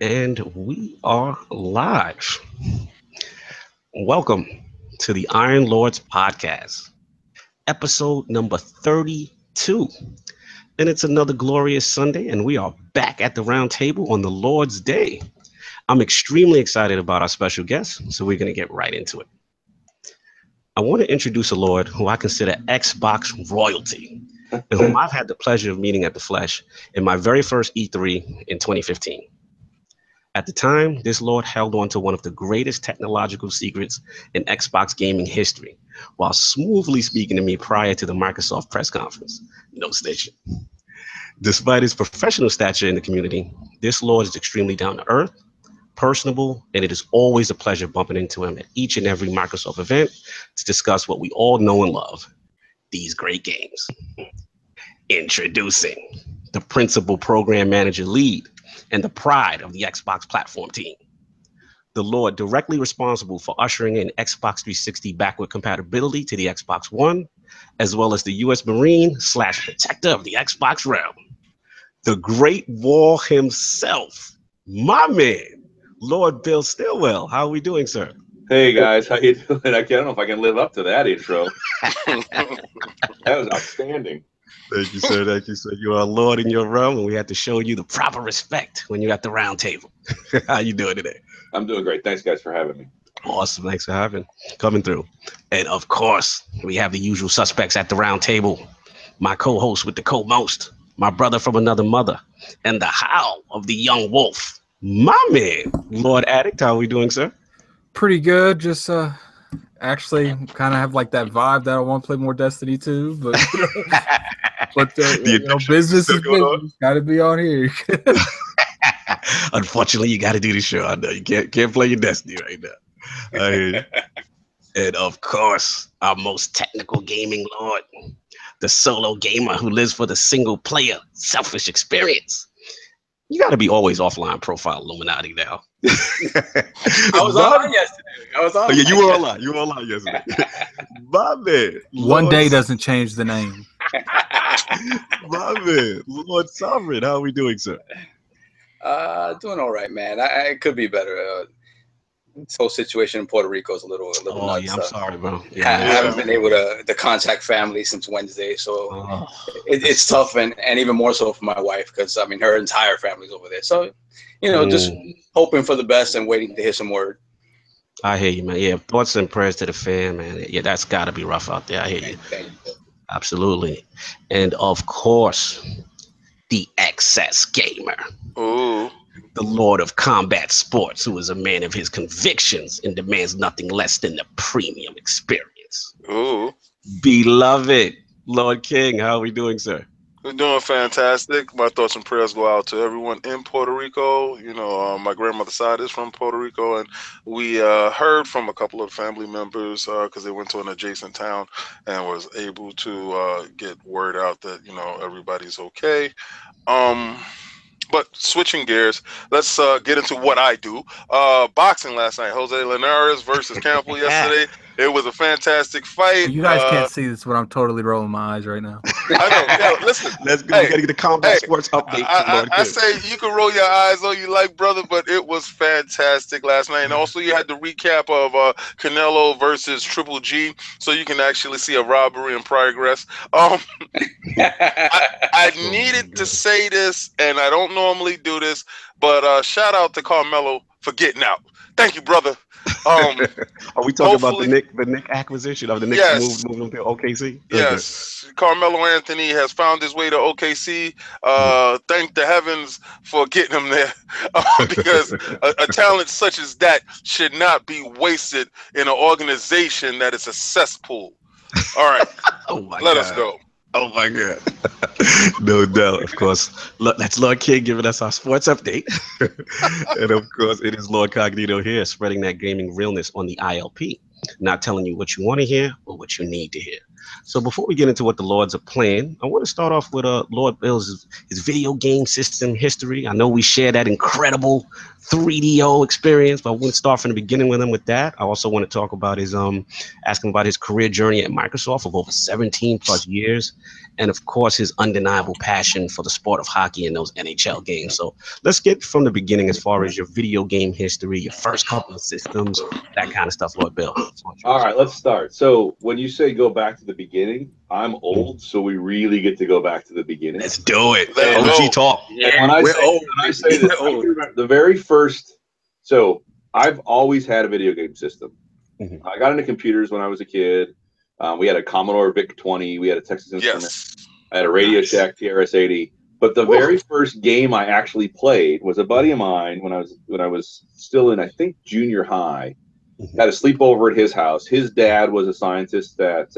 And we are live. Welcome to the Iron Lords podcast, episode number 32. And it's another glorious Sunday, and we are back at the round table on the Lord's Day. I'm extremely excited about our special guest, so we're going to get right into it. I want to introduce a Lord who I consider Xbox royalty, and whom I've had the pleasure of meeting at the flesh in my very first E3 in 2015. At the time, this Lord held on to one of the greatest technological secrets in Xbox gaming history, while smoothly speaking to me prior to the Microsoft press conference. No station. Despite his professional stature in the community, this Lord is extremely down to earth, personable, and it is always a pleasure bumping into him at each and every Microsoft event to discuss what we all know and love, these great games. Introducing the principal program manager lead and the pride of the Xbox platform team. The Lord directly responsible for ushering in Xbox 360 backward compatibility to the Xbox One, as well as the U.S. Marine / protector of the Xbox realm. The Great Wall himself, my man, Lord Bill Stillwell. How are we doing, sir? Hey guys, how you doing? I don't know if I can live up to that intro. That was outstanding. Thank you, sir. Thank you, sir. You are a Lord in your realm, and we have to show you the proper respect when you're at the round table. How you doing today? I'm doing great. Thanks, guys, for having me. Awesome. Thanks for coming through. And of course, we have the usual suspects at the round table. My co-host with the co-most, my brother from another mother, and the howl of the young wolf, my man, Lord Addict. How are we doing, sir? Pretty good. Just actually kind of have like that vibe that I want to play more Destiny 2, but business is business. Got to be on here. Unfortunately, you got to do the show. I know you can't play your Destiny right now. I hear you. And of course, our most technical gaming Lord, the solo gamer who lives for the single player selfish experience. You got to be always offline profile Illuminati now. I was online yesterday. Yeah, you were online. You were online yesterday. My man. One day doesn't change the name. My man. Lord Sovereign. How are we doing, sir? Doing all right, man. It could be better. This whole situation in Puerto Rico is a little nuts. Yeah, I'm sorry, bro. I haven't been able to contact family since Wednesday, so it's tough, and even more so for my wife, because I mean her entire family's over there. So, just hoping for the best and waiting to hear some word. I hear you, man. Yeah, thoughts and prayers to the fam, man. Yeah, that's got to be rough out there. I hear you. Absolutely. And of course, the excess gamer. Ooh. The Lord of Combat Sports, who is a man of his convictions and demands nothing less than the premium experience. Ooh. Beloved Lord King, how are we doing, sir? We're doing fantastic. My thoughts and prayers go out to everyone in Puerto Rico. My grandmother's side is from Puerto Rico, and we heard from a couple of family members because they went to an adjacent town and was able to get word out that, everybody's okay. But switching gears, let's get into what I do. Boxing last night, Jose Linares versus Campbell yesterday. It was a fantastic fight. You guys can't see this, but I'm totally rolling my eyes right now. I know. Yeah, listen, we gotta get the combat sports update. I say you can roll your eyes all you like, brother, but it was fantastic last night. And also, you had the recap of Canelo versus Triple G, so you can actually see a robbery in progress. I needed to say this, and I don't normally do this, but shout out to Carmelo for getting out. Thank you, brother. Are we talking about the Nick acquisition of the Nick moving to OKC? Yes, Carmelo Anthony has found his way to OKC. Thank the heavens for getting him there, because a talent such as that should not be wasted in an organization that is a cesspool. All right, let us go. Oh my God. No doubt, of course. Look, that's Lord King giving us our sports update. And of course, it is Lord Cognito here, spreading that gaming realness on the ILP. Not telling you what you want to hear or what you need to hear. So before we get into what the Lords are playing, I want to start off with Lord Bill's his video game system history. I know we share that incredible 3DO experience, but I want to start from the beginning with him with that. I also want to talk about his ask him about his career journey at Microsoft of over 17 plus years, and of course his undeniable passion for the sport of hockey and those NHL games. So let's get from the beginning as far as your video game history, your first couple of systems, that kind of stuff, Lord Bill. All right, let's start. So when you say go back to the beginning, I'm old, so we really get to go back to the beginning. Let's do it. Let's OG go. talk. Yeah, When I we're say, old. when I say this, I remember the very first. So I've always had a video game system. Mhm. I got into computers when I was a kid. We had a Commodore VIC-20. We had a Texas Instruments. Yes. I had a Radio Nice. Shack TRS-80. But the very first game I actually played was a buddy of mine when I was still in, I think, junior high. Had a sleepover at his house. His dad was a scientist at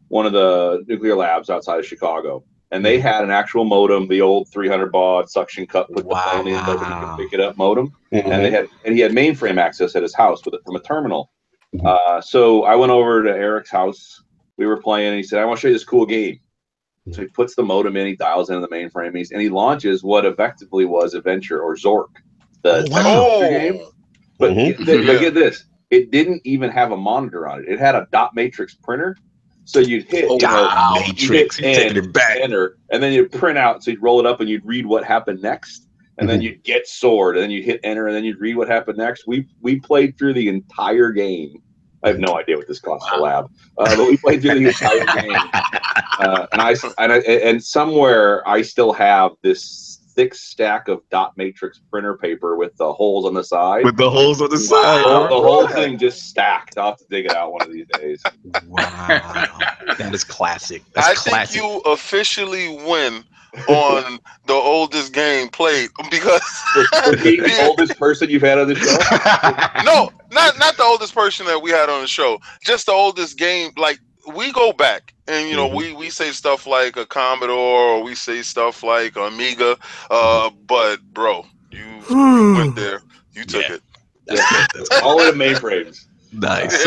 one of the nuclear labs outside of Chicago, and they had an actual modem, the old 300 baud suction cup with the phone in, nobody could pick it up modem, and he had mainframe access at his house with it from a terminal. So I went over to Eric's house. We were playing, and he said, "I want to show you this cool game." So he puts the modem in, he dials into the mainframe, and he launches what effectively was Adventure or Zork, the Oh. game. But get this. It didn't even have a monitor on it. It had a dot matrix printer. So you'd hit, Matrix, you'd hit taking it back. enter, and then you'd print out. So you'd roll it up and you'd read what happened next. And then you'd get sword, and then you'd hit enter, and then you'd read what happened next. We played through the entire game. I have no idea what this costs the lab, but we played through the entire game. And somewhere I still have this thick stack of dot matrix printer paper with the holes on the side. With the holes on the side. The whole thing just stacked. I'll have to dig it out one of these days. Wow. That is classic. That's I classic. think you officially win on the oldest game played because The oldest person you've had on the show? no, not the oldest person that we had on the show, just the oldest game. Like we go back and we say stuff like a Commodore or we say stuff like Amiga, but bro, you went there, you took it. All of the mainframes. Nice.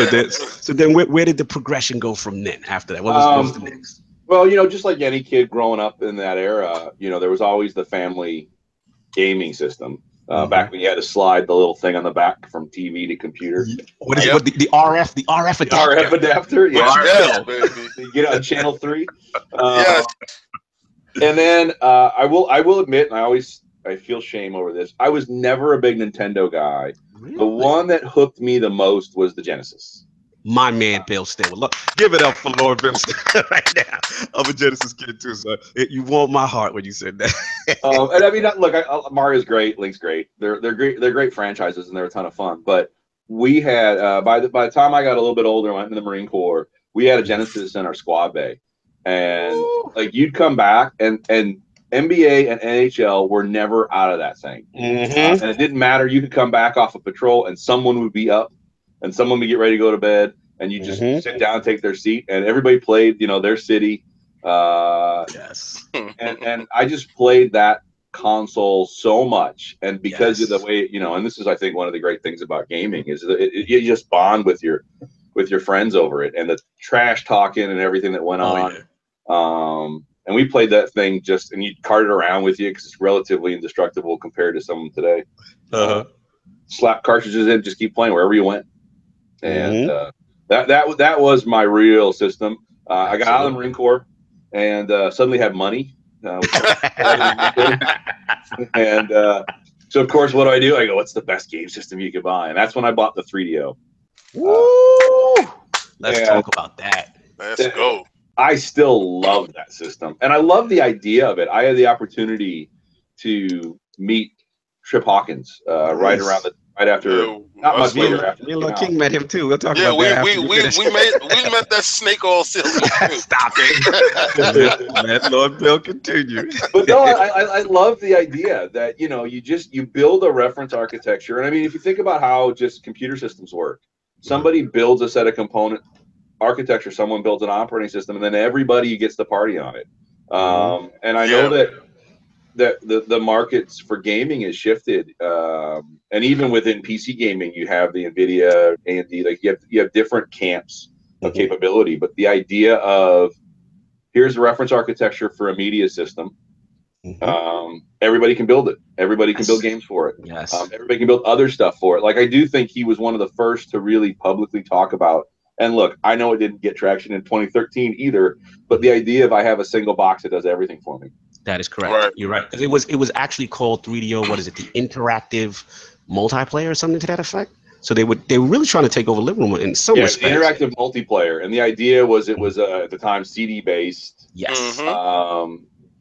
So then where did the progression go from then after that? What was the next? Well, just like any kid growing up in that era, there was always the family gaming system. Back when you had to slide the little thing on the back from TV to computer. What is it? The RF adapter? The RF adapter, yeah. Yes, baby. You get on channel 3. Yes. And then I will admit, and I feel shame over this, I was never a big Nintendo guy. Really? The one that hooked me the most was the Genesis. My man Bill Stillwell. Look, give it up for Lord Bill Stillwell right now. I'm a Genesis kid too, so you warmed my heart when you said that. And I mean, look, Mario's great, Link's great. They're great. They're great franchises, and they're a ton of fun. But we had by the time I got a little bit older, and went into the Marine Corps, we had a Genesis in our squad bay, and like you'd come back, and NBA and NHL were never out of that thing, and it didn't matter. You could come back off a patrol, and someone would be up. And someone would get ready to go to bed, and you just sit down and take their seat, and everybody played, their city. Yes. And I just played that console so much, and because of the way, and this is, I think, one of the great things about gaming is that you just bond with your friends over it, and the trash talking and everything that went on. Yeah. And we played that thing and you'd cart it around with you because it's relatively indestructible compared to some today. Slap cartridges in, just keep playing wherever you went. And that was my real system. I got out of the Marine Corps and suddenly had money. And so, of course, what do? I go, what's the best game system you could buy? And that's when I bought the 3DO. Let's talk about that. Let's go. I still love that system. And I love the idea of it. I had the opportunity to meet Trip Hawkins right after. Not much later after. Me and Lil King met him too. We'll talk about that. Yeah, we met that snake oil salesman. Stop it. Let Lord Bill continue. But no, I love the idea that you build a reference architecture, and I mean, if you think about how just computer systems work, somebody builds a set of component architecture, someone builds an operating system, and then everybody gets the party on it. And I know that the markets for gaming has shifted, and even within PC gaming, you have the NVIDIA, AMD, like you have different camps capability, but the idea of here's a reference architecture for a media system. Everybody can build it. Everybody can build games for it. Yes. Everybody can build other stuff for it. Like, I do think he was one of the first to really publicly talk about, and look, I know it didn't get traction in 2013 either, but the idea of I have a single box that does everything for me. That is correct. Right. You're right. It was actually called 3DO. What is it? The interactive multiplayer or something to that effect. So they were really trying to take over living room in some respects. Interactive multiplayer, and the idea was it was at the time CD based. Yes.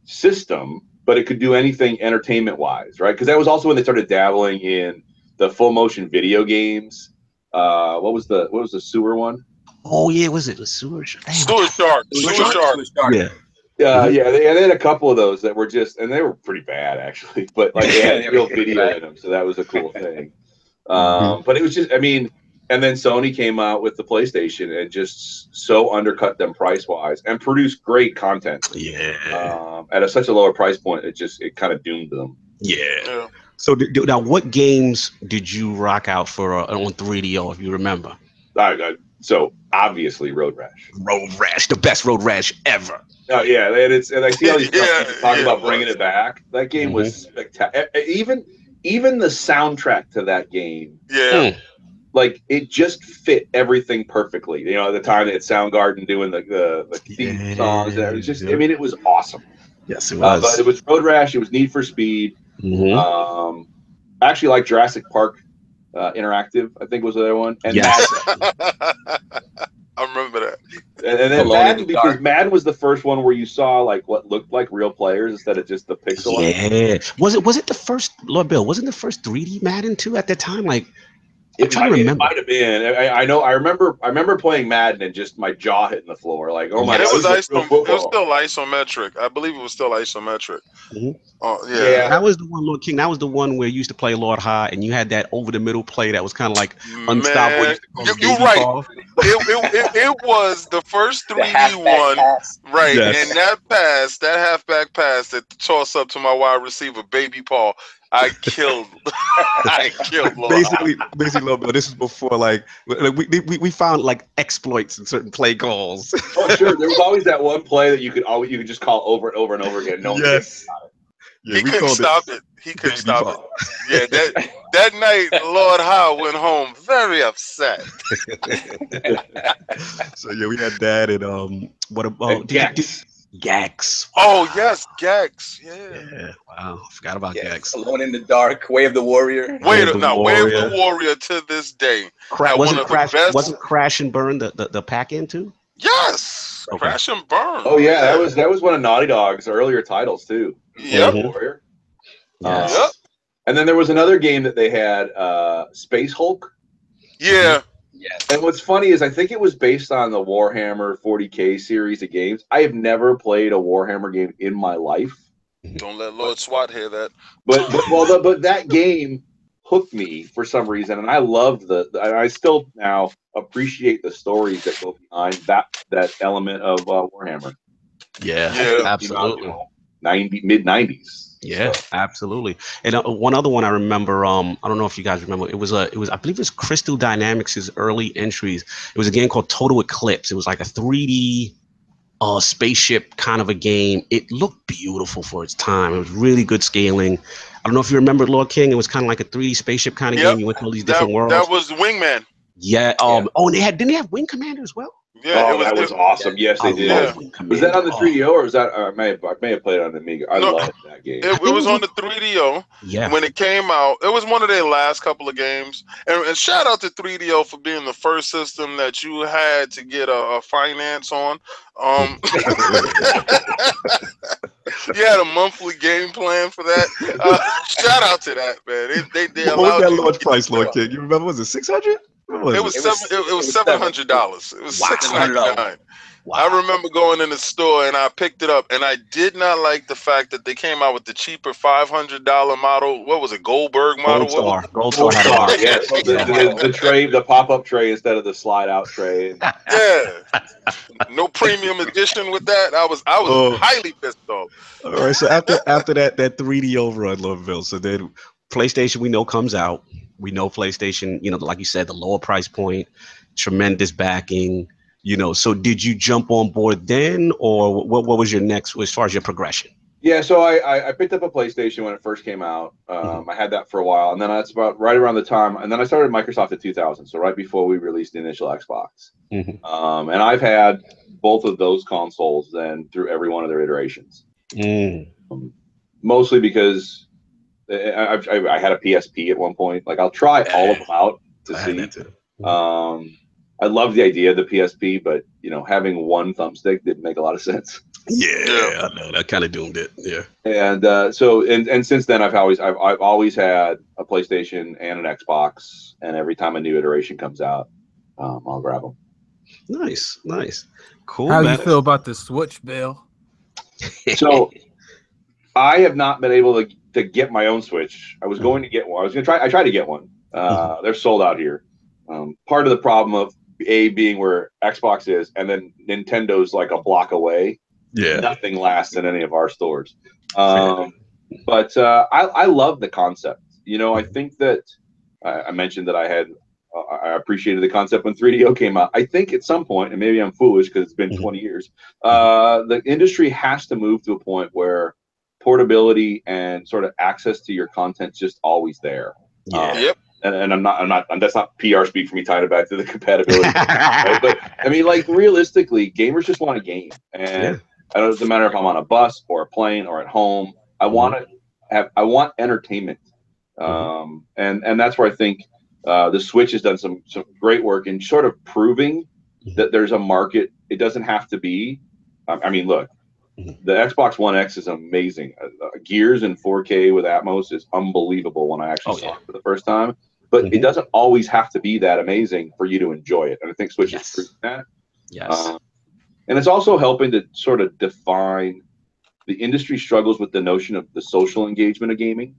System, but it could do anything entertainment wise, right? Because that was also when they started dabbling in the full motion video games. What was the sewer one? Oh yeah, was it the sewer shark? Sewer Shark. Yeah. Yeah, they had a couple of those that were just, and they were pretty bad actually, but like they had real video in them, so that was a cool thing. But it was just, I mean, and then Sony came out with the PlayStation and just so undercut them price wise and produced great content. Yeah. At such a lower price point, it kind of doomed them. Yeah. So now, what games did you rock out for on 3DO, if you remember? So obviously Road Rash. Road Rash, the best Road Rash ever. Oh yeah, and I see all these people talking about bringing it back. That game was spectacular. Even the soundtrack to that game. Yeah. Like, it just fit everything perfectly. You know, at the time they had Soundgarden doing the theme songs, and it was just, I mean, it was awesome. Yes, it was. But it was Road Rash. It was Need for Speed. I actually like Jurassic Park Interactive, I think was the other one. And I remember that. And then Madden, because Madden was the first one where you saw like what looked like real players instead of just the pixel. Yeah. Was it the first, Lord Bill? Wasn't the first 3D Madden too at the time? Like, It might have been. I know. I remember playing Madden and just my jaw hitting the floor. Like, oh my! It was still isometric. I believe it was still isometric. Yeah. That was the one, Lord King. That was the one where you used to play Lord High, and you had that over the middle play that was kind of like unstoppable. You're right. It was the first 3D one, right? Yes. And that halfback pass, that toss up to my wide receiver, Baby Paul. I killed Lord. Basically, Lord Bill, this is before we found like exploits in certain play calls. Oh sure, there was always that one play that you could just call over and over and over again. No one got it. Yeah, he couldn't stop it. He couldn't stop it. Yeah, that night, Lord Howe went home very upset. So yeah, we had that, and what about Gax? Oh yes, Gax. Yeah. Wow, forgot about Gax. Alone in the Dark, Way of the Warrior. Way of the Warrior to this day. Wasn't Crash and Burn the pack in too? Yes. Okay. Crash and Burn. Oh yeah, that was one of Naughty Dog's earlier titles too. Yep. Warrior. Yep. And then there was another game that they had, Space Hulk. Yeah. Yes. And what's funny is I think it was based on the Warhammer 40K series of games. I have never played a Warhammer game in my life. Don't let Lord SWAT hear that. But that game hooked me for some reason, and I loved I still now appreciate the stories that go behind that element of Warhammer. Yeah, absolutely. Mid 90s. Yeah, absolutely. And one other one I remember, I don't know if you guys remember, it was I believe it was Crystal Dynamics' early entries. It was a game called Total Eclipse. It was like a 3D spaceship kind of a game. It looked beautiful for its time. It was really good scaling. I don't know if you remember, Lord King. It was kind of like a 3D spaceship kind of game. You went to all these different worlds. That was Wingman. Yeah. Oh, and didn't they have Wing Commander as well? Yeah, that was awesome. Yes, they did. Yeah. Was that on the 3DO or was that? I may have played it on the Amiga. I loved that game. It was on the 3DO. Yeah. When it came out, it was one of their last couple of games. And shout out to 3DO for being the first system that you had to get a finance on. You had a monthly game plan for that. Shout out to that, man. They what was that launch price, Lord King? You remember? Was it 600? It was $700. It was $699. Wow. I remember going in the store and I picked it up, and I did not like the fact that they came out with the cheaper $500 model. What was it, Goldberg model? Gold Star. Yes, the tray, the pop-up tray instead of the slide-out tray. Yeah, no premium edition with that. I was highly pissed off. All right, so after that 3D overrun, Loveville. So then PlayStation we know comes out. We know PlayStation, like you said, the lower price point, tremendous backing. So did you jump on board then, or what was your next as far as your progression? Yeah, so I picked up a PlayStation when it first came out. I had that for a while, and then that's about right around the time, and then I started Microsoft in 2000, so right before we released the initial Xbox. And I've had both of those consoles then through every one of their iterations. Mostly because I had a PSP at one point. Like, I'll try all of them out to see. I love the idea of the PSP, but having one thumbstick didn't make a lot of sense. Yeah, I know that kind of doomed it. Yeah, and so since then I've always had a PlayStation and an Xbox, and every time a new iteration comes out, I'll grab them. Nice, cool. How do you feel about the Switch, Bill? So I have not been able to get my own Switch. I was going to get one. I tried to get one. They're sold out here. Part of the problem of being where Xbox is, and then Nintendo's like a block away. Yeah, nothing lasts in any of our stores. But I love the concept. I think that I mentioned that I appreciated the concept when 3DO came out. I think at some point, and maybe I'm foolish because it's been 20 years, the industry has to move to a point where portability and sort of access to your content's just always there. Yep. And I'm not. That's not PR speak for me tying it back to the compatibility. Right? But I mean, like, realistically, gamers just want a game, and it doesn't matter if I'm on a bus or a plane or at home. I want entertainment, and that's where I think the Switch has done some great work in sort of proving that there's a market. It doesn't have to be. I mean, look, the Xbox One X is amazing. Gears in 4K with Atmos is unbelievable when I actually saw it for the first time. But it doesn't always have to be that amazing for you to enjoy it. And I think Switch is proving that. Yes. And it's also helping to sort of define the industry struggles with the notion of the social engagement of gaming.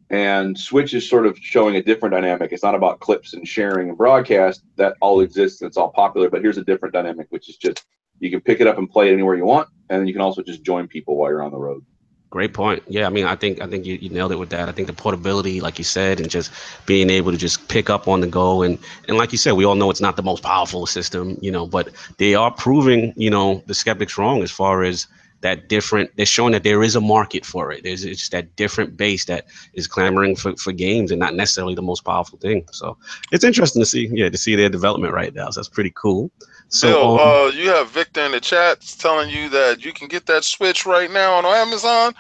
And Switch is sort of showing a different dynamic. It's not about clips and sharing and broadcast. That all exists and it's all popular. But here's a different dynamic, which is just you can pick it up and play it anywhere you want. And then you can also just join people while you're on the road. Great point. Yeah, I mean, I think you nailed it with that. I think the portability, like you said, and just being able to just pick up on the go, and like you said, we all know it's not the most powerful system, but they are proving, the skeptics wrong as far as that different. They're showing that there is a market for it. It's just that different base that is clamoring for games, and not necessarily the most powerful thing. So it's interesting to see their development right now. So that's pretty cool. So Bill, you have Victor in the chat telling you that you can get that Switch right now on Amazon.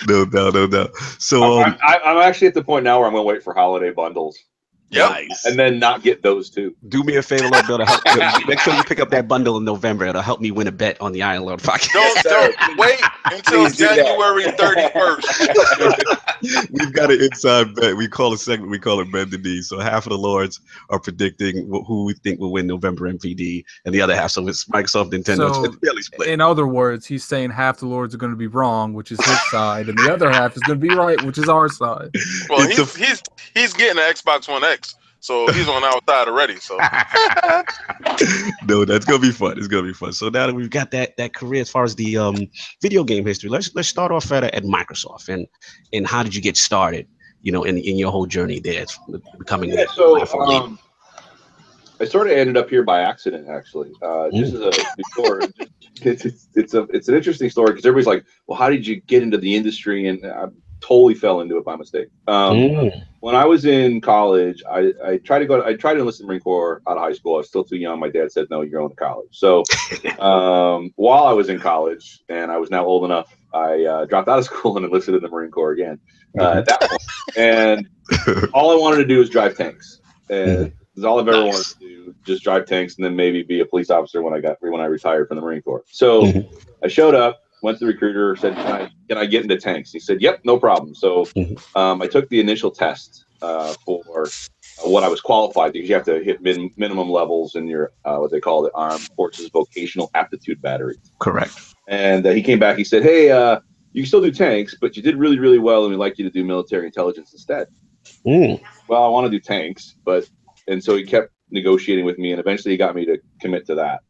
No doubt. So I'm actually at the point now where I'm going to wait for holiday bundles. Yep. Nice. And then not get those too. Do me a favor, Lord Bill, to help. Make sure you pick up that bundle in November. It'll help me win a bet on the Iron Lord podcast. Don't wait until January 31st. We've got an inside bet. We call a segment. We call it Bend the Knee. So half of the Lords are predicting who we think will win November MPD, and the other half. So it's Microsoft, Nintendo. So, it's fairly split. In other words, he's saying half the Lords are going to be wrong, which is his side, and the other half is going to be right, which is our side. Well, he's getting an Xbox One X. So he's on our side already. So no, that's gonna be fun. It's gonna be fun. So now that we've got that career as far as the video game history, let's start off at Microsoft and how did you get started? In your whole journey there, becoming. Yeah, so I sort of ended up here by accident, actually. Just as a story, it's an interesting story because everybody's like, well, how did you get into the industry? And I totally fell into it by mistake. When I was in college, I tried to enlist in the Marine Corps out of high school. I was still too young. My dad said, no, you're going to college. So while I was in college and I was now old enough, I dropped out of school and enlisted in the Marine Corps again at that point. And all I wanted to do was drive tanks. And that's all I've ever wanted to do, just drive tanks and then maybe be a police officer when I retired from the Marine Corps. So I showed up, went to the recruiter, said, can I get into tanks? He said, yep, no problem. So I took the initial test for what I was qualified because you have to hit minimum levels in your, what they call the Armed Forces Vocational Aptitude Battery. Correct. And he came back, he said, hey, you can still do tanks, but you did really, really well, and we'd like you to do military intelligence instead. Well, I want to do tanks, and so he kept negotiating with me, and eventually he got me to commit to that,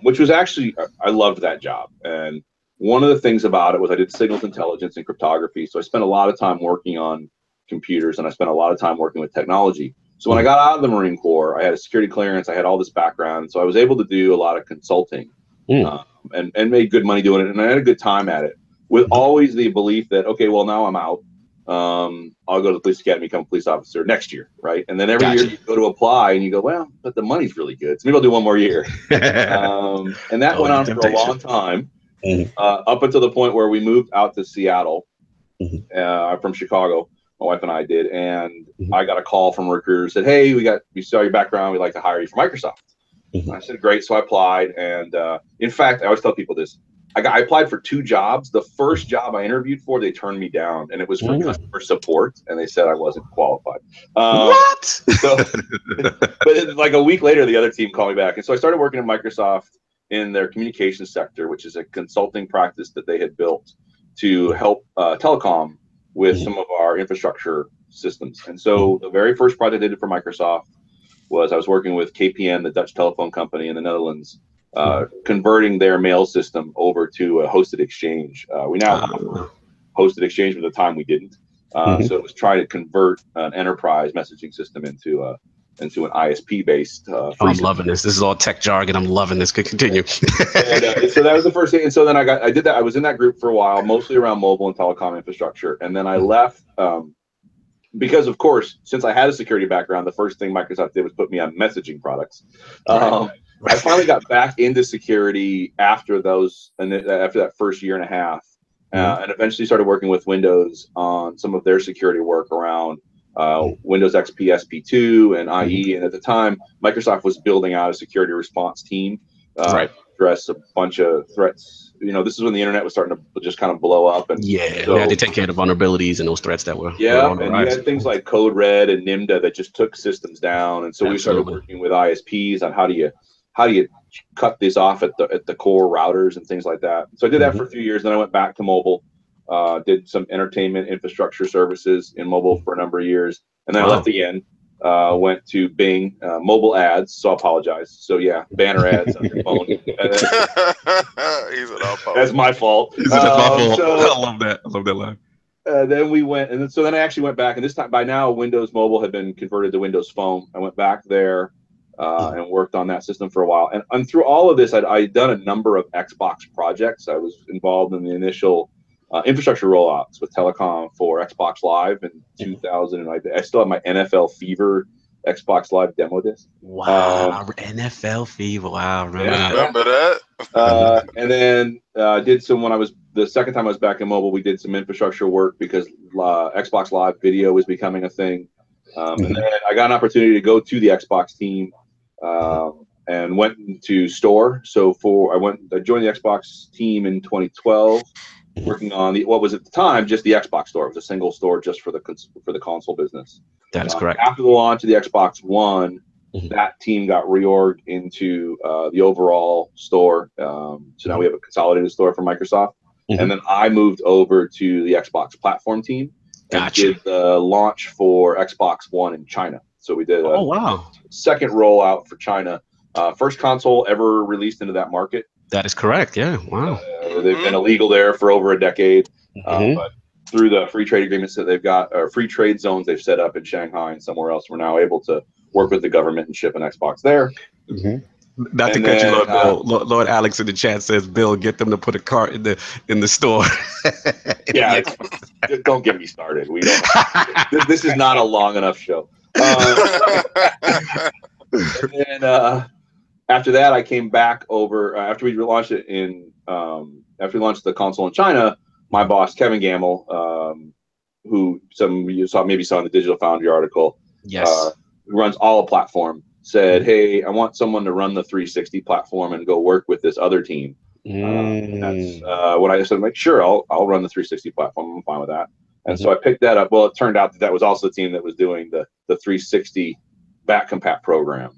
which was actually, I loved that job. And one of the things about it was I did signals intelligence and cryptography. So I spent a lot of time working on computers and I spent a lot of time working with technology. So when I got out of the Marine Corps, I had a security clearance. I had all this background. So I was able to do a lot of consulting and made good money doing it. And I had a good time at it with always the belief that, okay, well, now I'm out. I'll go to the police academy, become a police officer next year, right? And then every year you go to apply and you go, well, but the money's really good. So maybe I'll do one more year. And that went on for a long time, up until the point where we moved out to Seattle from Chicago. My wife and I did, and I got a call from recruiters said, "Hey, we saw your background. We'd like to hire you for Microsoft." I said, "Great." So I applied, and in fact, I always tell people this: I applied for 2 jobs. The first job I interviewed for, they turned me down, and it was for customer support, and they said I wasn't qualified. What? So, but like a week later, the other team called me back, and so I started working at Microsoft in their communications sector, which is a consulting practice that they had built to help telecom with some of our infrastructure systems. And so the very first project I did for Microsoft was I was working with KPN, the Dutch telephone company in the Netherlands, converting their mail system over to a hosted exchange. We now have a hosted exchange, but at the time we didn't. So it was trying to convert an enterprise messaging system into an ISP-based. I'm loving this. This is all tech jargon. I'm loving this. Could continue. And so that was the first thing. And so then I did that. I was in that group for a while, mostly around mobile and telecom infrastructure. And then I left because, of course, since I had a security background, the first thing Microsoft did was put me on messaging products. I finally got back into security after that first year and a half, and eventually started working with Windows on some of their security work around Windows XP SP2 and IE. And at the time, Microsoft was building out a security response team to address a bunch of threats. This is when the internet was starting to just kind of blow up. And they had to take care of the vulnerabilities and those threats that were and you had things like Code Red and NIMDA that just took systems down. And so we started working with ISPs on how do you cut this off at the core routers and things like that. So I did that for a few years. Then I went back to mobile. Did some entertainment infrastructure services in mobile for a number of years, and then I left again. Went to Bing, mobile ads. So I apologize. So yeah, banner ads on your phone. That's my fault. That's my fault. I love that. I love that line. Then we went, and then I actually went back, and this time by now Windows Mobile had been converted to Windows Phone. I went back there and worked on that system for a while. And through all of this, I'd done a number of Xbox projects. I was involved in the initial infrastructure rollouts with telecom for Xbox Live in 2000, and I still have my NFL Fever Xbox Live demo disc. Wow, NFL Fever! Wow, remember that? And then did some when I was the second time I was back in mobile. We did some infrastructure work because Xbox Live video was becoming a thing, and then I got an opportunity to go to the Xbox team and went to store. So I joined the Xbox team in 2012. Working on what was at the time just the Xbox store. It was a single store just for the console business. That is correct. After the launch of the Xbox One, that team got reorged into the overall store. So now we have a consolidated store for Microsoft. And then I moved over to the Xbox platform team and did the launch for Xbox One in China. So we did a second rollout for China. First console ever released into that market. That is correct. Yeah. Wow. They've been illegal there for over a decade, but through the free trade agreements that they've got, or free trade zones they've set up in Shanghai and somewhere else, we're now able to work with the government and ship an Xbox there. Not to cut you off, Lord Alex in the chat says, "Bill, get them to put a cart in the store." Yeah, don't get me started. We don't. This is not a long enough show. And after that, I came back over after we launched it after we launched the console in China. My boss, Kevin Gamble, who some of you saw in the Digital Foundry article, who runs all platform, said, "Hey, I want someone to run the 360 platform and go work with this other team." That's when I said, "Sure, I'll run the 360 platform. I'm fine with that." And so I picked that up. Well, it turned out that was also the team that was doing the 360 back compat program.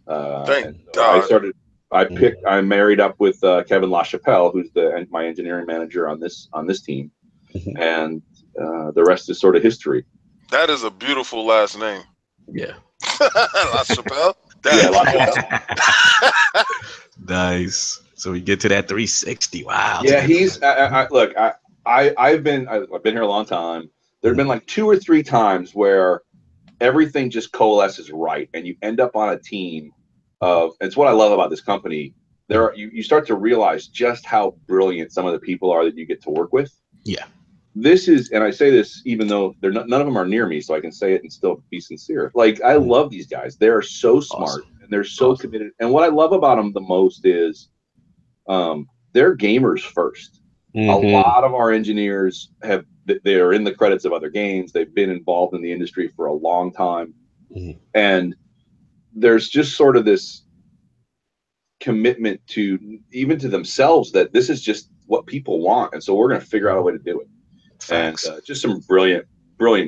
Thank God. I married up with Kevin LaChapelle, who's my engineering manager on this team, and the rest is sort of history. That is a beautiful last name. Yeah. LaChapelle. Nice. So we get to that 360. Wow. Yeah, he's look. I've been here a long time. There've been like 2 or 3 times where everything just coalesces right, and you end up on a team of. It's what I love about this company. You start to realize just how brilliant some of the people are that you get to work with. Yeah. This is, and I say this even though none of them are near me, so I can say it and still be sincere. Like, I love these guys. They are so smart and they're so committed. And what I love about them the most is they're gamers first. A lot of our engineers they're in the credits of other games. They've been involved in the industry for a long time. And there's just sort of this commitment to even to themselves that this is just what people want. And so we're going to figure out a way to do it. Facts. And just some brilliant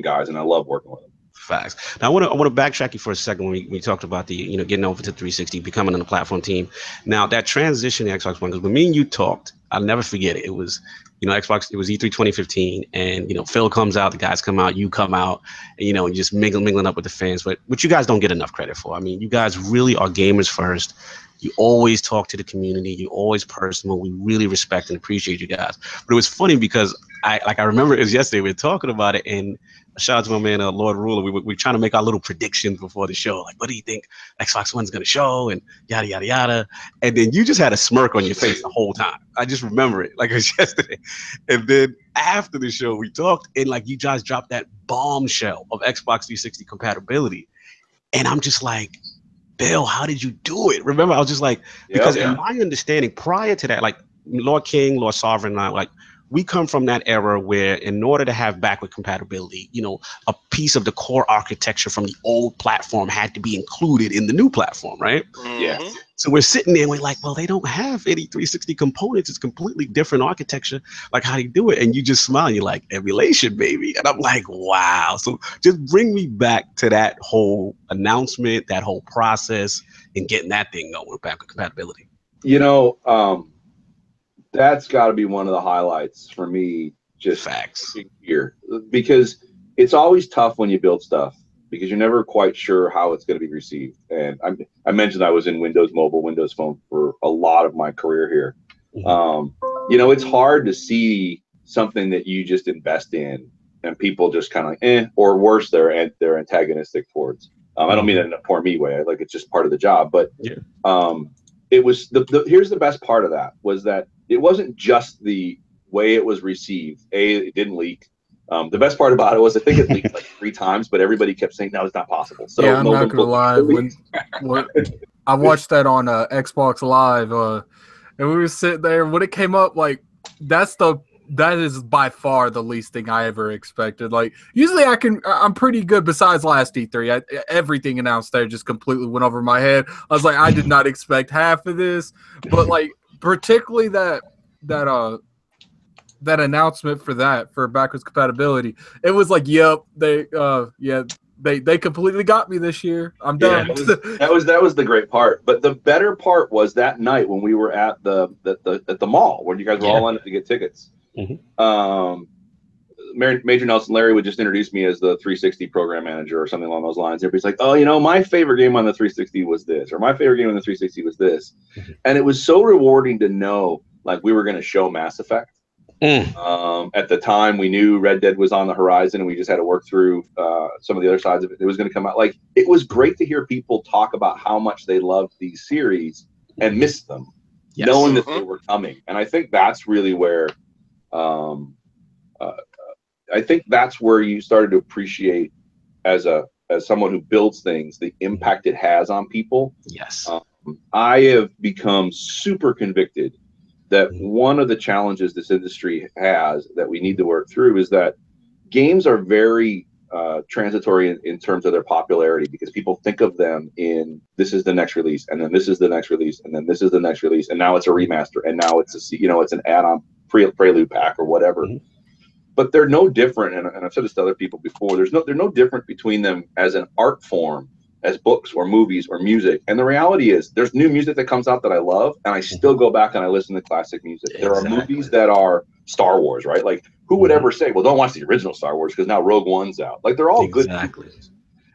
guys, and I love working with them. Facts. Now I want to backtrack you for a second when we talked about the getting over to 360, becoming on the platform team. Now that transition to Xbox One, because when me and you talked, I'll never forget it. It was Xbox. It was E3 2015, and Phil comes out, the guys come out, you come out, and and just mingling up with the fans. But which you guys don't get enough credit for. I mean, you guys really are gamers first. You always talk to the community. You always personal. We really respect and appreciate you guys. But it was funny because I remember it was yesterday. We were talking about it, and shout out to my man Lord Ruler. We were trying to make our little predictions before the show. Like, what do you think Xbox One's going to show? And yada yada yada. And then you just had a smirk on your face the whole time. I just remember it like it was yesterday. And then after the show, we talked, and like you guys dropped that bombshell of Xbox 360 compatibility, and I'm just like, Bill, how did you do it? Remember, I was just like, because in my understanding, prior to that, like Lord King, Lord Sovereign, and I, like, we come from that era where in order to have backward compatibility, a piece of the core architecture from the old platform had to be included in the new platform, right? Yeah. So we're sitting there and we're like, well, they don't have any 360 components. It's completely different architecture. Like, how do you do it? And you just smile and you're like, emulation, baby. And I'm like, wow. So just bring me back to that whole announcement, that whole process, and getting that thing going with backward compatibility. That's got to be one of the highlights for me. Just facts here, because it's always tough when you build stuff because you're never quite sure how it's going to be received. And I mentioned I was in Windows Mobile, Windows Phone for a lot of my career here. It's hard to see something that you just invest in and people just kind of like, or worse, they're antagonistic towards. I don't mean it in a poor me way. Like, it's just part of the job. But it was here's the best part of that was that it wasn't just the way it was received. It didn't leak. The best part about it was I think it leaked like 3 times, but everybody kept saying, no, it's not possible. So yeah, I'm not gonna lie. When I watched that on Xbox Live, and we were sitting there when it came up, like that is by far the least thing I ever expected. Like, usually I'm pretty good besides last E3. Everything announced there just completely went over my head. I was like, I did not expect half of this, but like particularly that announcement for backwards compatibility, it was like, yep, they completely got me this year. I'm done. That was the great part. But the better part was that night when we were at the mall when you guys were all lined up to get tickets. Major Nelson Larry would just introduce me as the 360 program manager or something along those lines. Everybody's like, oh, my favorite game on the 360 was this, or my favorite game on the 360 was this. And it was so rewarding to know, like, we were going to show Mass Effect. At the time, we knew Red Dead was on the horizon, and we just had to work through some of the other sides of it. It was going to come out. Like, it was great to hear people talk about how much they loved these series and missed them, knowing that they were coming. And I think that's really where you started to appreciate as someone who builds things, the impact it has on people. Yes. I have become super convicted that one of the challenges this industry has that we need to work through is that games are very transitory in terms of their popularity, because people think of them in, this is the next release, and then this is the next release, and then this is the next release, and now it's a remaster, and now it's it's an add-on prelude pack or whatever. But they're no different, and I've said this to other people before, they're no different between them as an art form, as books or movies or music. And the reality is there's new music that comes out that I love, and I still go back and I listen to classic music. There are movies that are Star Wars, right? Like, who would ever say, well, don't watch the original Star Wars because now Rogue One's out. Like, they're all good movies.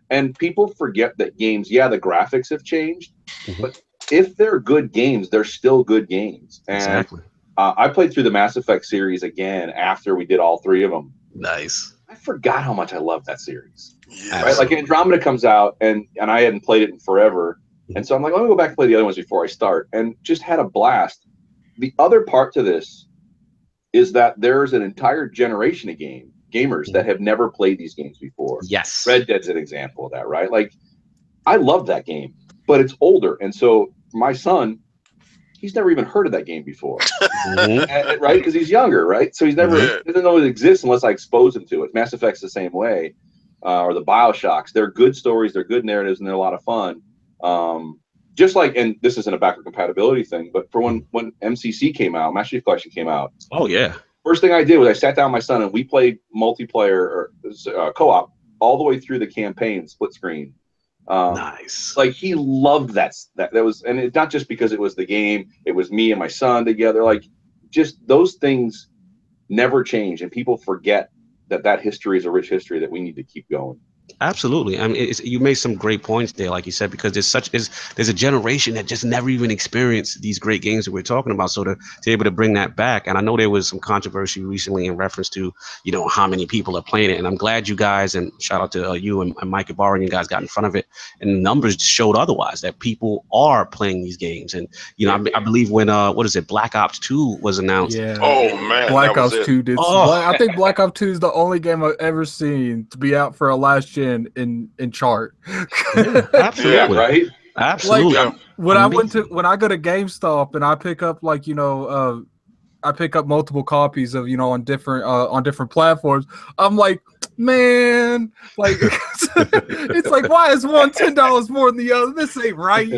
And people forget that games, the graphics have changed, but if they're good games, they're still good games. And I played through the Mass Effect series again after we did all 3 of them. Nice. forgot how much I love that series. Yeah. Right? Like Andromeda comes out, and I hadn't played it in forever, and so I'm like, let me go back and play the other ones before I start, and just had a blast. The other part to this is that there's an entire generation of gamers that have never played these games before. Yes. Red Dead's an example of that, right? Like, I love that game, but it's older, and so my son, he's never even heard of that game before, right? Because he's younger, right? So he's never doesn't know it exists unless I expose him to it. Mass Effect's the same way, or the BioShocks. They're good stories, they're good narratives, and they're a lot of fun. Just like, and this isn't a backward compatibility thing, but for when MCC came out, Master Chief Collection came out. Oh yeah. First thing I did was I sat down with my son and we played multiplayer or co-op all the way through the campaign, split screen. Nice. Like he loved that was, and it's not just because it was the game, it was me and my son together. Like, just those things never change, and people forget that history is a rich history that we need to keep going. Absolutely. I mean, you made some great points there, like you said, because there's a generation that just never even experienced these great games that we're talking about. So to be able to bring that back, and I know there was some controversy recently in reference to, you know, how many people are playing it, and I'm glad you guys, and shout out to you and Mike Ibarra, and you guys got in front of it, and the numbers showed otherwise, that people are playing these games. And you know, I believe when Black Ops 2 was announced. Yeah. Oh man, Black Ops 2 did. Oh. I think Black Ops 2 is the only game I've ever seen to be out for a last gen in chart. Absolutely. Yeah, right. Absolutely. Like, when I go to GameStop and I pick up, like, you know, I pick up multiple copies of, you know, on different platforms, I'm like, man, like it's like, why is one $10 more than the other? This ain't right.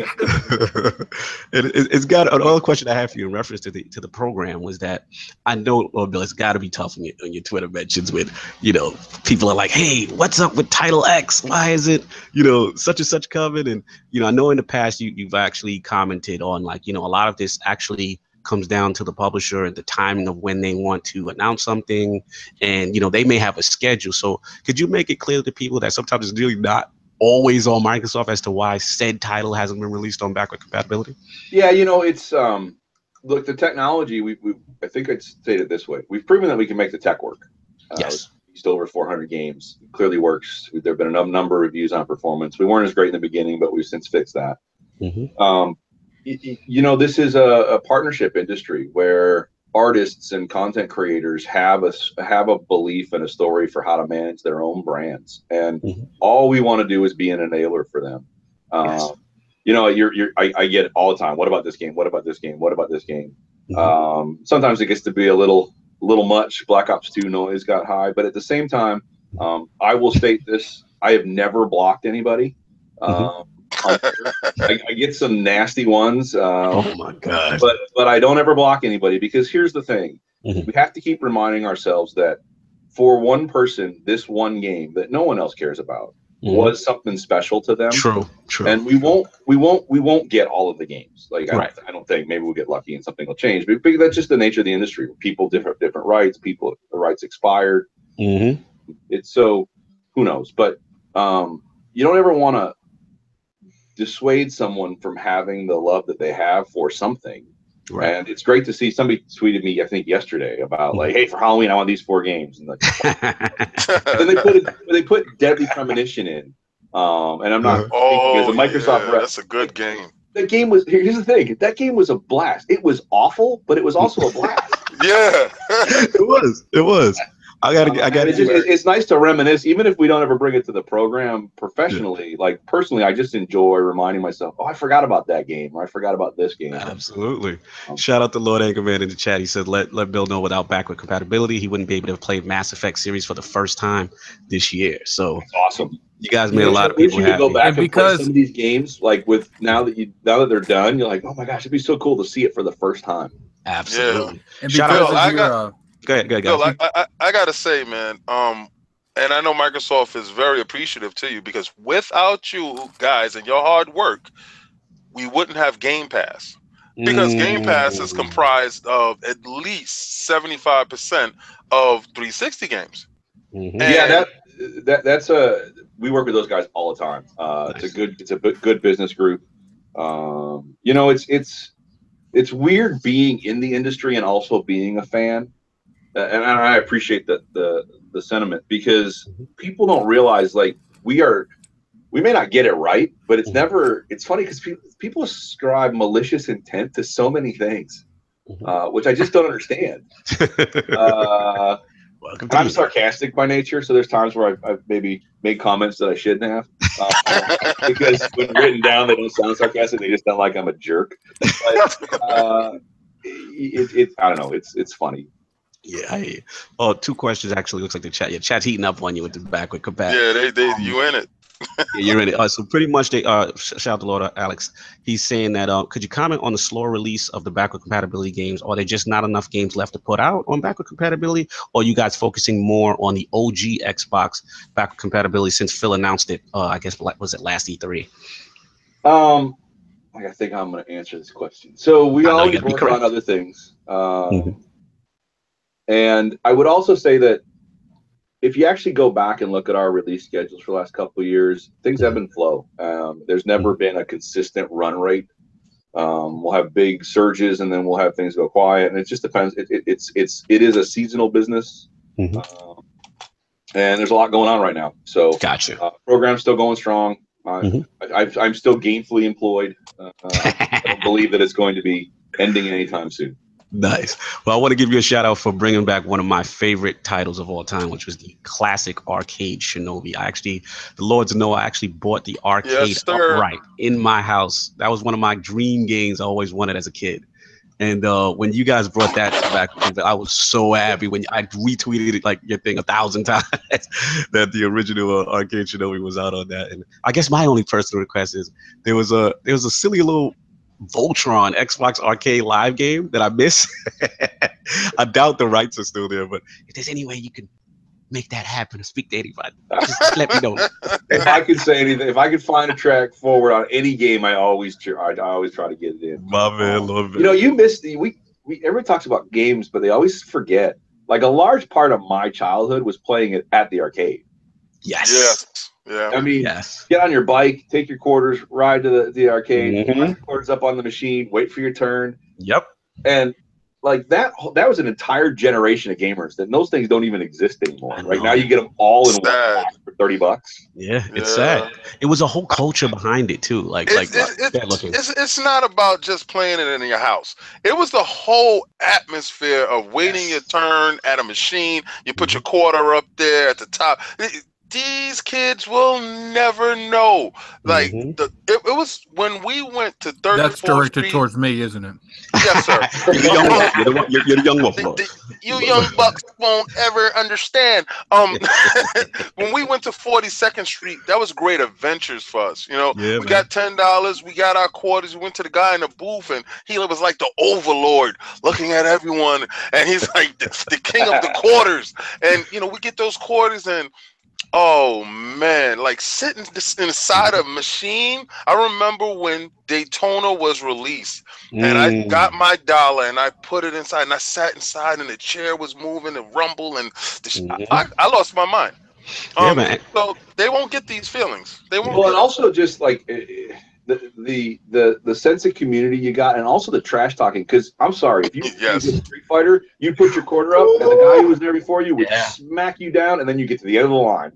It's got another question I have for you in reference to the program was that I know, Bill, it's got to be tough on your Twitter mentions with, you know, people are like, hey, what's up with Title X? Why is it, you know, such and such coming? And, you know, I know in the past you've actually commented on, like, you know, a lot of this actually comes down to the publisher and the timing of when they want to announce something, and you know, they may have a schedule. So could you make it clear to people that sometimes it's really not always on Microsoft as to why said title hasn't been released on backward compatibility? Yeah, you know, it's look, the technology, we I think I'd state it this way: we've proven that we can make the tech work. Yes. Still over 400 games. It clearly works. There have been a number of reviews on performance. We weren't as great in the beginning, but we've since fixed that. You know, this is a partnership industry where artists and content creators have a belief and a story for how to manage their own brands, and all we want to do is be an enabler for them. Yes. You know, I get it all the time. What about this game? What about this game? What about this game? Sometimes it gets to be a little much. Black Ops 2 noise got high, but at the same time, I will state this: I have never blocked anybody. I get some nasty ones. Oh my God! But I don't ever block anybody, because here's the thing: we have to keep reminding ourselves that for one person, this one game that no one else cares about was something special to them. True. And we won't get all of the games. Like I don't think, maybe we'll get lucky and something will change. But that's just the nature of the industry. People different rights. The rights expired. It's so, who knows? But you don't ever want to dissuade someone from having the love that they have for something. Right. And it's great to see, somebody tweeted me, I think yesterday, about like, hey, for Halloween I want these 4 games, and like, and then they put Deadly Premonition in, and I'm not because the Microsoft that's a good game. That game was, here's the thing, that game was a blast. It was awful, but it was also a blast. Yeah. it was. I got it's nice to reminisce, even if we don't ever bring it to the program professionally. Like personally, I just enjoy reminding myself, oh, I forgot about that game, or I forgot about this game. Absolutely. Shout out to Lord Anchorman in the chat. He said, let Bill know without backward compatibility, he wouldn't be able to play Mass Effect series for the first time this year. So that's awesome. You guys made a lot of people happy. Go back and play some of these games, like with now that they're done, you're like, oh my gosh, it'd be so cool to see it for the first time. Absolutely. Yeah. And shout out Go ahead, guys. Bill, I gotta say, man, and I know Microsoft is very appreciative to you, because without you guys and your hard work, we wouldn't have Game Pass. Because Game Pass is comprised of at least 75% of 360 games. Yeah, that's we work with those guys all the time. Nice. It's a good business group. You know, it's weird being in the industry and also being a fan. and I appreciate the sentiment, because people don't realize, like, we may not get it right, but it's never. It's funny because people ascribe malicious intent to so many things, which I just don't understand. And I'm sarcastic by nature, so there's times where I've maybe made comments that I shouldn't have, because when written down, they don't sound sarcastic. They just sound like I'm a jerk. But I don't know. It's funny. Yeah. Oh, two questions actually. Looks like the chat. Yeah, chat's heating up on you with the backward compatibility. Yeah, you in it. Yeah, you're in it. So pretty much, they shout out to Lord Alex. He's saying that could you comment on the slow release of the backward compatibility games? Are there just not enough games left to put out on backward compatibility, or are you guys focusing more on the OG Xbox backward compatibility since Phil announced it? I guess was it last E3? I think I'm going to answer this question. So we always work on other things, and I would also say that if you actually go back and look at our release schedules for the last couple of years, things ebb and flow. There's never been a consistent run rate. We'll have big surges, and then we'll have things go quiet, and it just depends. It is a seasonal business, and there's a lot going on right now. So, gotcha. Program's still going strong. I'm still gainfully employed. I don't believe that it's going to be ending anytime soon. Nice. Well, I want to give you a shout out for bringing back one of my favorite titles of all time, which was the classic arcade Shinobi. The Lords know I actually bought the arcade upright in my house. That was one of my dream games I always wanted as a kid. And when you guys brought that back, I was so happy when I retweeted it, like your thing 1,000 times, that the original arcade Shinobi was out on that. And I guess my only personal request is there was a silly little Voltron Xbox Arcade Live game that I missed. I doubt the rights are still there, but if there's any way you can make that happen, speak to anybody, just let me know. If I could say anything, if I could find a track forward on any game, I always try to get it in. My man, love it. You know, you missed everyone talks about games, but they always forget. Like, a large part of my childhood was playing it at the arcade. Yes. Yeah. I mean, get on your bike, take your quarters, ride to the arcade, put your quarters up on the machine, wait for your turn. Yep. And like that was an entire generation of gamers that those things don't even exist anymore. Right now, you get them all in one box for $30. Yeah, it's sad. It was a whole culture behind it too. It's not about just playing it in your house. It was the whole atmosphere of waiting your turn at a machine. You put your quarter up there at the top. These kids will never know. Like, it was when we went to 34th That's directed Street. Towards me, isn't it? Yes, sir. You're the young wolf. You young bucks won't ever understand. When we went to 42nd Street, that was great adventures for us. You know, we got $10. We got our quarters. We went to the guy in the booth, and he was like the overlord, looking at everyone, and he's like the king of the quarters. And you know, we get those quarters, and oh man, like sitting inside a machine. I remember when Daytona was released, and I got my dollar and I put it inside, and I sat inside, and the chair was moving and rumble, and I lost my mind. So they won't get these feelings. They won't. Well, and also just like the sense of community you got, and also the trash talking. Because I'm sorry, if you was a Street Fighter, you'd put your quarter up, and the guy who was there before you would smack you down, and then you get to the end of the line.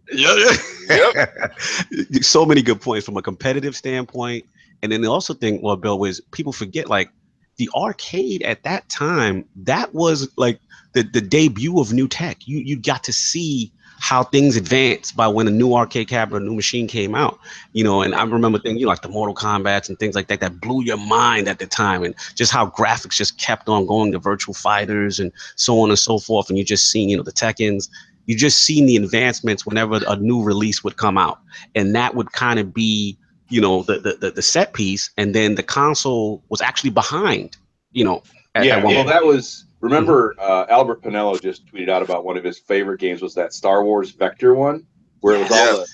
So many good points from a competitive standpoint, and then the also thing, well, Bill, was people forget, like, the arcade at that time, that was like the debut of new tech. You got to see how things advanced by when a new arcade cabinet, a new machine came out, you know. And I remember things, you know, like the Mortal Kombats and things like that, that blew your mind at the time, and just how graphics just kept on going to virtual fighters and so on and so forth. And you just seen, you know, the Tekkens, you just seen the advancements whenever a new release would come out, and that would kind of be, you know, the set piece, and then the console was actually behind, you know. That was. Remember, Albert Pinello just tweeted out about one of his favorite games was that Star Wars Vector one, where it was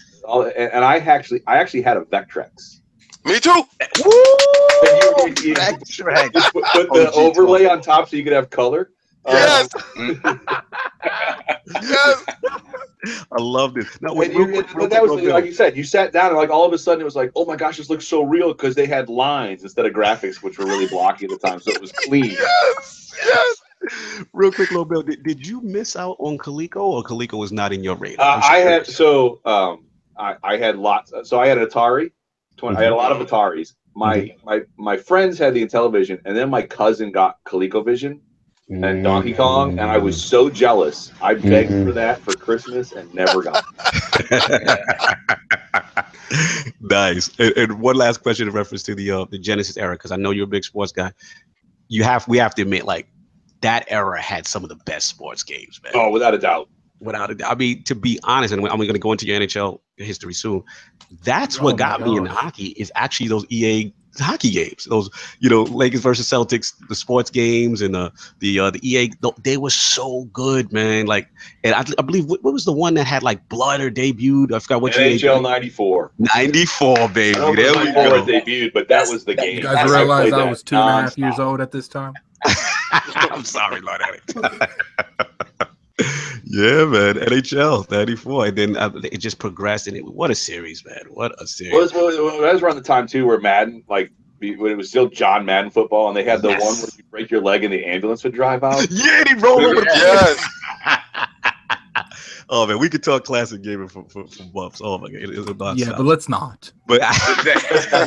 and I actually had a Vectrex. Me too. You put the overlay on top so you could have color. Yes. Yes. I loved it. No, that was like you said. You sat down and like all of a sudden it was like, oh my gosh, this looks so real, because they had lines instead of graphics, which were really blocky at the time, so it was clean. Yes. Real quick, little Bill, did you miss out on Coleco, or Coleco was not in your radar? I had lots. So I had an Atari. I had a lot of Ataris. My friends had the Intellivision, and then my cousin got ColecoVision and Donkey Kong, and I was so jealous. I begged for that for Christmas and never got it. Nice. And one last question in reference to the Genesis era, because I know you're a big sports guy. We have to admit, like, that era had some of the best sports games, man. Oh, without a doubt. Without a doubt. I mean, to be honest, and I'm going to go into your NHL history soon. That's what got me into hockey, is actually those EA hockey games. Those, Lakers versus Celtics, the sports games, and the EA. They were so good, man. Like, and I believe what was the one that had like blood or debuted? I forgot what NHL 94. 94, baby. I don't know there we go. Debuted, but that was the game. You guys realize I was 2.5 years old at this time? I'm sorry, Lord. Yeah, man. NHL 94, and then it just progressed, and what a series, man! What a series. Well, that was around the time too, where Madden, like when it was still John Madden football, and they had the one where you break your leg and the ambulance would drive out. Yeah, he rolled over. Yes. Oh man, we could talk classic gaming for months. Oh my god, it was about yeah, but let's not. But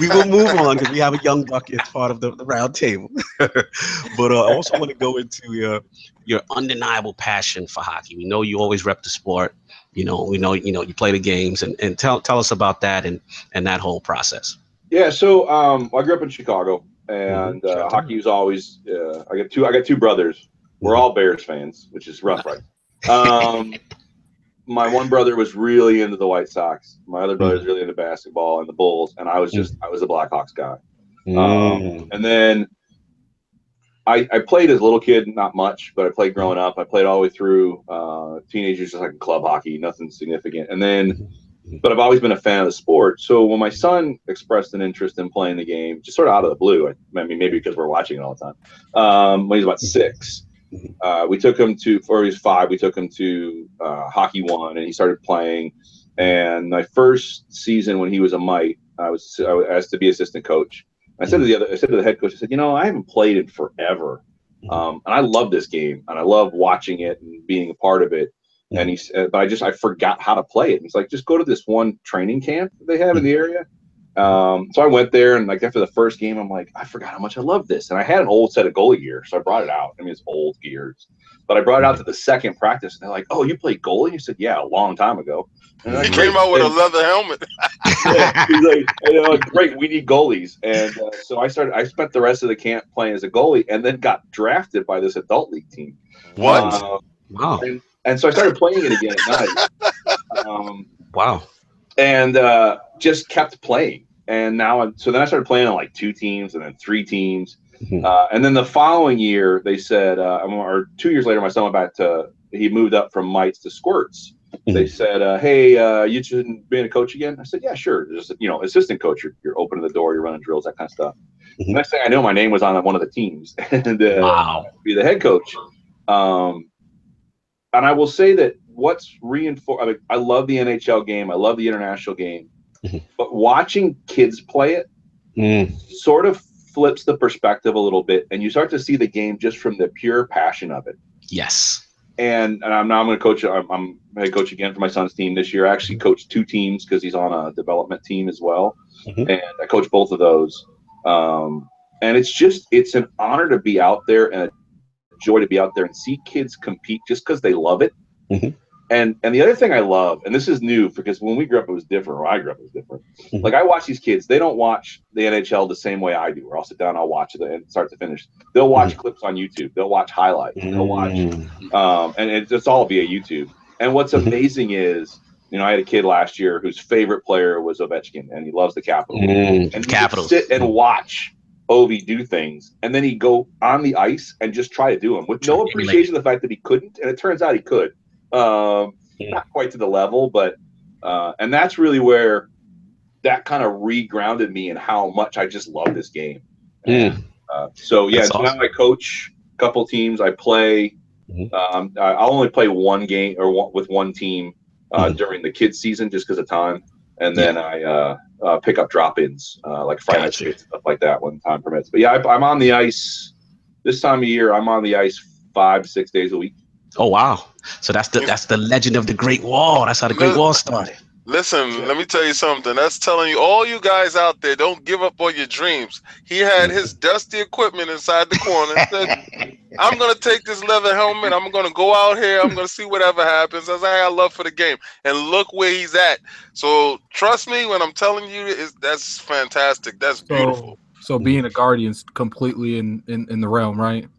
we will move on because we have a young buck as part of the round table. But I also want to go into your undeniable passion for hockey. We know you always rep the sport. We know you play the games, and tell us about that and that whole process. Yeah, so I grew up in Chicago, and hockey was always. I got two brothers. We're all Bears fans, which is rough, right? My one brother was really into the White Sox. My other brother was really into basketball and the Bulls, and I was a Blackhawks guy. And then I played as a little kid, not much, but I played growing up. I played all the way through teenagers, just like club hockey, nothing significant. And then, but I've always been a fan of the sport. So when my son expressed an interest in playing the game, just sort of out of the blue, I mean, maybe because we're watching it all the time, when he was about 6, we took him to, or he was 5, we took him to Hockey 1, and he started playing. And my first season when he was a mite, I was asked to be assistant coach. I said to the head coach, I said, I haven't played in forever. And I love this game, and I love watching it and being a part of it. And he said, but I forgot how to play it. And he's like, just go to this one training camp that they have in the area. So I went there, and like after the first game, I'm like, I forgot how much I love this. And I had an old set of goalie gear, so I brought it out. I mean, it's old gears, but I brought it out to the second practice, and they're like, "Oh, you played goalie?" I said, "Yeah, a long time ago." And he came out with a leather helmet. Yeah, he's like, "Great, we need goalies." And so I spent the rest of the camp playing as a goalie, and then got drafted by this adult league team. What? Wow. And so I started playing it again at night. Wow. And just kept playing. And so then I started playing on like 2 teams and then 3 teams. And then the following year, they said, or 2 years later, my son went back he moved up from mites to squirts. They said, hey, you interested in being a coach again? I said, yeah, sure. Just, assistant coach. You're opening the door, you're running drills, that kind of stuff. The next thing I know, my name was on one of the teams. And wow. Be the head coach. And I will say that what's reinforced, I love the NHL game. I love the international game. But watching kids play it sort of flips the perspective a little bit, and you start to see the game just from the pure passion of it. Yes. And I'm going to coach. I'm head coach again for my son's team this year. I actually coached 2 teams because he's on a development team as well. And I coach both of those. And it's an honor to be out there and a joy to be out there and see kids compete just because they love it. And the other thing I love, and this is new because when we grew up, it was different. When I grew up, it was different. Like I watch these kids, they don't watch the NHL the same way I do, or I'll sit down, I'll watch it and start to finish. They'll watch clips on YouTube. They'll watch highlights. They'll watch, and it's all via YouTube. And what's amazing is, I had a kid last year whose favorite player was Ovechkin, and he loves the Capitals. And Capitals sit and watch Ovi do things, and then he'd go on the ice and just try to do them with no appreciation of the fact that he couldn't. And it turns out he could. Not quite to the level, but and that's really where that kind of re-grounded me in how much I just love this game. So awesome. Now I coach a couple teams. I play. I'll only play one game with one team during the kids season just because of time, and then I pick up drop-ins like Friday night stuff like that when time permits. But yeah, I'm on the ice this time of year. I'm on the ice 5 to 6 days a week. Oh wow! So that's the legend of the Great Wall. That's how the Great Wall started. Listen, let me tell you something. That's telling you, all you guys out there, don't give up on your dreams. He had his dusty equipment inside the corner and said, I'm going to take this leather helmet. I'm going to go out here. I'm going to see whatever happens. That's I got love for the game. And look where he's at. So trust me when I'm telling you, that's fantastic. That's beautiful. So being a guardian's completely in the realm, right?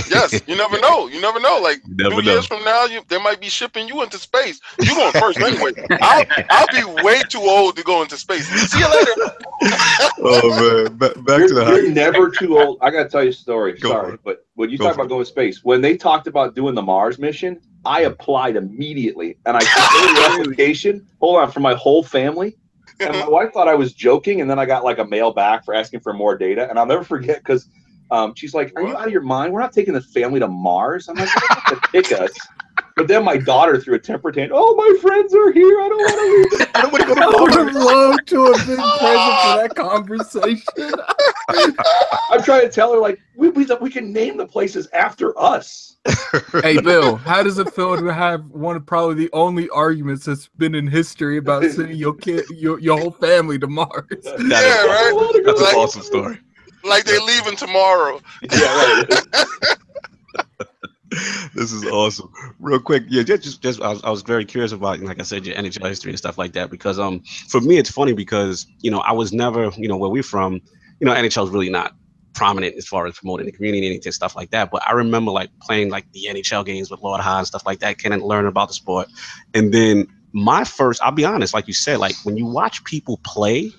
Yes, you never know. You never know. Like 2 years from now, they might be shipping you into space. You going first anyway. I'll be way too old to go into space. See you later. Oh man, back to the You're never too old. I gotta tell you a story. Sorry, but when you talk about going to space, when they talked about doing the Mars mission, I applied immediately, and I submitted the application. Hold on, for my whole family. And my wife thought I was joking, and then I got like a mail back for asking for more data, and I'll never forget because. She's like, "Are you out of your mind? We're not taking the family to Mars." I'm like, "You don't have to take us." But then my daughter threw a temper tantrum. "Oh, my friends are here. I don't want to leave. I don't want to go to Mars." I would have loved to have been present for that conversation. I'm trying to tell her, like, we can name the places after us. Hey, Bill, how does it feel to have one of probably the only arguments that's been in history about sending your kid, your whole family to Mars? Yeah, right. That's an awesome story. Like they leaving tomorrow. Yeah, right. This is awesome. Real quick, yeah, just I was very curious about, like I said, your NHL history and stuff like that, because for me it's funny because I was never, where we're from, NHL is really not prominent as far as promoting the community and anything, stuff like that. But I remember like playing like the NHL games with Lord Sov and stuff like that, kind of learning about the sport. And then I'll be honest, like you said, like when you watch people play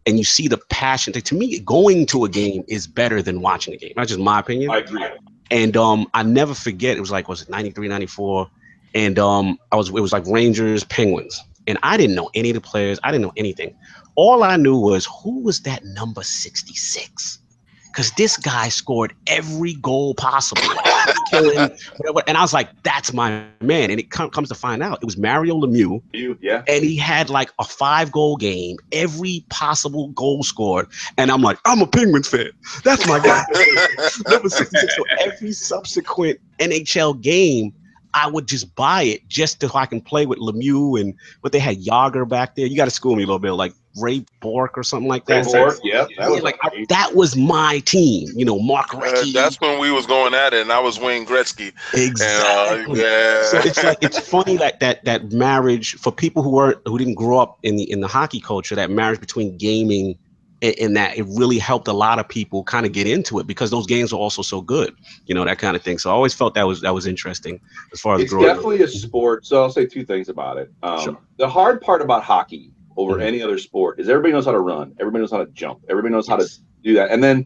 and you see the passion, to me, going to a game is better than watching a game. That's just my opinion. I agree. And I never forget, was it 93, 94? And it was like Rangers, Penguins. And I didn't know any of the players. I didn't know anything. All I knew was, who was that number 66? Because this guy scored every goal possible, killing, whatever. And I was like, that's my man. And it comes to find out, it was Mario Lemieux. Yeah. And he had like a 5-goal game, every possible goal scored. And I'm like, I'm a Penguins fan. That's my guy. Number 66. So every subsequent NHL game, I would just buy it just so I can play with Lemieux and what they had, Yager back there. You got to school me a little bit, like Ray Bork or something like that. Yeah, that was my team. Mark Recchi. That's when we was going at it, and I was Wayne Gretzky. Exactly. Yeah. So it's funny that marriage for people who didn't grow up in the hockey culture, that marriage between gaming and that it really helped a lot of people kind of get into it because those games are also so good, that kind of thing. So I always felt that was interesting as far as it's growing definitely a sport. So I'll say two things about it. Sure. The hard part about hockey over any other sport is everybody knows how to run, everybody knows how to jump, everybody knows how to do that, and then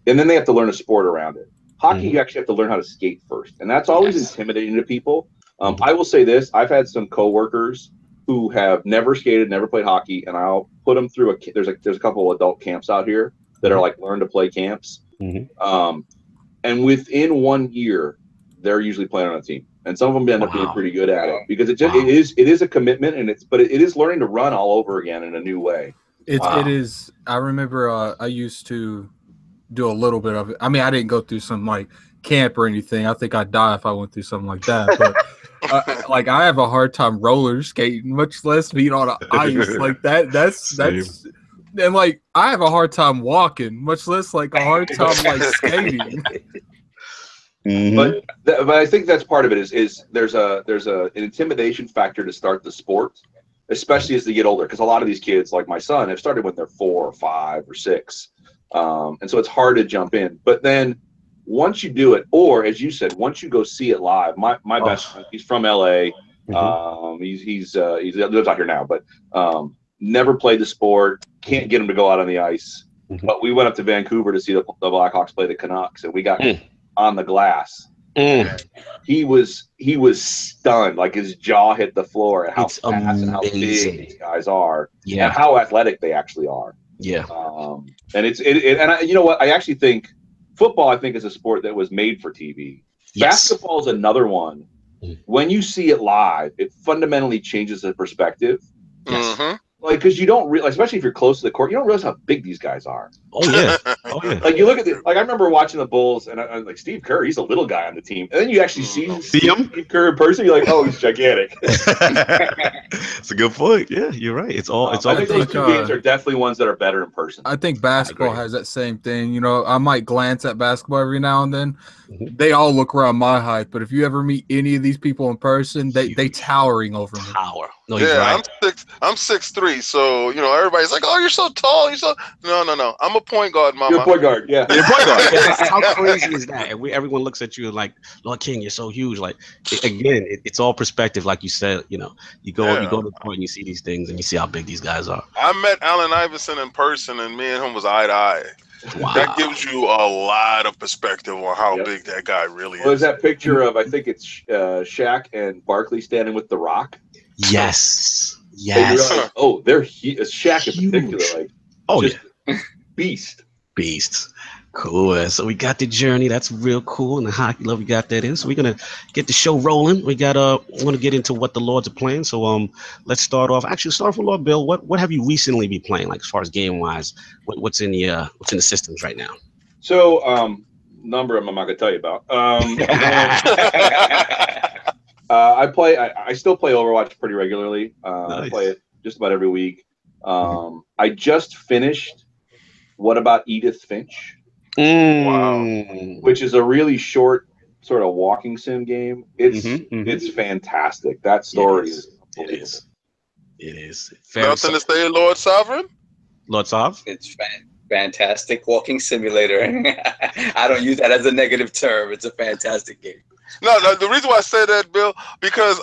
they have to learn a sport around it. Hockey, you actually have to learn how to skate first, and that's always intimidating to people. I will say this: I've had some coworkers who have never skated, never played hockey, and I'll put them through there's a couple of adult camps out here that are like learn to play camps. And within 1 year, they're usually playing on a team, and some of them end up being pretty good at it because it is a commitment, and it is learning to run all over again in a new way. It is. I remember I used to do a little bit of it. I mean, I didn't go through some like camp or anything. I think I'd die if I went through something like that. But like I have a hard time roller skating, much less being on ice like that. That's and like I have a hard time walking, much less like a hard time like skating. But I think that's part of it. Is there's an intimidation factor to start the sport, especially as they get older, because a lot of these kids, like my son, have started when they're 4 or 5 or 6, and so it's hard to jump in. But then once you do it, or as you said, once you go see it live, my best friend, he's from LA. He lives out here now, but never played the sport. Can't get him to go out on the ice. But we went up to Vancouver to see the Blackhawks play the Canucks, and we got on the glass. He was stunned, like his jaw hit the floor at how fast and how big these guys are, and how athletic they actually are. And and you know what? I actually think football, is a sport that was made for TV. Basketball is another one. When you see it live, it fundamentally changes the perspective. Like, because you don't realize, especially if you're close to the court, you don't realize how big these guys are. Oh yeah, oh yeah. Like you look at like I remember watching the Bulls, and I like Steve Kerr, he's a little guy on the team, and then you actually see him? Steve Kerr in person, you're like, oh, he's gigantic. It's a good point. Yeah, you're right. It's all. I think those two games are definitely ones that are better in person. I think basketball has that same thing. You know, I might glance at basketball every now and then. They all look around my height, but if you ever meet any of these people in person, they towering over me. Power. No, yeah, right. I'm 6'3", so everybody's like, "Oh, you're so tall." You're so no. I'm a point guard, mama. You're a point guard, yeah. You're a point guard. How crazy is that? And everyone looks at you like, Lord King, you're so huge. Like again, it's all perspective, like you said. You go to the court and you see these things and you see how big these guys are. I met Allen Iverson in person, and me and him was eye to eye. Wow. That gives you a lot of perspective on how big that guy really is. There's that picture of, I think it's Shaq and Barkley standing with The Rock. Yes. Realize, they're Shaq in particular, like beast. Cool. So we got the journey. That's real cool, and the hockey love we got that in. So we're gonna get the show rolling. We got want to get into what the Lords are playing. So let's start off. Actually, start with Lord Bill. What have you recently been playing, like as far as game wise? What's in the systems right now? So number of them I'm not gonna tell you about. I still play Overwatch pretty regularly. Nice. I play it just about every week. I just finished What About Edith Finch? Wow. Which is a really short sort of walking sim game. It's fantastic. That story is It is. Nothing to say, Lord Sovereign? Lord Sov? It's fantastic walking simulator. I don't use that as a negative term. It's a fantastic game. No, the reason why I say that, Bill, because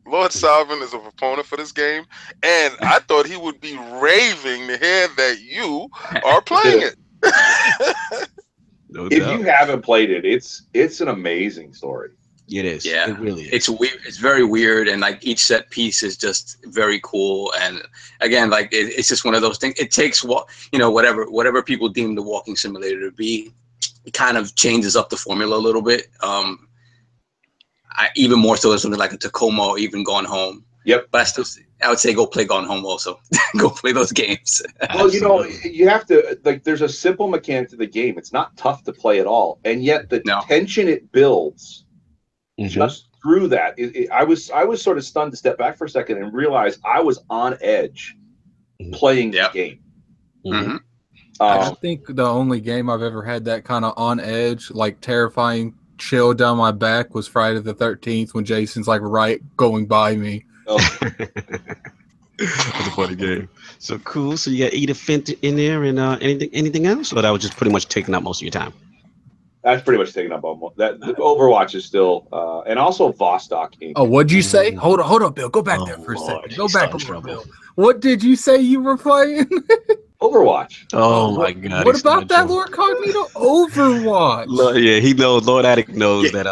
Lord Sovereign is a proponent for this game, and I thought he would be raving to hear that you are playing it. No doubt. If you haven't played it, it's an amazing story. It is. Yeah, it really is. It's weird. It's very weird, and like each set piece is just very cool. And again, like it's just one of those things. It takes whatever people deem the walking simulator to be, it kind of changes up the formula a little bit. Even more so than something like a Tacoma or even Gone Home. Yep. But I would say go play Gone Home also. Go play those games. Well, you have to, like, there's a simple mechanic to the game. It's not tough to play at all. And yet the tension it builds just through that. I was sort of stunned to step back for a second and realize I was on edge playing the game. I think the only game I've ever had that kind of on edge, like terrifying chill down my back was Friday the 13th when Jason's like going by me. That's a funny game. So cool. So you got Edith Finch in there, and anything else, or that was just pretty much taking up most of your time? That's pretty much taking up almost that. Overwatch is still, and also Vostok Inc. Oh, what'd you say? Hold on, Bill. Go back there for a second. Go back a little, Bill. What did you say you were playing? Overwatch. Oh my God! What about that, Lord Cognito? Overwatch. Yeah, he knows. Lord Addict knows that.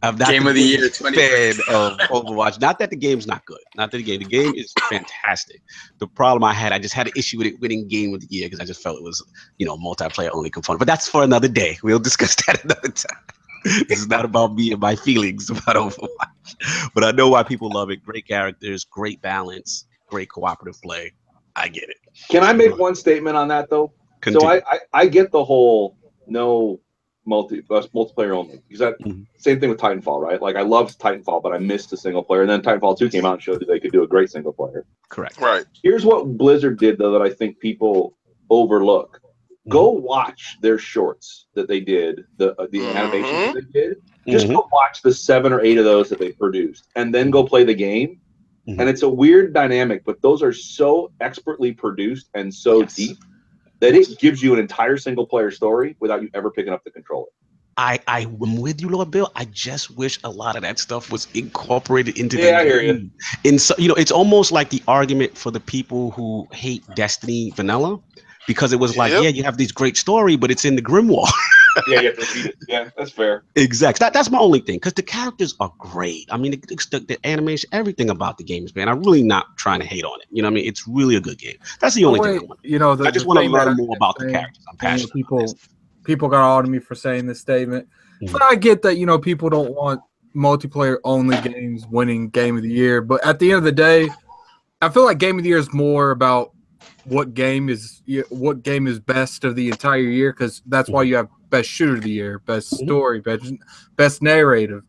I'm not game of the year, fan of Overwatch. Not that the game's not good. Not that the game is fantastic. The problem I just had an issue with it winning game of the year because I just felt it was multiplayer only component. But that's for another day. We'll discuss that another time. This is not about me and my feelings about Overwatch. But I know why people love it. Great characters, great balance, great cooperative play. I get it. Can I make one statement on that though? Continue. So I get the whole no multiplayer only, because that same thing with Titanfall, right? Like I loved Titanfall, but I missed the single player, and then Titanfall 2 came out and showed that they could do a great single player. Correct. Right. Here's what Blizzard did though that I think people overlook. Go watch their shorts that they did, the animations that they did. Just go watch the 7 or 8 of those that they produced, and then go play the game. And it's a weird dynamic, but those are so expertly produced and so deep that it gives you an entire single player story without you ever picking up the controller. I'm with you, Lord Bill. I just wish a lot of that stuff was incorporated into the game. I hear you. And so, it's almost like the argument for the people who hate Destiny vanilla, because it was like, you have this great story, but it's in the Grimoire. You have to repeat it. Yeah, that's fair. Exactly. That's my only thing, because the characters are great. I mean, the animation, everything about the game is great. I'm really not trying to hate on it. I mean, it's really a good game. That's the only thing I want. I just want to learn more about the characters. I'm passionate. People got all to me for saying this statement, but I get that people don't want multiplayer only games winning game of the year. But at the end of the day, I feel like Game of the Year is more about what game is best of the entire year, because that's why you have best shooter of the year, best story, best narrative.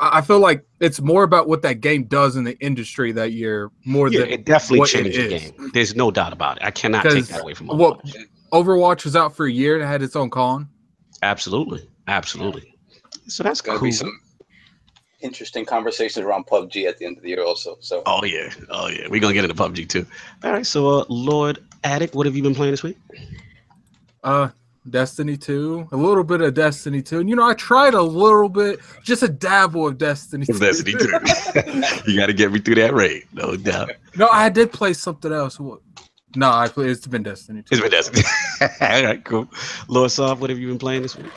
I feel like it's more about what that game does in the industry that year more than it definitely what changed it the is. game. There's no doubt about it. I cannot take that away from Overwatch. What Overwatch was out for a year and it had its own con. Absolutely. So that's going to be some interesting conversations around PUBG at the end of the year also. So Oh yeah. We're gonna get into PUBG too. All right, so Lord Addict, what have you been playing this week? Destiny 2, a little bit of Destiny 2. And I tried a little bit, just a dabble of Destiny 2. Destiny 2. You got to get me through that raid, no doubt. No, I did play something else. No, it's been Destiny 2. It's been Destiny. All right, cool. Lord Sov, what have you been playing this week?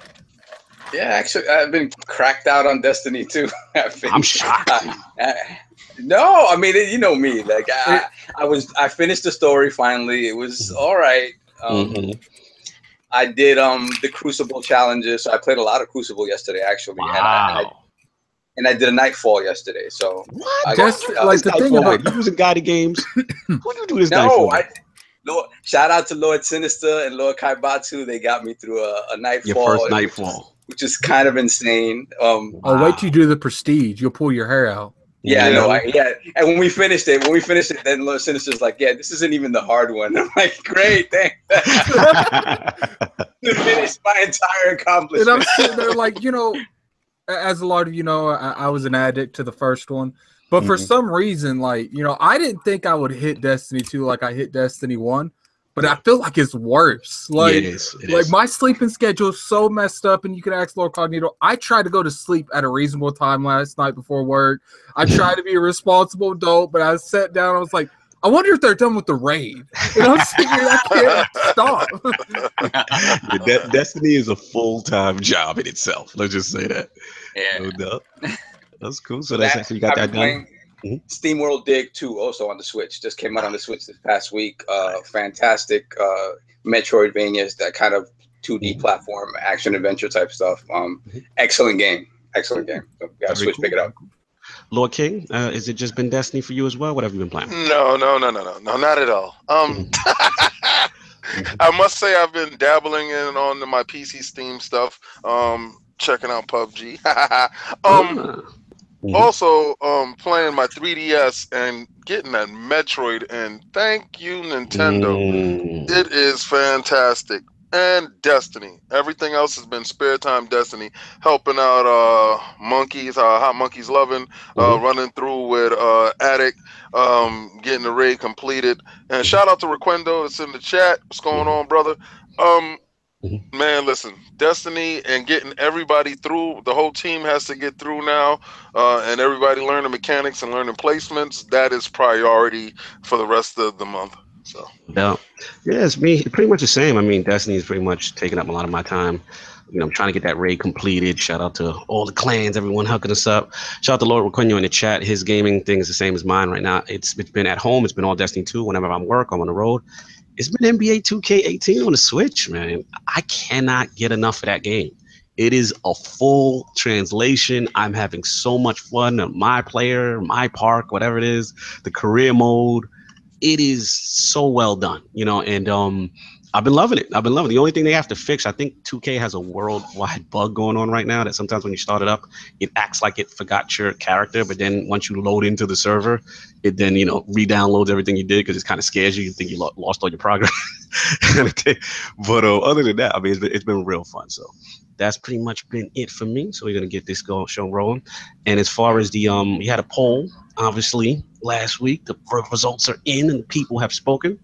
Yeah, actually, I've been cracked out on Destiny 2. I'm shocked. No, I mean, you know me. Like, I finished the story finally. It was all right. I did the Crucible challenges. So I played a lot of Crucible yesterday, actually. Wow. And I did a Nightfall yesterday. So what? The thing about you using guided games. Who you do this? No, shout out to Lord Sinister and Lord Kaibatsu. They got me through a Nightfall. Your first Nightfall, which is kind of insane. Oh, wait till you do the Prestige. You'll pull your hair out. Yeah, no, and when we finished it, then Lord Sinister's like, "Yeah, this isn't even the hard one." I'm like, "Great, thanks." Finished my entire accomplishment. And I'm sitting there like, as a lot of I was an addict to the first one, but for some reason, like, I didn't think I would hit Destiny 2 like I hit Destiny 1. But I feel like it's worse. Like, it is. My sleeping schedule is so messed up, and you can ask Lord Cognito. I tried to go to sleep at a reasonable time last night before work. I tried to be a responsible adult, but I sat down. I was like, I wonder if they're done with the raid. And I'm sitting here, I can't stop. Destiny is a full-time job in itself. Let's just say that. Yeah. No doubt. That's cool. So that's actually you got that done. Steam World Dig 2 also on the Switch. Just came out on the Switch this past week. Fantastic Metroidvanias, that kind of 2D platform action adventure type stuff. Excellent game. So got Switch, pick it up. Lord King, is it just been Destiny for you as well? What have you been playing? No, not at all. I must say I've been dabbling in on my PC Steam stuff. Checking out PUBG. Also, playing my 3DS and getting that Metroid, and thank you, Nintendo. It is fantastic. And Destiny. Everything else has been spare time Destiny. Helping out monkeys, Hot Monkeys Loving, running through with Addict, getting the raid completed. And shout out to Requendo, it's in the chat. What's going on, brother? Man, listen, Destiny and getting everybody through, the whole team has to get through now, and everybody learning mechanics and learning placements. That is priority for the rest of the month. So yeah, it's me. Pretty much the same. I mean, Destiny is pretty much taking up a lot of my time. I'm trying to get that raid completed. Shout out to all the clans, everyone hooking us up. Shout out to Lord Requeno in the chat. His gaming thing is the same as mine right now. It's been at home. It's been all Destiny 2. Whenever I'm work, I'm on the road. It's been NBA 2K18 on the Switch, man. I cannot get enough of that game. It is a full translation. I'm having so much fun. My player, my park, whatever it is, the career mode. It is so well done, and I've been loving it. The only thing they have to fix, I think 2K has a worldwide bug going on right now that sometimes when you start it up, it acts like it forgot your character, but then once you load into the server, it then, re-downloads everything you did because it kind of scares you. You think you lost all your progress. But other than that, I mean, it's been real fun. So that's pretty much been it for me. So we're going to get this show rolling. And as far as we had a poll, obviously, last week. The results are in and the people have spoken.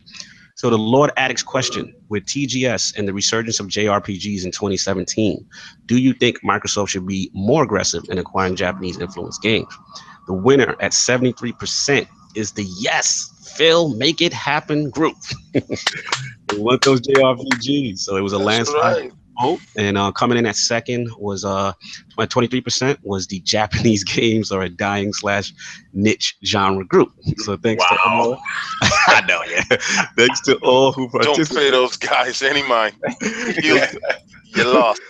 So the Lord Addict's question, with TGS and the resurgence of JRPGs in 2017, do you think Microsoft should be more aggressive in acquiring Japanese influenced games? The winner at 73% is the Yes, Phil, Make It Happen group. They want those JRPGs. So it was a landslide vote. And coming in at second was 23% was the Japanese games are a dying / niche genre group. So thanks to all. I know, yeah. Thanks to all who participated. Don't pay those guys any mind. You lost.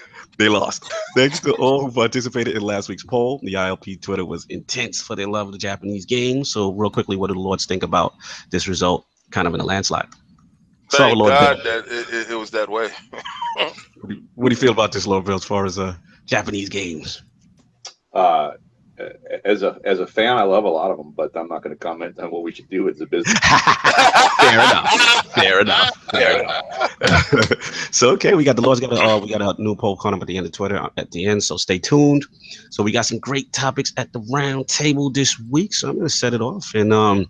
They lost. Thanks to all who participated in last week's poll. The ILP Twitter was intense for their love of the Japanese game. So real quickly, what do the Lords think about this result? Kind of in a landslide. Start with Thank Lord God Bill. that it was that way. What do you feel about this, Lord Bill, as far as Japanese games? As a fan, I love a lot of them, but I'm not going to comment on what we should do as a business. Fair enough. Fair enough. Fair enough. So okay, we got the Lords. We got a new poll coming up at the end of Twitter at the end. So stay tuned. So we got some great topics at the round table this week. So I'm going to set it off, and a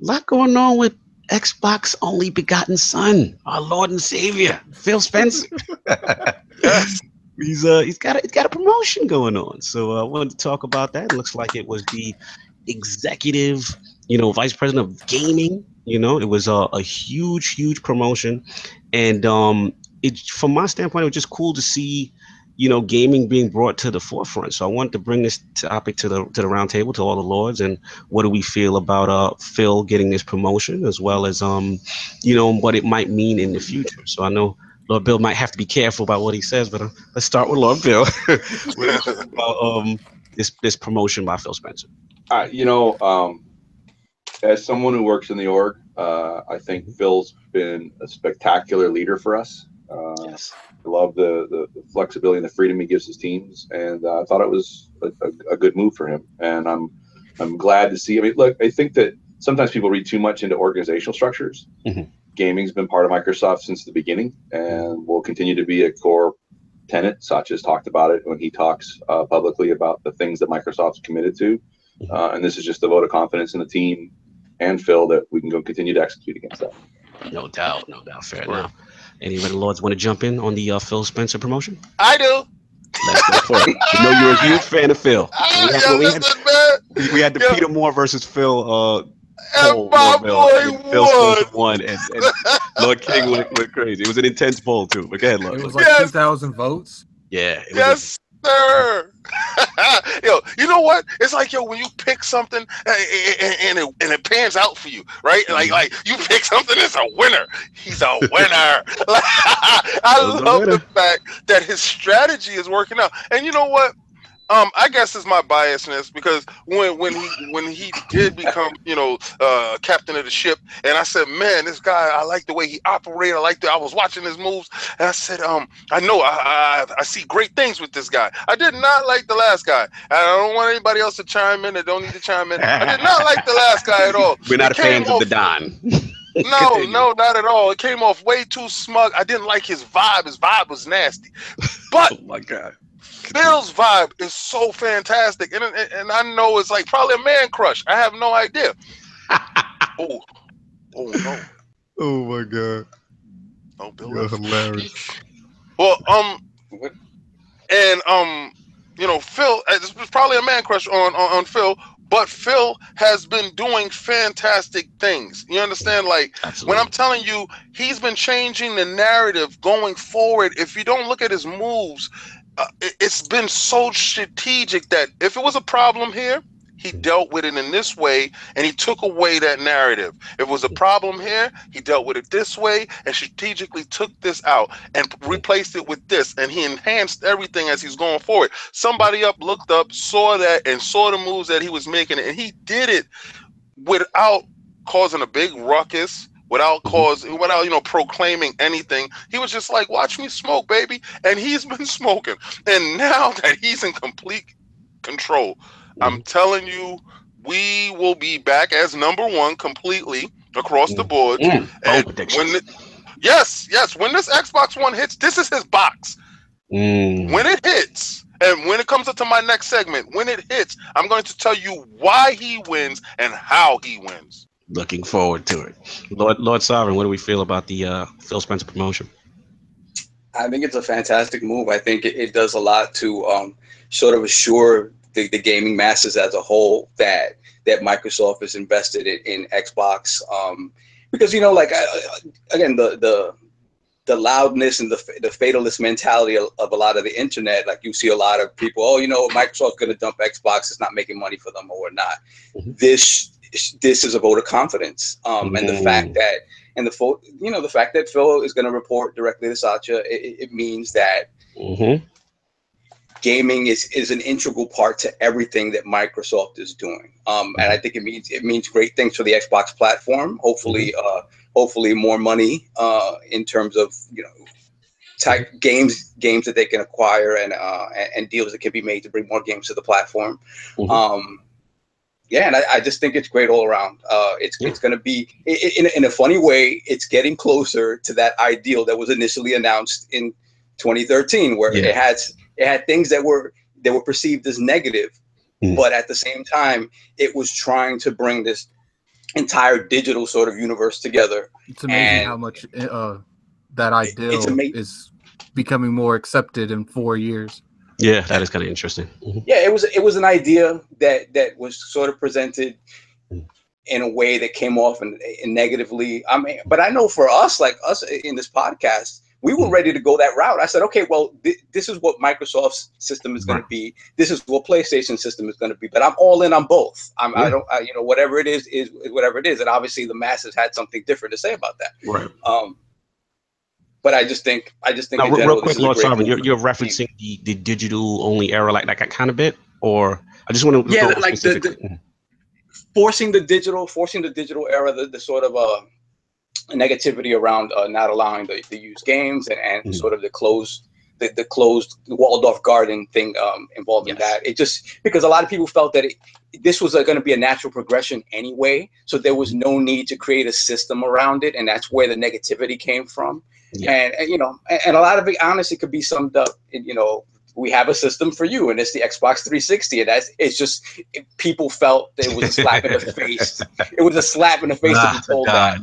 lot going on with Xbox only begotten son, our Lord and Savior, Phil Spencer. Yes. He's got a promotion going on. So I wanted to talk about that. It looks like it was the executive, vice president of gaming. It was a huge promotion, and from my standpoint, it was just cool to see, gaming being brought to the forefront. So I wanted to bring this topic to the round table, to all the Lords, and what do we feel about Phil getting this promotion, as well as what it might mean in the future. So I know Lord Bill might have to be careful about what he says, but let's start with Lord Bill. What do you think about this promotion by Phil Spencer? As someone who works in the org, I think Phil's been a spectacular leader for us. Yes. I love the flexibility and the freedom he gives his teams, and I thought it was a good move for him. And I'm glad to see. I mean, look, I think that sometimes people read too much into organizational structures. Mm-hmm. Gaming's been part of Microsoft since the beginning, and will continue to be a core tenet. Satya's talked about it when he talks publicly about the things that Microsoft's committed to, and this is just a vote of confidence in the team and Phil that we can go continue to execute against that. No doubt. Fair enough. Any of the Lords want to jump in on the Phil Spencer promotion? I do. Let's go for it. I know you're a huge fan of Phil. We had the Peter Moore versus Phil poll. And my boy Phil Spencer won, and Lord King went crazy. It was an intense poll too. But go ahead, Lord. It was like 2,000 votes. Yeah. Yes, sir. Yo, you know what? It's like, when you pick something and it pans out for you, right? Like you pick something, it's a winner. He's a winner. I love the fact that his strategy is working out. And you know what? I guess it's my biasness, because when he did become captain of the ship, and I said, man, this guy, I like the way he operated. I was watching his moves, and I said, I know I see great things with this guy. I did not like the last guy. I don't want anybody else to chime in. They don't need to chime in. I did not like the last guy at all. We're not fans of the Don. No, not at all. It came off way too smug. I didn't like his vibe. His vibe was nasty. But oh my God. Phil's vibe is so fantastic, and I know it's like probably a man crush. I have no idea. Oh no! Oh my God! Oh, Bill, you're hilarious. Well, Phil, it's probably a man crush on Phil, but Phil has been doing fantastic things. You understand? Like, absolutely. When I'm telling you, he's been changing the narrative going forward. If you don't look at his moves. It's been so strategic that if it was a problem here, he dealt with it in this way, and he took away that narrative. If it was a problem here, he dealt with it this way and strategically took this out and replaced it with this, and he enhanced everything as he's going forward. Somebody looked up, saw that, and saw the moves that he was making, and he did it without causing a big ruckus. Without proclaiming anything. He was just like, watch me smoke, baby. And he's been smoking. And now that he's in complete control, I'm telling you, we will be back as number one completely across the board. And yes, when this Xbox One hits, this is his box. When it hits, and when it comes up to my next segment, when it hits, I'm going to tell you why he wins and how he wins. Looking forward to it. Lord Sovereign, what do we feel about the Phil Spencer promotion? I think it's a fantastic move. I think it does a lot to sort of assure the gaming masses as a whole that Microsoft is invested in Xbox. Because, again, the loudness and the fatalist mentality of a lot of the internet, like you see a lot of people, Microsoft's going to dump Xbox, it's not making money for them or not. Mm-hmm. This is a vote of confidence, and the fact that the fact that Phil is going to report directly to Satya, it means that gaming is an integral part to everything that Microsoft is doing. And I think it means great things for the Xbox platform. Hopefully, hopefully more money in terms of, you know, type games that they can acquire and deals that can be made to bring more games to the platform. Yeah, and I just think it's great all around. It's going to be in a funny way. It's getting closer to that ideal that was initially announced in 2013, where it had things that were perceived as negative, but at the same time, it was trying to bring this entire digital sort of universe together. It's amazing how much that ideal is becoming more accepted in 4 years. Yeah, that is kind of interesting. Yeah, it was an idea that was sort of presented in a way that came off and negatively. I mean, but I know for us, like us in this podcast, we were ready to go that route. I said, okay, well, this is what Microsoft's system is going to be. This is what PlayStation's system is going to be. But I'm all in on both. I don't, you know, whatever it is whatever it is. And obviously, the masses had something different to say about that. Right. But I just think. Now, in general, real quick, Lord Sov, you're referencing the digital only era, like that kind of bit, or I just want to like forcing the digital era, the sort of negativity around not allowing the used games and sort of the closed walled off garden thing involved in that. It just because a lot of people felt that this was going to be a natural progression anyway, so there was no need to create a system around it, and that's where the negativity came from. And you know, and a lot of it honestly could be summed up in, you know, we have a system for you, and it's the Xbox 360, and it's just people felt it was a slap in the face. It was a slap in the face to be told that.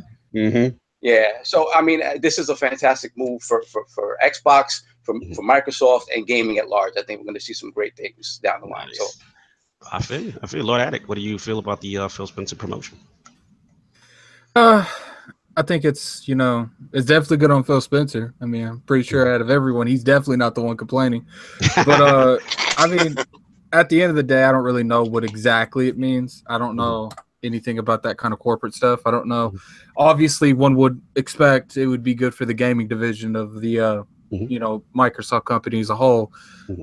Yeah, so I mean, this is a fantastic move for Xbox, for Microsoft, and gaming at large. I think we're going to see some great things down the line. So, I feel Lord Attic. What do you feel about the Phil Spencer promotion? I think it's, you know, it's definitely good on Phil Spencer. I mean, I'm pretty sure out of everyone, he's definitely not the one complaining. But I mean, at the end of the day, I don't really know what exactly it means. I don't know anything about that kind of corporate stuff. I don't know. Obviously, one would expect it would be good for the gaming division of the, you know, Microsoft company as a whole.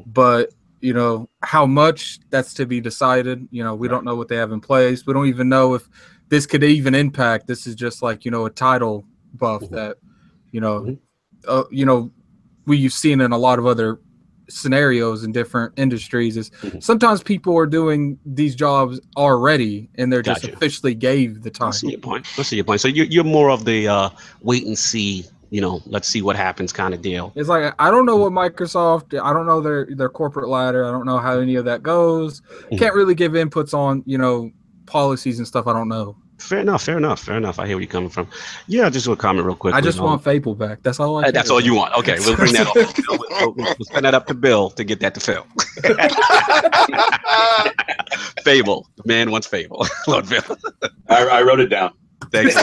But, you know, how much, that's to be decided. You know, we don't know what they have in place. We don't even know if this could even impact. This is just like, you know, a title buff that, you know, we've seen in a lot of other scenarios in different industries is sometimes people are doing these jobs already and they're just officially gave the time. Let's see your point. So you're more of the wait and see, you know, let's see what happens kind of deal. It's like, I don't know what Microsoft, I don't know their corporate ladder. I don't know how any of that goes. Can't really give inputs on, you know, policies and stuff. I don't know. Fair enough. I hear where you're coming from. Yeah, just a comment real quick. I just want Fable back. That's all I That's all you want. Okay, we'll bring that up. We'll send that up to Bill to get that to Phil. Fable. The man wants Fable. Lord Bill. I wrote it down. Thanks.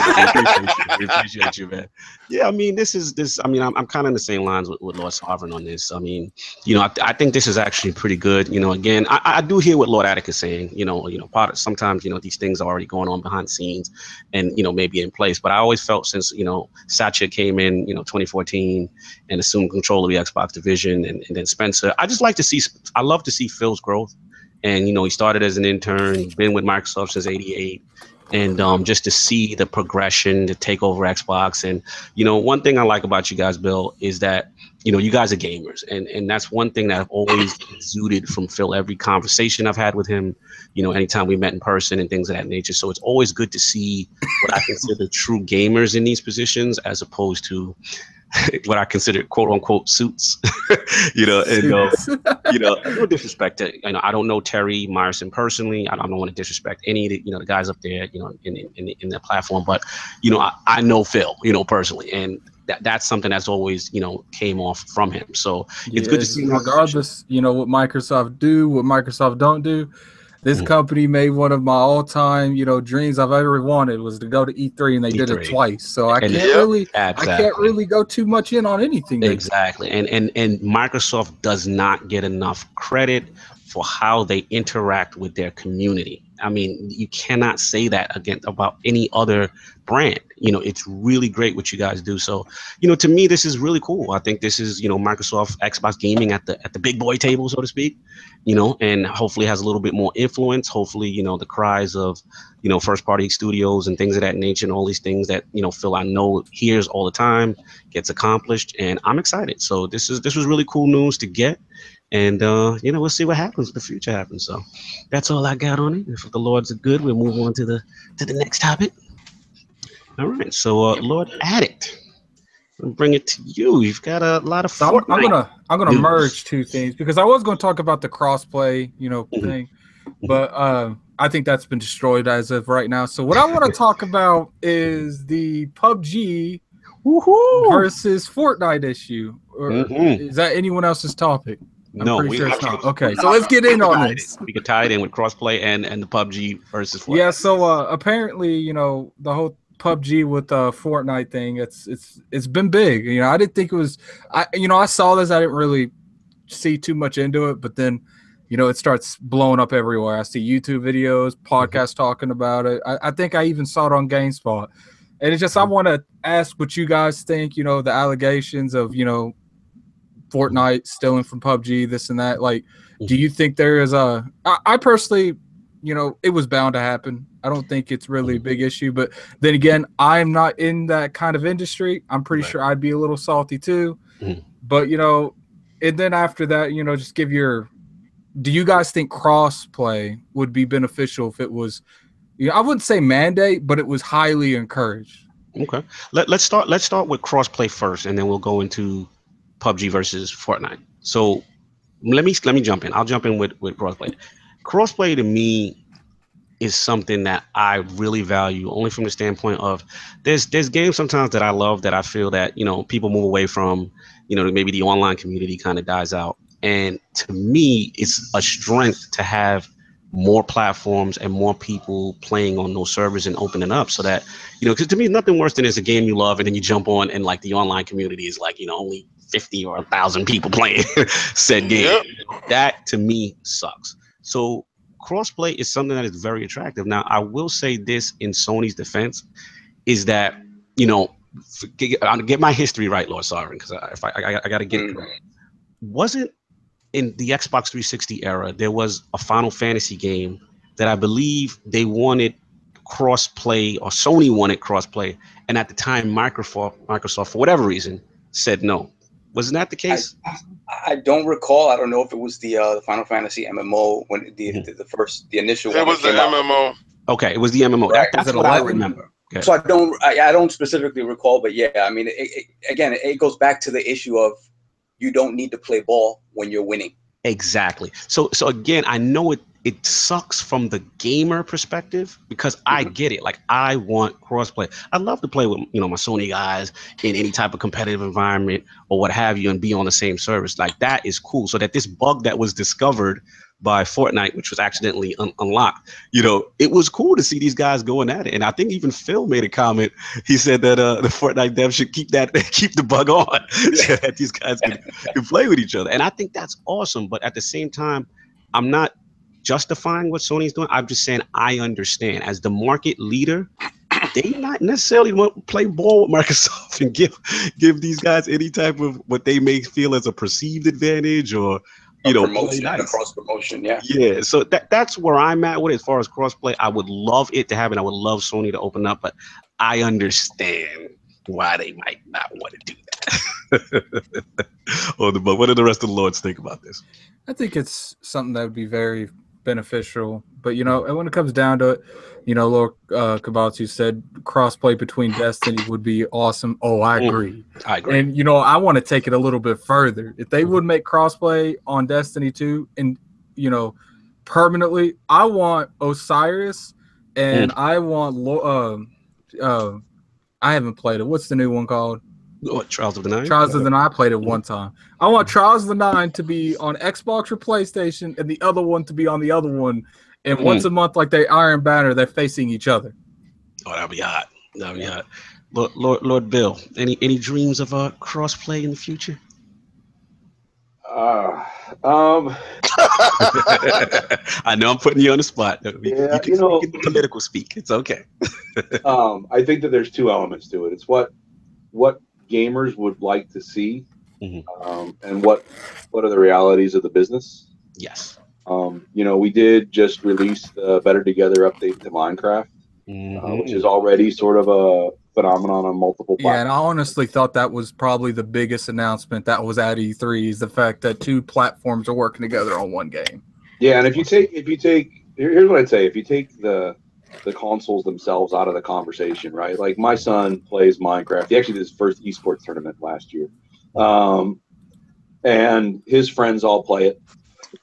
We appreciate you, man. Yeah, I mean, I mean, I'm kind of in the same lines with Lord Sovereign on this. I mean, you know, I think this is actually pretty good. You know, again, I do hear what Lord Attic is saying. You know, part of sometimes, you know, these things are already going on behind the scenes, and you know, maybe in place. But I always felt since, you know, Satya came in, you know, 2014 and assumed control of the Xbox division, and then Spencer. I love to see Phil's growth, and you know, he started as an intern. He's been with Microsoft since '88. And just to see the progression to take over Xbox. And, you know, one thing I like about you guys, Bill, is that, you know, you guys are gamers. And that's one thing that I've always exuded from Phil. Every conversation I've had with him, you know, anytime we met in person and things of that nature. So it's always good to see what I consider true gamers in these positions as opposed to what I consider quote unquote suits, you know, and you know, no disrespect to, you know, I don't know Terry Myerson personally. I don't want to disrespect any of the, you know, the guys up there, you know, in the platform, but you know, I know Phil, you know, personally, and that's something that's always, you know, came off from him. So it's good to see. Regardless, you know, what Microsoft do, what Microsoft don't do. This company made one of my all-time, you know, dreams I've ever wanted was to go to E3, and they did it twice. So I can't really go too much in on anything. Exactly, and Microsoft does not get enough credit for how they interact with their community I mean, you cannot say that again about any other brand. You know, it's really great what you guys do. So, you know, to me, this is really cool. I think this is, you know, Microsoft Xbox gaming at the big boy table, so to speak. You know, and hopefully has a little bit more influence. Hopefully, you know, the cries of, you know, first party studios and things of that nature, and all these things that, you know, Phil I know hears all the time gets accomplished, and I'm excited. So this was really cool news to get. And you know, we'll see what happens. What the future happens. So that's all I got on it. If the Lords are good, we'll move on to the next topic. All right. So Lord Addict, I'll bring it to you. You've got a lot of So Fortnite. I'm gonna news. merge two things because I was gonna talk about the crossplay, you know, Mhm. thing, but I think that's been destroyed as of right now. So what I want to talk about is the PUBG Woohoo! versus Fortnite issue. Or Mhm. is that anyone else's topic? I'm No, pretty sure it's actually- not. Okay, so let's get in on tied this. We could tie it in with crossplay and the PUBG versus Fortnite. Yeah, so apparently, you know, the whole PUBG with Fortnite thing, it's been big. You know, I didn't think it was I saw this, I didn't really see too much into it, but then, you know, it starts blowing up everywhere. I see YouTube videos, podcasts talking about it. I think I even saw it on GameSpot. And it's just I want to ask what you guys think, you know, the allegations of, you know, Fortnite stealing from PUBG, this and that. Like, do you think there is I personally, you know, it was bound to happen. I don't think it's really a big issue. But then again, I'm not in that kind of industry. I'm pretty sure I'd be a little salty too. Mhm. But, you know, and then after that, you know, just give your do you guys think cross play would be beneficial if it was, you know, I wouldn't say mandate, but it was highly encouraged? Okay. Let's start with crossplay first, and then we'll go into PUBG versus Fortnite. So let me jump in. I'll jump in with crossplay. Crossplay to me is something that I really value, only from the standpoint of there's games sometimes that I love that I feel that, you know, people move away from, you know, maybe the online community kind of dies out. And to me, it's a strength to have more platforms and more people playing on those servers and opening up so that, you know, because to me, nothing worse than it's a game you love and then you jump on and like the online community is like, you know, only 50 or 1,000 people playing said game. Yep. That to me sucks. So crossplay is something that is very attractive. Now, I will say this in Sony's defense is that, you know, I'll get my history right, Lord Sovereign, because I got to get it correct. Wasn't in the Xbox 360 era, there was a Final Fantasy game that I believe they wanted crossplay, or Sony wanted crossplay, and at the time, Microsoft, for whatever reason, said no. Wasn't that the case? I don't recall. I don't know if it was the Final Fantasy MMO when the initial one. It was the came out. MMO. Okay, it was the MMO. Right. That's Was it what I 11? remember. Okay. So I don't specifically recall, but yeah, I mean, it goes back to the issue of you don't need to play ball when you're winning. Exactly. So again, I know it sucks from the gamer perspective because I get it. Like, I want crossplay. I'd love to play with, you know, my Sony guys in any type of competitive environment or what have you and be on the same service. Like, that is cool. So that this bug that was discovered by Fortnite, which was accidentally unlocked, you know, it was cool to see these guys going at it. And I think even Phil made a comment. He said that the Fortnite devs should keep the bug on so that these guys can play with each other. And I think that's awesome. But at the same time, I'm not justifying what Sony's doing. I'm just saying I understand as the market leader, they not necessarily want to play ball with Microsoft and give these guys any type of what they may feel as a perceived advantage or, you know, promotion, cross promotion. Yeah. So that's where I'm at with it as far as crossplay. I would love it to happen. I would love Sony to open up, but I understand why they might not want to do that. But what do the rest of the Lords think about this? I think it's something that would be very beneficial. But, you know, and when it comes down to it, you know, Lord Kabatsu said crossplay between Destiny would be awesome. Oh, I agree. I agree. And, you know, I want to take it a little bit further. If they would make crossplay on Destiny 2 and, you know, permanently, I want Osiris and I want I haven't played it. What's the new one called? What, Trials of the Nine? Trials of the Nine. I played it one time. I want Trials of the Nine to be on Xbox or PlayStation, and the other one to be on the other one. And once a month, like they Iron Banner, they're facing each other. Oh, that'd be hot. That'd be hot. Lord Bill, any dreams of crossplay in the future? I know I'm putting you on the spot. Yeah, you can political speak. It's okay. I think that there's two elements to it. It's what gamers would like to see, and what are the realities of the business. Yes. We did just release the Better Together update to Minecraft, which is already sort of a phenomenon on multiple platforms. Yeah, and I honestly thought that was probably the biggest announcement that was at E3 is the fact that two platforms are working together on one game. Yeah, and if you take here's what I'd say: if you take the consoles themselves out of the conversation, right? Like my son plays Minecraft. He actually did his first esports tournament last year, and his friends all play it.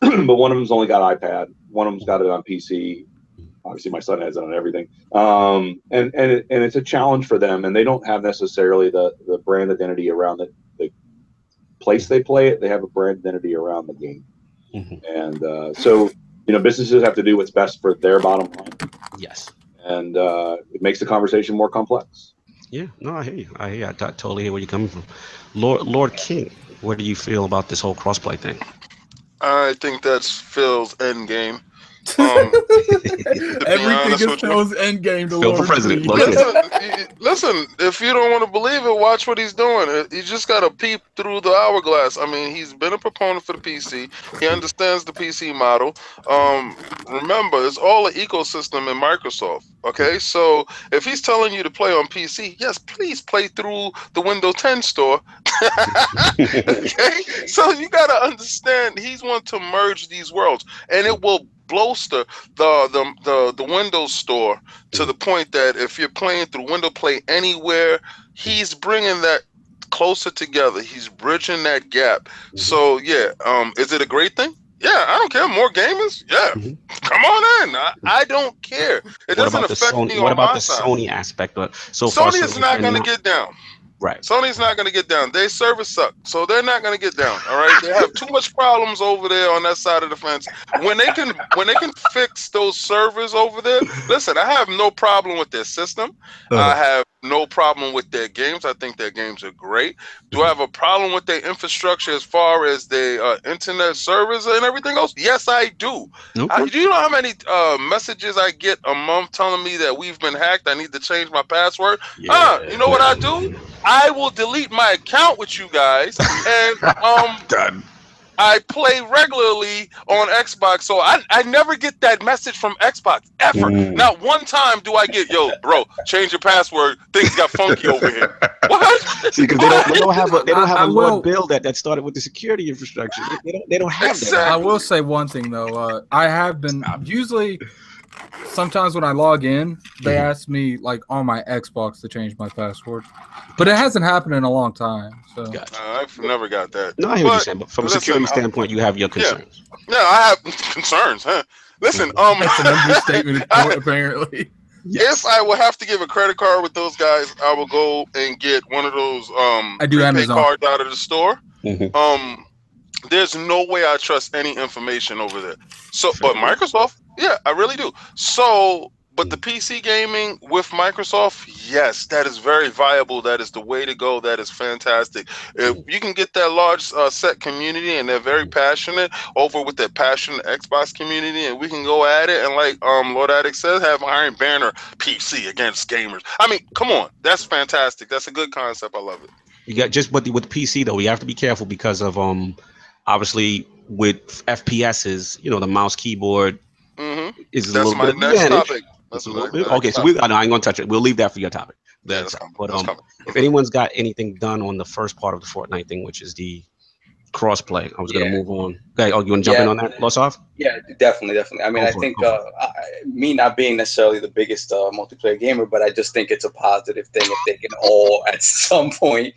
But one of them's only got iPad. One of them's got it on PC. Obviously, my son has it on everything. And it's a challenge for them, and they don't have necessarily the brand identity around the place they play it. They have a brand identity around the game, and so businesses have to do what's best for their bottom line. Yes, and it makes the conversation more complex. Yeah, no, I hear you. I totally hear where you're coming from. Lord King, what do you feel about this whole crossplay thing? I think that's Phil's end game. Everything is Phil's end game. Phil for president. Listen, if you don't want to believe it, watch what he's doing. You just got to peep through the hourglass. I mean, he's been a proponent for the PC. He understands the PC model. Remember, it's all an ecosystem in Microsoft. Okay, so if he's telling you to play on PC, yes, please play through the Windows 10 store. Okay, so you got to understand he's wanting to merge these worlds, and it will bolster the Windows store to the point that if you're playing through Windows Play Anywhere, he's bringing that closer together. He's bridging that gap. So yeah, is it a great thing? Yeah, I don't care. More gamers? Yeah, come on in. I don't care. It doesn't affect me. What about the Sony aspect? So Sony is not going to get down. Right. Sony's not going to get down. Their service suck, so they're not going to get down. All right. They have too much problems over there on that side of the fence. When they can fix those servers over there, listen, I have no problem with their system. I have no problem with their games. I think their games are great. Do I have a problem with their infrastructure as far as their internet servers and everything else? Yes, I do. Okay. Do you know how many messages I get a month telling me that we've been hacked? I need to change my password. Yeah. You know what I do? I will delete my account with you guys, and Done. I play regularly on Xbox, so I never get that message from Xbox ever. Not one time do I get, yo, bro, change your password. Things got funky over here. What? See, because they don't have a Lord build that started with the security infrastructure. They don't have that. I will say one thing though. I have been usually. Sometimes when I log in, they ask me like on my Xbox to change my password, but it hasn't happened in a long time. So I've never got that. No, I hear what you're saying, but from a security standpoint, you have your concerns. Yeah, I have concerns, huh? Listen, that's an understatement, apparently. Yes. If I will have to give a credit card with those guys, I will go and get one of those prepaid cards out of the store. There's no way I trust any information over there. So, but Microsoft, yeah, I really do. So, but the PC gaming with Microsoft, yes, that is very viable. That is the way to go. That is fantastic. If you can get that large set community and they're very passionate over with that passionate Xbox community, and we can go at it. And like Lord Addict says, have Iron Banner PC against gamers. I mean, come on, that's fantastic. That's a good concept. I love it. You got just with PC though, we have to be careful because of obviously with FPSs, the mouse keyboard is a little bit of advantage. That's a little bit. Okay, so I ain't gonna touch it. We'll leave that for your topic. But if anyone's got anything done on the first part of the Fortnite thing, which is the crossplay, I was gonna move on. Okay, you want to jump in on that, Lord Sov? Yeah, definitely. I mean, I think me not being necessarily the biggest multiplayer gamer, but I just think it's a positive thing if they can all at some point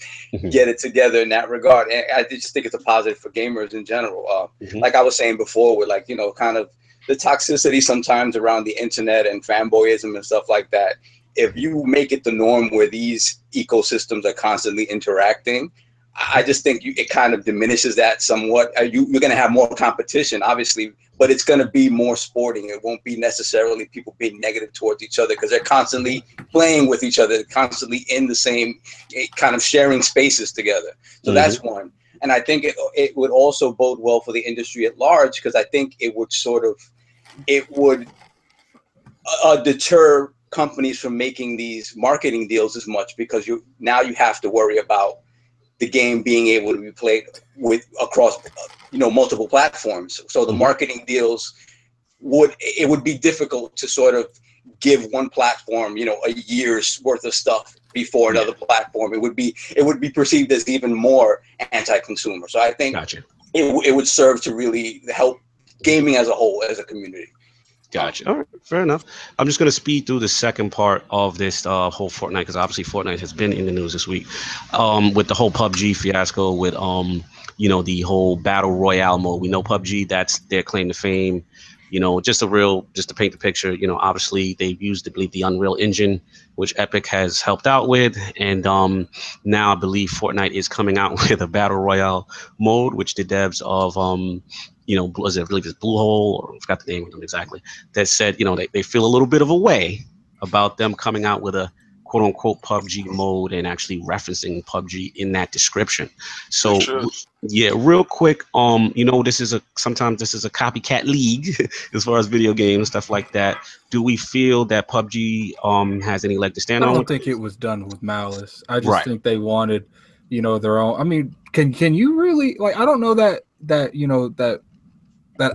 get it together in that regard. And I just think it's a positive for gamers in general. Like I was saying before, with like kind of the toxicity sometimes around the internet and fanboyism and stuff like that. If you make it the norm where these ecosystems are constantly interacting, I just think it kind of diminishes that somewhat. You're going to have more competition, obviously, but it's going to be more sporting. It won't be necessarily people being negative towards each other because they're constantly playing with each other, constantly in the same kind of sharing spaces together. So that's one. And I think it would also bode well for the industry at large, because I think it would deter companies from making these marketing deals as much, because you have to worry about the game being able to be played across multiple platforms. So the marketing deals would be difficult to sort of give one platform a year's worth of stuff before another platform. It would be perceived as even more anti-consumer. So I think it would serve to really help gaming as a whole, as a community. Gotcha. All right, fair enough. I'm just going to speed through the second part of this whole Fortnite, because obviously Fortnite has been in the news this week with the whole PUBG fiasco, with the whole battle royale mode. We know PUBG, that's their claim to fame. Just to paint the picture. Obviously they've used, I believe, the Unreal Engine, which Epic has helped out with, and now I believe Fortnite is coming out with a battle royale mode, which the devs of I believe it's Bluehole, or I forgot the name of them exactly, that said, they feel a little bit of a way about them coming out with a quote unquote PUBG mode and actually referencing PUBG in that description. So yeah, real quick, sometimes this is a copycat league as far as video games, stuff like that. Do we feel that PUBG has any leg to stand on? I don't think it was done with malice. I just think they wanted, their own. I mean, can you really, like, I don't know that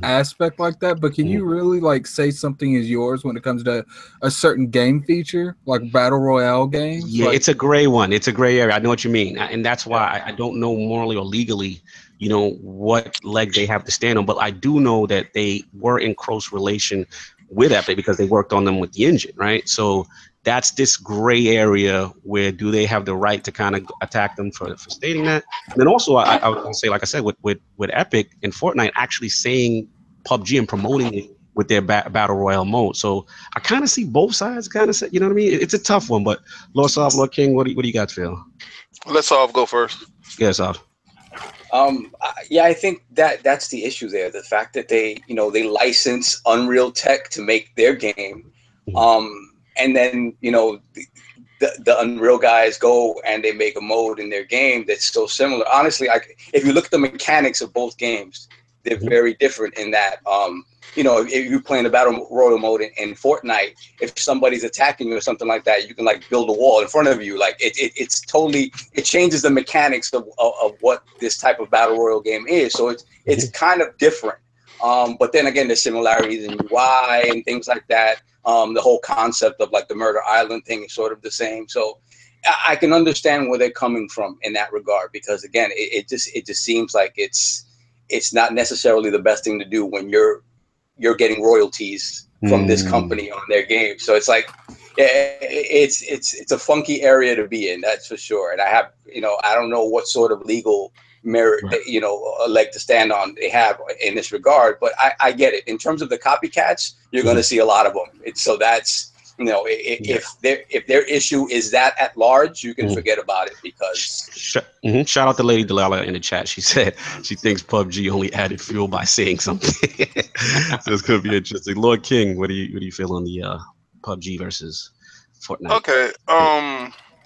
aspect like that, but can you really say something is yours when it comes to a certain game feature, like battle royale games? Yeah, it's a gray one. It's a gray area. I know what you mean, and that's why I don't know morally or legally, what leg they have to stand on. But I do know that they were in close relation with Epic, because they worked on them with the engine, right? So that's this gray area where do they have the right to kind of attack them for stating that? And then also I was going to say, like I said, with Epic and Fortnite actually saying PUBG and promoting it with their battle royale mode. So I kind of see both sides kind of say, you know what I mean? It's a tough one, but Lord Sov, Lord King, what do you got, Phil? Let Sov go first. Yeah, Sov. I think that's the issue there. The fact that they license Unreal Tech to make their game, and then the Unreal guys go and they make a mode in their game that's so similar. Honestly, if you look at the mechanics of both games, they're very different in that. If you're playing the battle royale mode in Fortnite, if somebody's attacking you or something like that, you can build a wall in front of you. It's totally, it changes the mechanics of what this type of battle royale game is. So it's kind of different. But then again, there's similarities in UI and things like that. The whole concept of the Murder Island thing is sort of the same. So I can understand where they're coming from in that regard, because again, it just seems like it's not necessarily the best thing to do when you're getting royalties from this company on their game. So it's it's a funky area to be in, that's for sure. And I have, I don't know what sort of legal merit, a leg to stand on they have in this regard, but I get it. In terms of the copycats, you're going to see a lot of them. So that's, if their issue is that at large, you can forget about it, because shout out to Lady Delilah in the chat. She said she thinks PUBG only added fuel by saying something. So it's going to be interesting. Lord King, what do you feel on the PUBG versus Fortnite? Okay,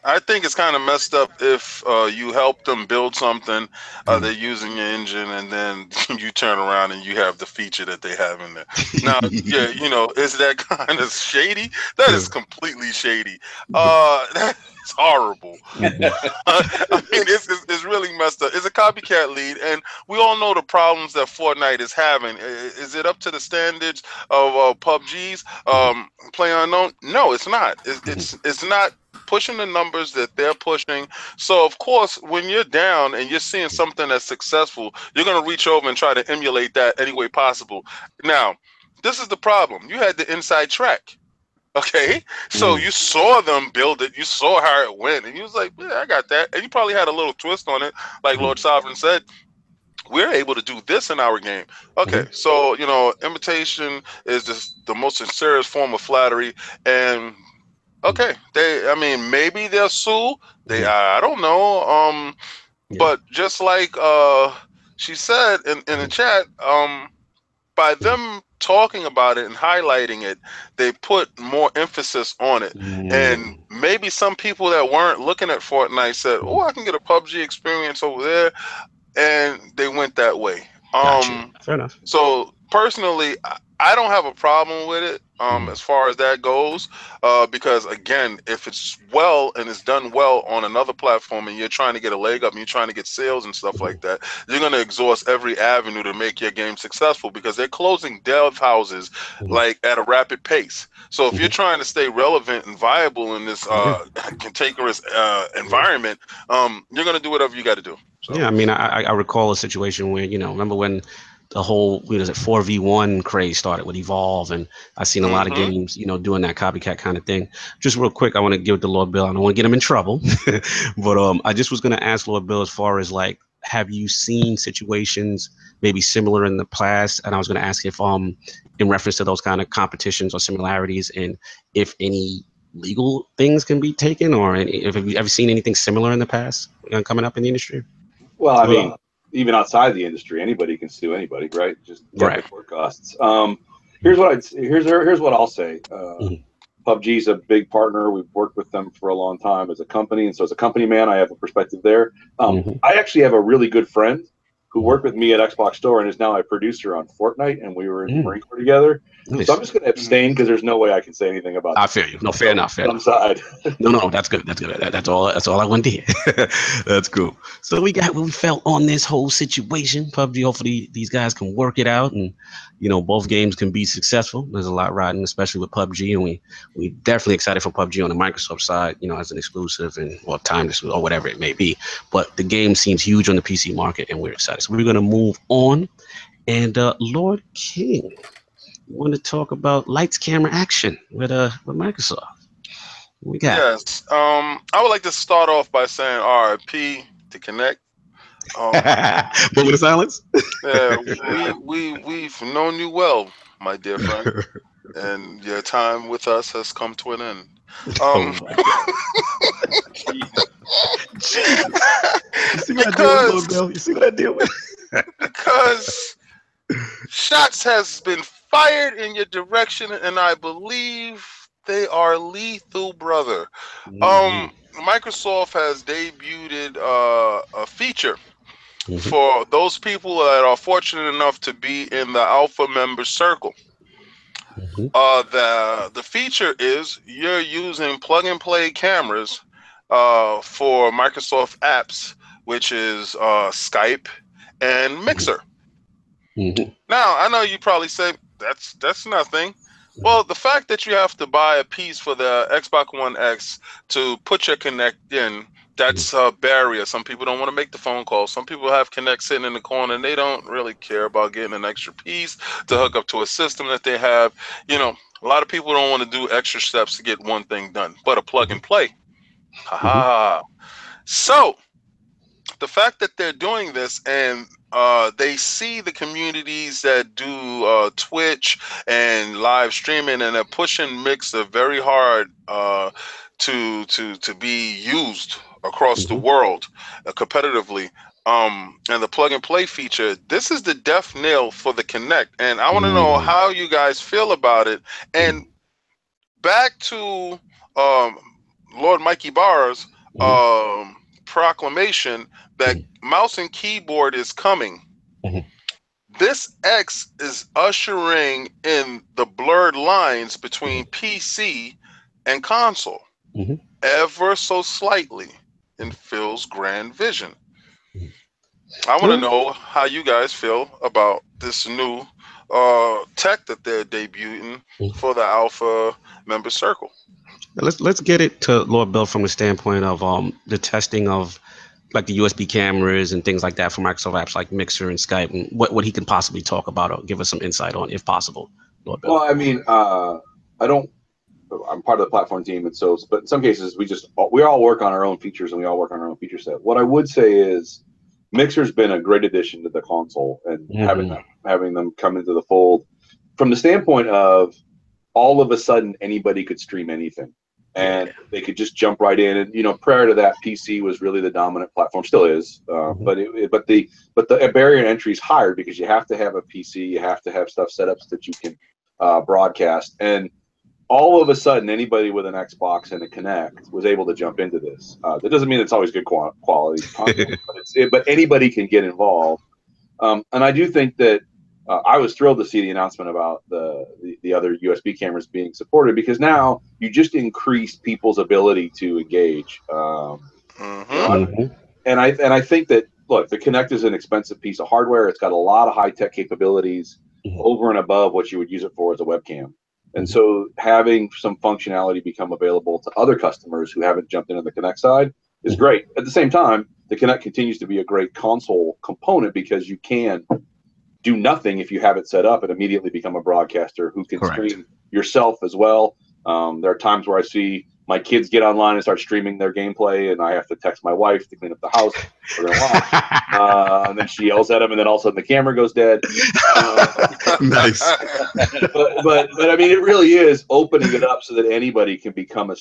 I think it's kind of messed up if you help them build something, they're using your engine, and then you turn around and you have the feature that they have in there. Now, is that kind of shady? That is completely shady. That's horrible. I mean, it's really messed up. It's a copycat lead, and we all know the problems that Fortnite is having. Is it up to the standards of PUBG's PlayerUnknown? No, it's not. It's not pushing the numbers that they're pushing. So of course, when you're down and you're seeing something that's successful, you're going to reach over and try to emulate that any way possible. Now, this is the problem. You had the inside track. Okay, so you saw them build it, you saw how it went, and you was like, yeah, I got that. And you probably had a little twist on it, like Lord Sovereign said. We're able to do this in our game. Okay, so imitation is just the most sincerest form of flattery, and okay, maybe they'll sue. I don't know. But just like she said in the chat, by them talking about it and highlighting it, they put more emphasis on it. And maybe some people that weren't looking at Fortnite said, "Oh, I can get a PUBG experience over there." and they went that way. Gotcha. Fair enough. So personally, I don't have a problem with it as far as that goes, because again, if it's well and it's done well on another platform and you're trying to get a leg up and you're trying to get sales and stuff like that, you're going to exhaust every avenue to make your game successful because they're closing dev houses like at a rapid pace. So if you're trying to stay relevant and viable in this cantankerous environment, you're going to do whatever you got to do. So. Yeah, I mean, I recall a situation where, remember when the whole, 4v1 craze started with Evolve, and I've seen a lot of games, doing that copycat kind of thing. Just real quick, I want to give it to Lord Bill. I don't want to get him in trouble, but I just was going to ask Lord Bill as far as like, have you seen situations maybe similar in the past? And I was going to ask if, in reference to those kind of competitions or similarities, and if any legal things can be taken, or if have you ever seen anything similar in the past coming up in the industry? Well, I mean, even outside the industry, anybody can sue anybody, right? Just get the court costs. Here's what I'll say. PUBG is a big partner. We've worked with them for a long time as a company, and so as a company man, I have a perspective there. I actually have a really good friend who worked with me at Xbox Store and is now a producer on Fortnite, and we were in the Marine Corps together. Nice. So I'm just going to abstain because there's no way I can say anything about I feel you. No, fair enough. Fair enough. Side. No, that's good. That's good. That's all I wanted to hear. That's cool. So we felt on this whole situation. PUBG, hopefully these guys can work it out, and both games can be successful. There's a lot riding, especially with PUBG, and we definitely excited for PUBG on the Microsoft side, as an exclusive and timed or whatever it may be. But the game seems huge on the PC market, and we're excited. So we're gonna move on, and Lord King, want to talk about lights, camera, action with Microsoft. We got. Yes. I would like to start off by saying RIP to Kinect. Moment of silence. Yeah, we've known you well, my dear friend, and your time with us has come to an end. Oh my God. You see what I deal with? Because shots has been fired in your direction, and I believe they are lethal, brother. Microsoft has debuted a feature for those people that are fortunate enough to be in the alpha member circle. The feature is you're using plug and play cameras for Microsoft apps, which is Skype and Mixer. Now, I know you probably say that's nothing. Well, the fact that you have to buy a piece for the Xbox One X to put your Kinect in, that's a barrier. Some people don't want to make the phone call. Some people have Kinect sitting in the corner and they don't really care about getting an extra piece to hook up to a system that they have. A lot of people don't want to do extra steps to get one thing done, but a plug and play. So the fact that they're doing this and they see the communities that do Twitch and live streaming, and they're pushing Mixer very hard to be used across the world competitively. And the plug and play feature, this is the death nail for the Kinect, and I want to know how you guys feel about it. And back to Lord Mikey Barr's proclamation that mouse and keyboard is coming. This X is ushering in the blurred lines between PC and console ever so slightly in Phil's grand vision. I want to know how you guys feel about this new tech that they're debuting for the alpha member circle. Let's get it to Lord Bill from the standpoint of the testing of like the USB cameras and things like that for Microsoft apps like Mixer and Skype, and what he can possibly talk about or give us some insight on, if possible. Lord Bill. Well, I mean, I'm part of the platform team, and so, but in some cases we all work on our own features and we all work on our own feature set. What I would say is Mixer's been a great addition to the console, and having them come into the fold from the standpoint of all of a sudden anybody could stream anything. And they could just jump right in, and prior to that, PC was really the dominant platform, still is. But the barrier to entry is higher because you have to have a PC, you have to have stuff set up so that you can broadcast. And all of a sudden, anybody with an Xbox and a Kinect was able to jump into this. That doesn't mean it's always good quality content, but anybody can get involved. And I do think that I was thrilled to see the announcement about the other USB cameras being supported, because now you just increase people's ability to engage. And I think that, look, the Kinect is an expensive piece of hardware. It's got a lot of high tech capabilities over and above what you would use it for as a webcam. And so having some functionality become available to other customers who haven't jumped into the Kinect side is great. At the same time, the Kinect continues to be a great console component, because you can do nothing if you have it set up and immediately become a broadcaster who can stream yourself as well. There are times where I see my kids get online and start streaming their gameplay, and I have to text my wife to clean up the house. We're gonna watch, and then she yells at him, and then all of a sudden the camera goes dead. Nice. but I mean, it really is opening it up so that anybody can become a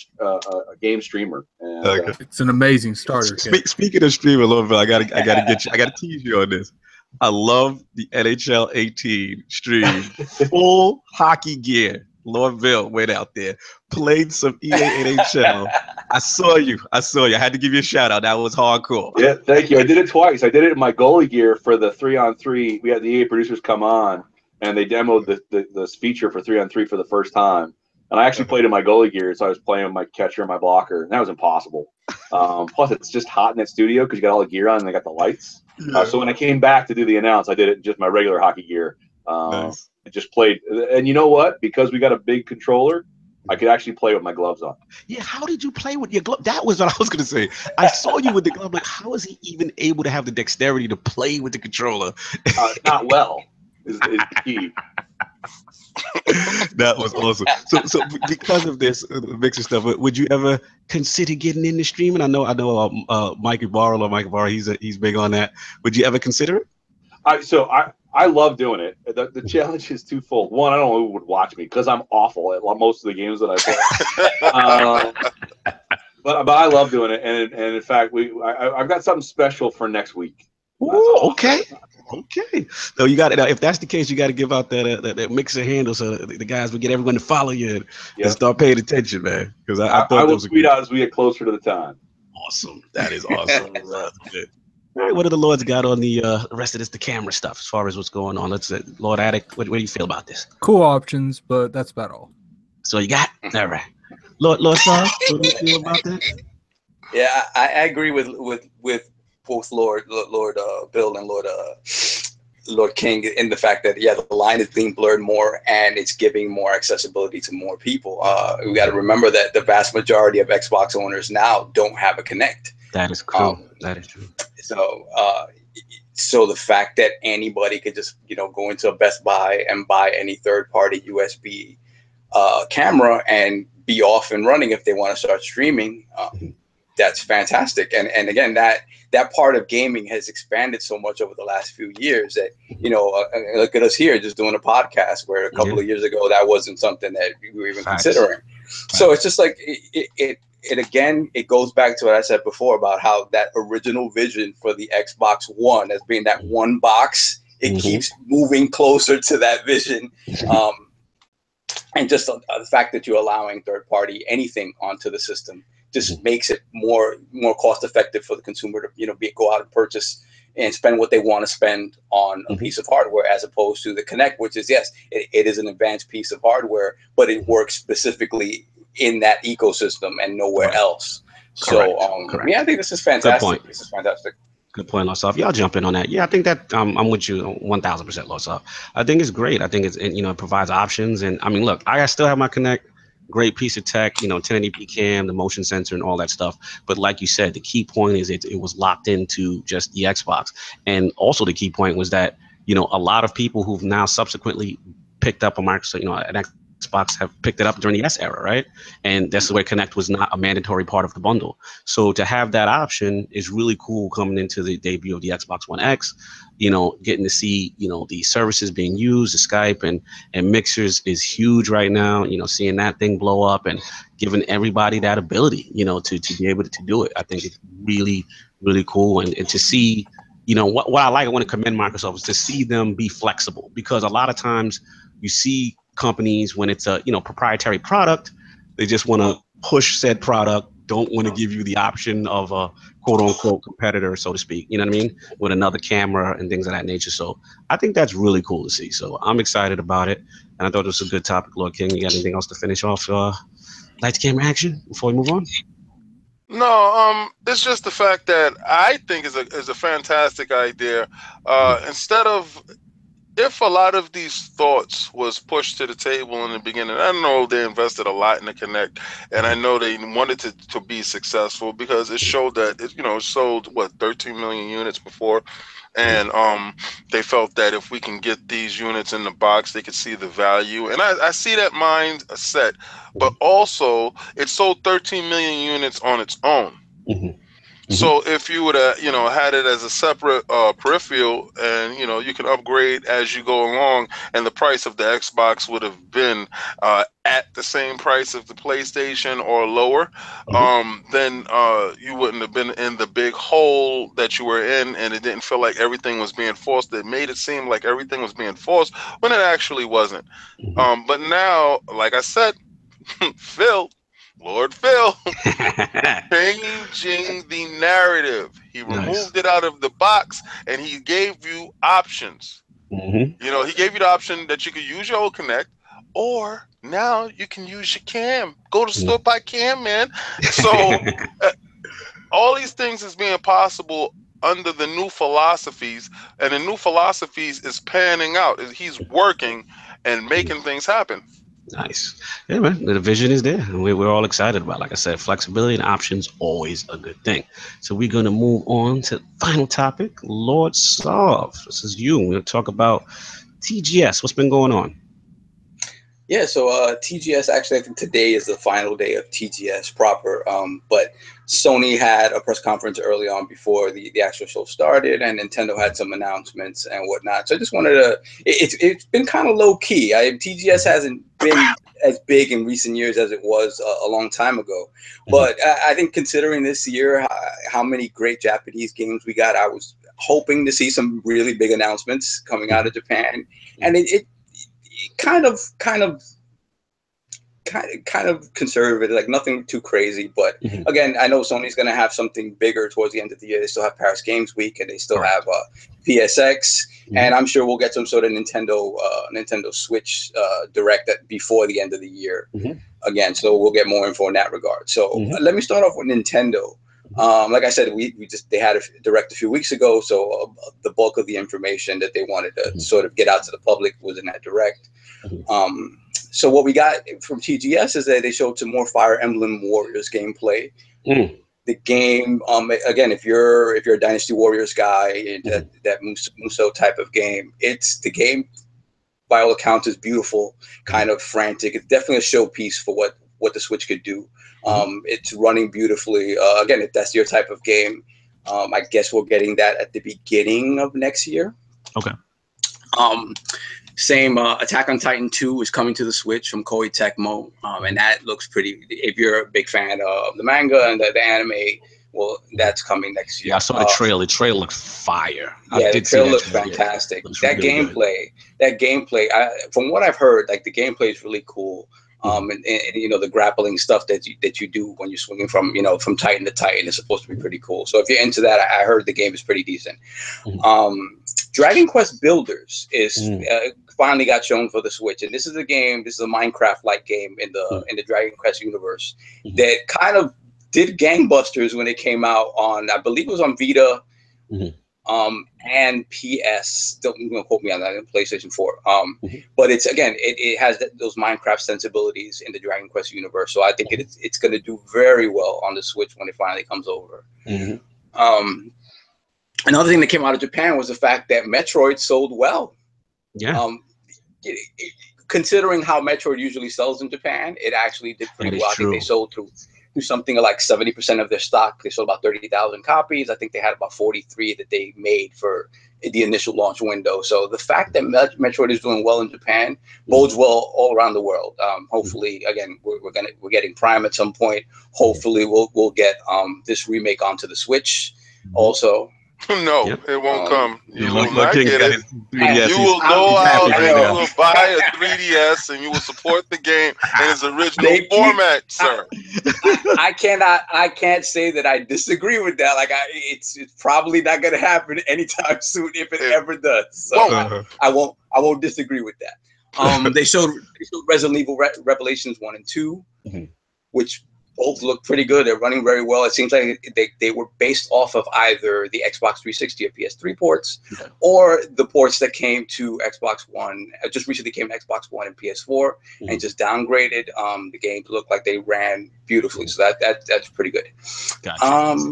game streamer. And, it's an amazing starter. Speaking of streaming, a little bit, I gotta tease you on this. I love the NHL 18 stream, full hockey gear. Lord Bill went out there, played some EA NHL. I saw you. I had to give you a shout out. That was hardcore. Yeah, thank you. I did it twice. I did it in my goalie gear for the 3-on-3. We had the EA producers come on, and they demoed this feature for 3-on-3 for the first time. And I actually played in my goalie gear, so I was playing with my catcher and my blocker, and that was impossible. Plus, it's just hot in that studio because you got all the gear on and they got the lights. So when I came back to do the announce, I did it in just my regular hockey gear. Nice. Just played, and you know what? Because we got a big controller, I could actually play with my gloves on. Yeah, how did you play with your glove? That was what I was gonna say. I saw you with the glove. Like, how is he even able to have the dexterity to play with the controller? Not well is the key. That was awesome. So because of this mixer stuff, would you ever consider getting into streaming? I know, Mike Ibarra, he's big on that. Would you ever consider it? I love doing it. The challenge is twofold. One, I don't know who would watch me because I'm awful at most of the games that I play. But I love doing it, and in fact, I've got something special for next week. Ooh, okay. So you got it. If that's the case, you got to give out that mixer handle so the guys will get everyone to follow you and start paying attention, man. Because I will tweet out as we get closer to the time. Awesome. That is awesome. Good. All right, what do the Lords got on the rest of the camera stuff as far as what's going on? Let's Lord Addict, what do you feel about this? Cool options, but that's about all. So you got all right. Lord Sov, what do you feel about that? Yeah, I agree with both Lord Bill and Lord King in the fact that the line is being blurred more and it's giving more accessibility to more people. We got to remember that the vast majority of Xbox owners now don't have a Kinect. That is true. That is true. So the fact that anybody could just go into a Best Buy and buy any third-party USB camera and be off and running if they want to start streaming, that's fantastic. And again, that part of gaming has expanded so much over the last few years that look at us here just doing a podcast where a couple of years ago that wasn't something that we were even considering. So it's just like it goes back to what I said before about how that original vision for the Xbox One as being that one box, it keeps moving closer to that vision. And just the fact that you're allowing third party anything onto the system just makes it more cost effective for the consumer to go out and purchase and spend what they want to spend on a piece of hardware, as opposed to the Kinect, which is it is an advanced piece of hardware, but it works specifically in that ecosystem and nowhere else. Correct. So I think this is fantastic. Good point. This is fantastic. Good point, Lord Sov. Y'all jump in on that. Yeah, I think that I'm with you 1,000%, Lord Sov. I think it's great. I think it provides options. And I mean, look, I still have my Kinect. Great piece of tech, 1080p cam, the motion sensor and all that stuff. But like you said, the key point is it was locked into just the Xbox. And also the key point was that, a lot of people who've now subsequently picked up a Microsoft, an Xbox have picked it up during the S era, right? And that's where Kinect was not a mandatory part of the bundle. So to have that option is really cool coming into the debut of the Xbox One X, getting to see, the services being used, the Skype and mixers is huge right now, seeing that thing blow up and giving everybody that ability, to be able to do it. I think it's really, really cool. And to see, what I want to commend Microsoft is to see them be flexible, because a lot of times you see companies, when it's a proprietary product, they just want to push said product, don't want to give you the option of a quote unquote competitor, so to speak, you know what I mean, with another camera and things of that nature. So I think that's really cool to see. So I'm excited about it. And I thought it was a good topic. Lord King, you got anything else to finish off lights, camera, action before we move on? No, it's just the fact that I think is a fantastic idea. Instead of, if a lot of these thoughts was pushed to the table in the beginning, I know they invested a lot in the Kinect, and I know they wanted to be successful because it showed that it sold 13 million units before, and they felt that if we can get these units in the box, they could see the value, and I see that mindset, but also it sold 13 million units on its own. So if you would have, had it as a separate peripheral, and you can upgrade as you go along, and the price of the Xbox would have been at the same price of the PlayStation or lower, then you wouldn't have been in the big hole that you were in, and it didn't feel like everything was being forced. It made it seem like everything was being forced when it actually wasn't. But now, like I said, Lord Phil, changing the narrative. He removed it out of the box, and he gave you options. He gave you the option that you could use your old Kinect, or now you can use your cam. Go to the store, buy cam, man. So all these things is being possible under the new philosophies, and the new philosophies is panning out. He's working and making things happen. Nice. Yeah, man. The vision is there. And we're all excited about it. Like I said, flexibility and options, always a good thing. So we're going to move on to the final topic. Lord Sov, this is you. We're going to talk about TGS. What's been going on? Yeah, so TGS, actually, I think today is the final day of TGS proper. But Sony had a press conference early on before the actual show started, and Nintendo had some announcements and whatnot. So I just wanted to, it's been kind of low key. TGS hasn't been as big in recent years as it was a long time ago. But I think considering this year, how many great Japanese games we got, I was hoping to see some really big announcements coming out of Japan. And it kind of conservative, like nothing too crazy. But again, I know Sony's going to have something bigger towards the end of the year. They still have Paris Games Week, and they still have PSX, and I'm sure we'll get some sort of Nintendo Switch Direct before the end of the year again. So we'll get more info in that regard. So let me start off with Nintendo. Like I said, they had a Direct a few weeks ago, so the bulk of the information that they wanted to sort of get out to the public was in that Direct. So what we got from TGS is that they showed some more Fire Emblem Warriors gameplay. The game, again, if you're a Dynasty Warriors guy, that Muso type of game, the game by all accounts is beautiful, kind of frantic. It's definitely a showpiece for what the Switch could do. It's running beautifully. Again, if that's your type of game, I guess we're getting that at the beginning of next year. Okay. Same, Attack on Titan 2 is coming to the Switch from Koei Tecmo, and that looks pretty. If you're a big fan of the manga and the anime, well, that's coming next year. Yeah, I saw the trailer. The trailer looked fire. Yeah, the trailer looks fantastic. That gameplay, from what I've heard, like the gameplay is really cool. And the grappling stuff that you do when you're swinging from Titan to Titan is supposed to be pretty cool. So if you're into that, I heard the game is pretty decent. Dragon Quest Builders is finally got shown for the Switch, and this is a Minecraft-like game in the Dragon Quest universe that kind of did gangbusters when it came out on, I believe it was on Vita. And PS, don't quote me on that, in PlayStation 4. But it has those Minecraft sensibilities in the Dragon Quest universe. So I think it's going to do very well on the Switch when it finally comes over. Another thing that came out of Japan was the fact that Metroid sold well. Yeah. Considering how Metroid usually sells in Japan, it actually did pretty well. I think they sold through something like 70% of their stock. They sold about 30,000 copies. I think they had about 43 that they made for the initial launch window. So the fact that Metroid is doing well in Japan bodes well all around the world. Hopefully, again, we're getting Prime at some point. Hopefully, we'll get this remake onto the Switch also. No, Yep. it won't come. You will Look, not King get got it. his 3DS. You will He's go out happy and right you now. will buy a 3DS and you will support the game in its original They keep- format, sir. I can't say that I disagree with that. Like it's probably not going to happen anytime soon if it ever does. So I won't disagree with that. They showed Resident Evil Revelations 1 and 2, which both look pretty good. They're running very well. It seems like they were based off of either the Xbox 360 or PS3 ports, or the ports that came to Xbox One. Just recently came to Xbox One and PS4, and just downgraded. The games look like they ran beautifully, so that's pretty good. Gotcha.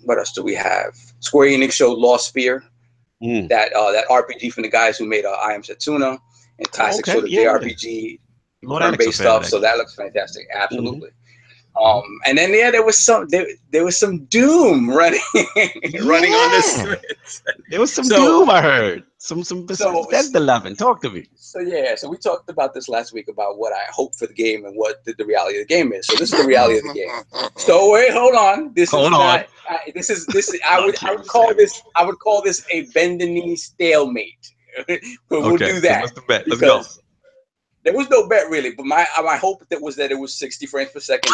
What else do we have? Square Enix showed Lost Sphere, that RPG from the guys who made I Am Setsuna, and classic sort of JRPG turn-based stuff. So that looks fantastic. Absolutely. And then there was some Doom running on this Switch. There was some Doom, I heard. Some Bethesda loving. Talk to me. So we talked about this last week about what I hope for the game and what the reality of the game is. So this is the reality of the game. So wait, hold on. I would call this a bend the knee stalemate. But we'll do that. So what's the bet? Let's go. There was no bet really, but my hope was that it was 60 frames per second.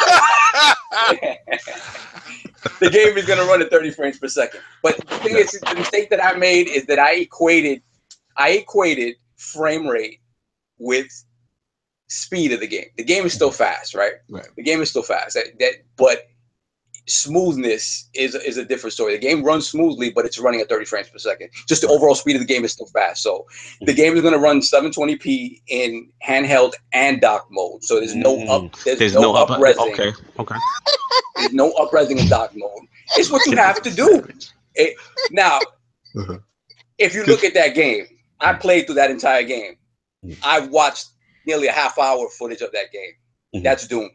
The game is gonna run at 30 frames per second. But the thing is, the mistake that I made is that I equated frame rate with speed of the game. The game is still fast, right? The game is still fast. But smoothness is a different story. The game runs smoothly, but it's running at 30 frames per second. Just the overall speed of the game is still fast. So the game is going to run 720p in handheld and dock mode. So there's no up-resing. Okay. There's no up-resing in dock mode. It's what you have to do. Now, if you look at that game, I played through that entire game. I watched nearly a half hour footage of that game. That's Doom.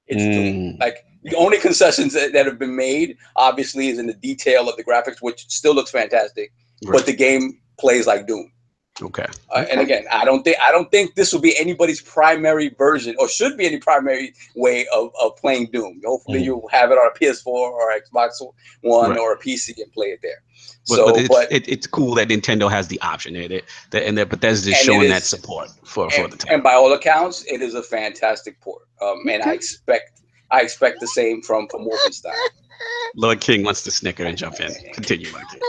It's Doom. Like, the only concessions that have been made, obviously, is in the detail of the graphics, which still looks fantastic. But the game plays like Doom. Okay. And again, I don't think this will be anybody's primary version, or should be any primary way of playing Doom. Hopefully, you'll have it on a PS4 or Xbox One or a PC and play it there. But it's cool that Nintendo has the option, and that Bethesda is showing that support for the time. And by all accounts, it is a fantastic port. And I expect the same from Wolfenstein. Lord King wants to snicker and jump in. Continue, Lord King.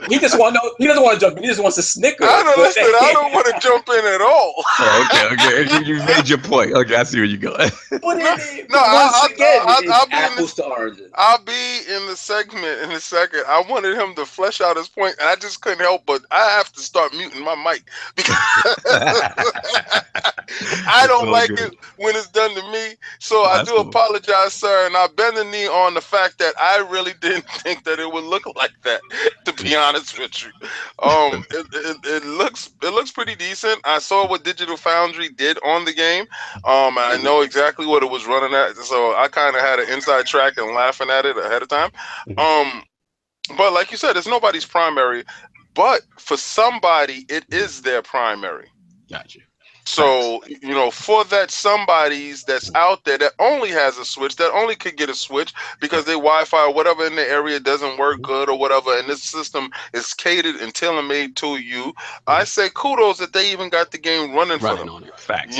He doesn't want to jump in. He just wants to snicker. I don't want to jump in at all. Okay. You made your point. Okay, I see where you're going. I'll be apples to oranges. I'll be in the segment in a second. I wanted him to flesh out his point, and I just couldn't help but I have to start muting my mic because I don't like it when it's done to me. So I do apologize, sir, and I bend the knee on the fact that I really didn't think that it would look like that. To be honest with you, it looks pretty decent. I saw what Digital Foundry did on the game. I know exactly what it was running at, so I kind of had an inside track and laughing at it ahead of time. But like you said, it's nobody's primary, but for somebody, it is their primary. Gotcha. So, for that somebody's that's out there that only has a Switch, that only could get a Switch because their Wi-Fi or whatever in the area doesn't work good or whatever, and this system is catered and tailor-made to you, I say kudos that they even got the game running for them. On it. Facts.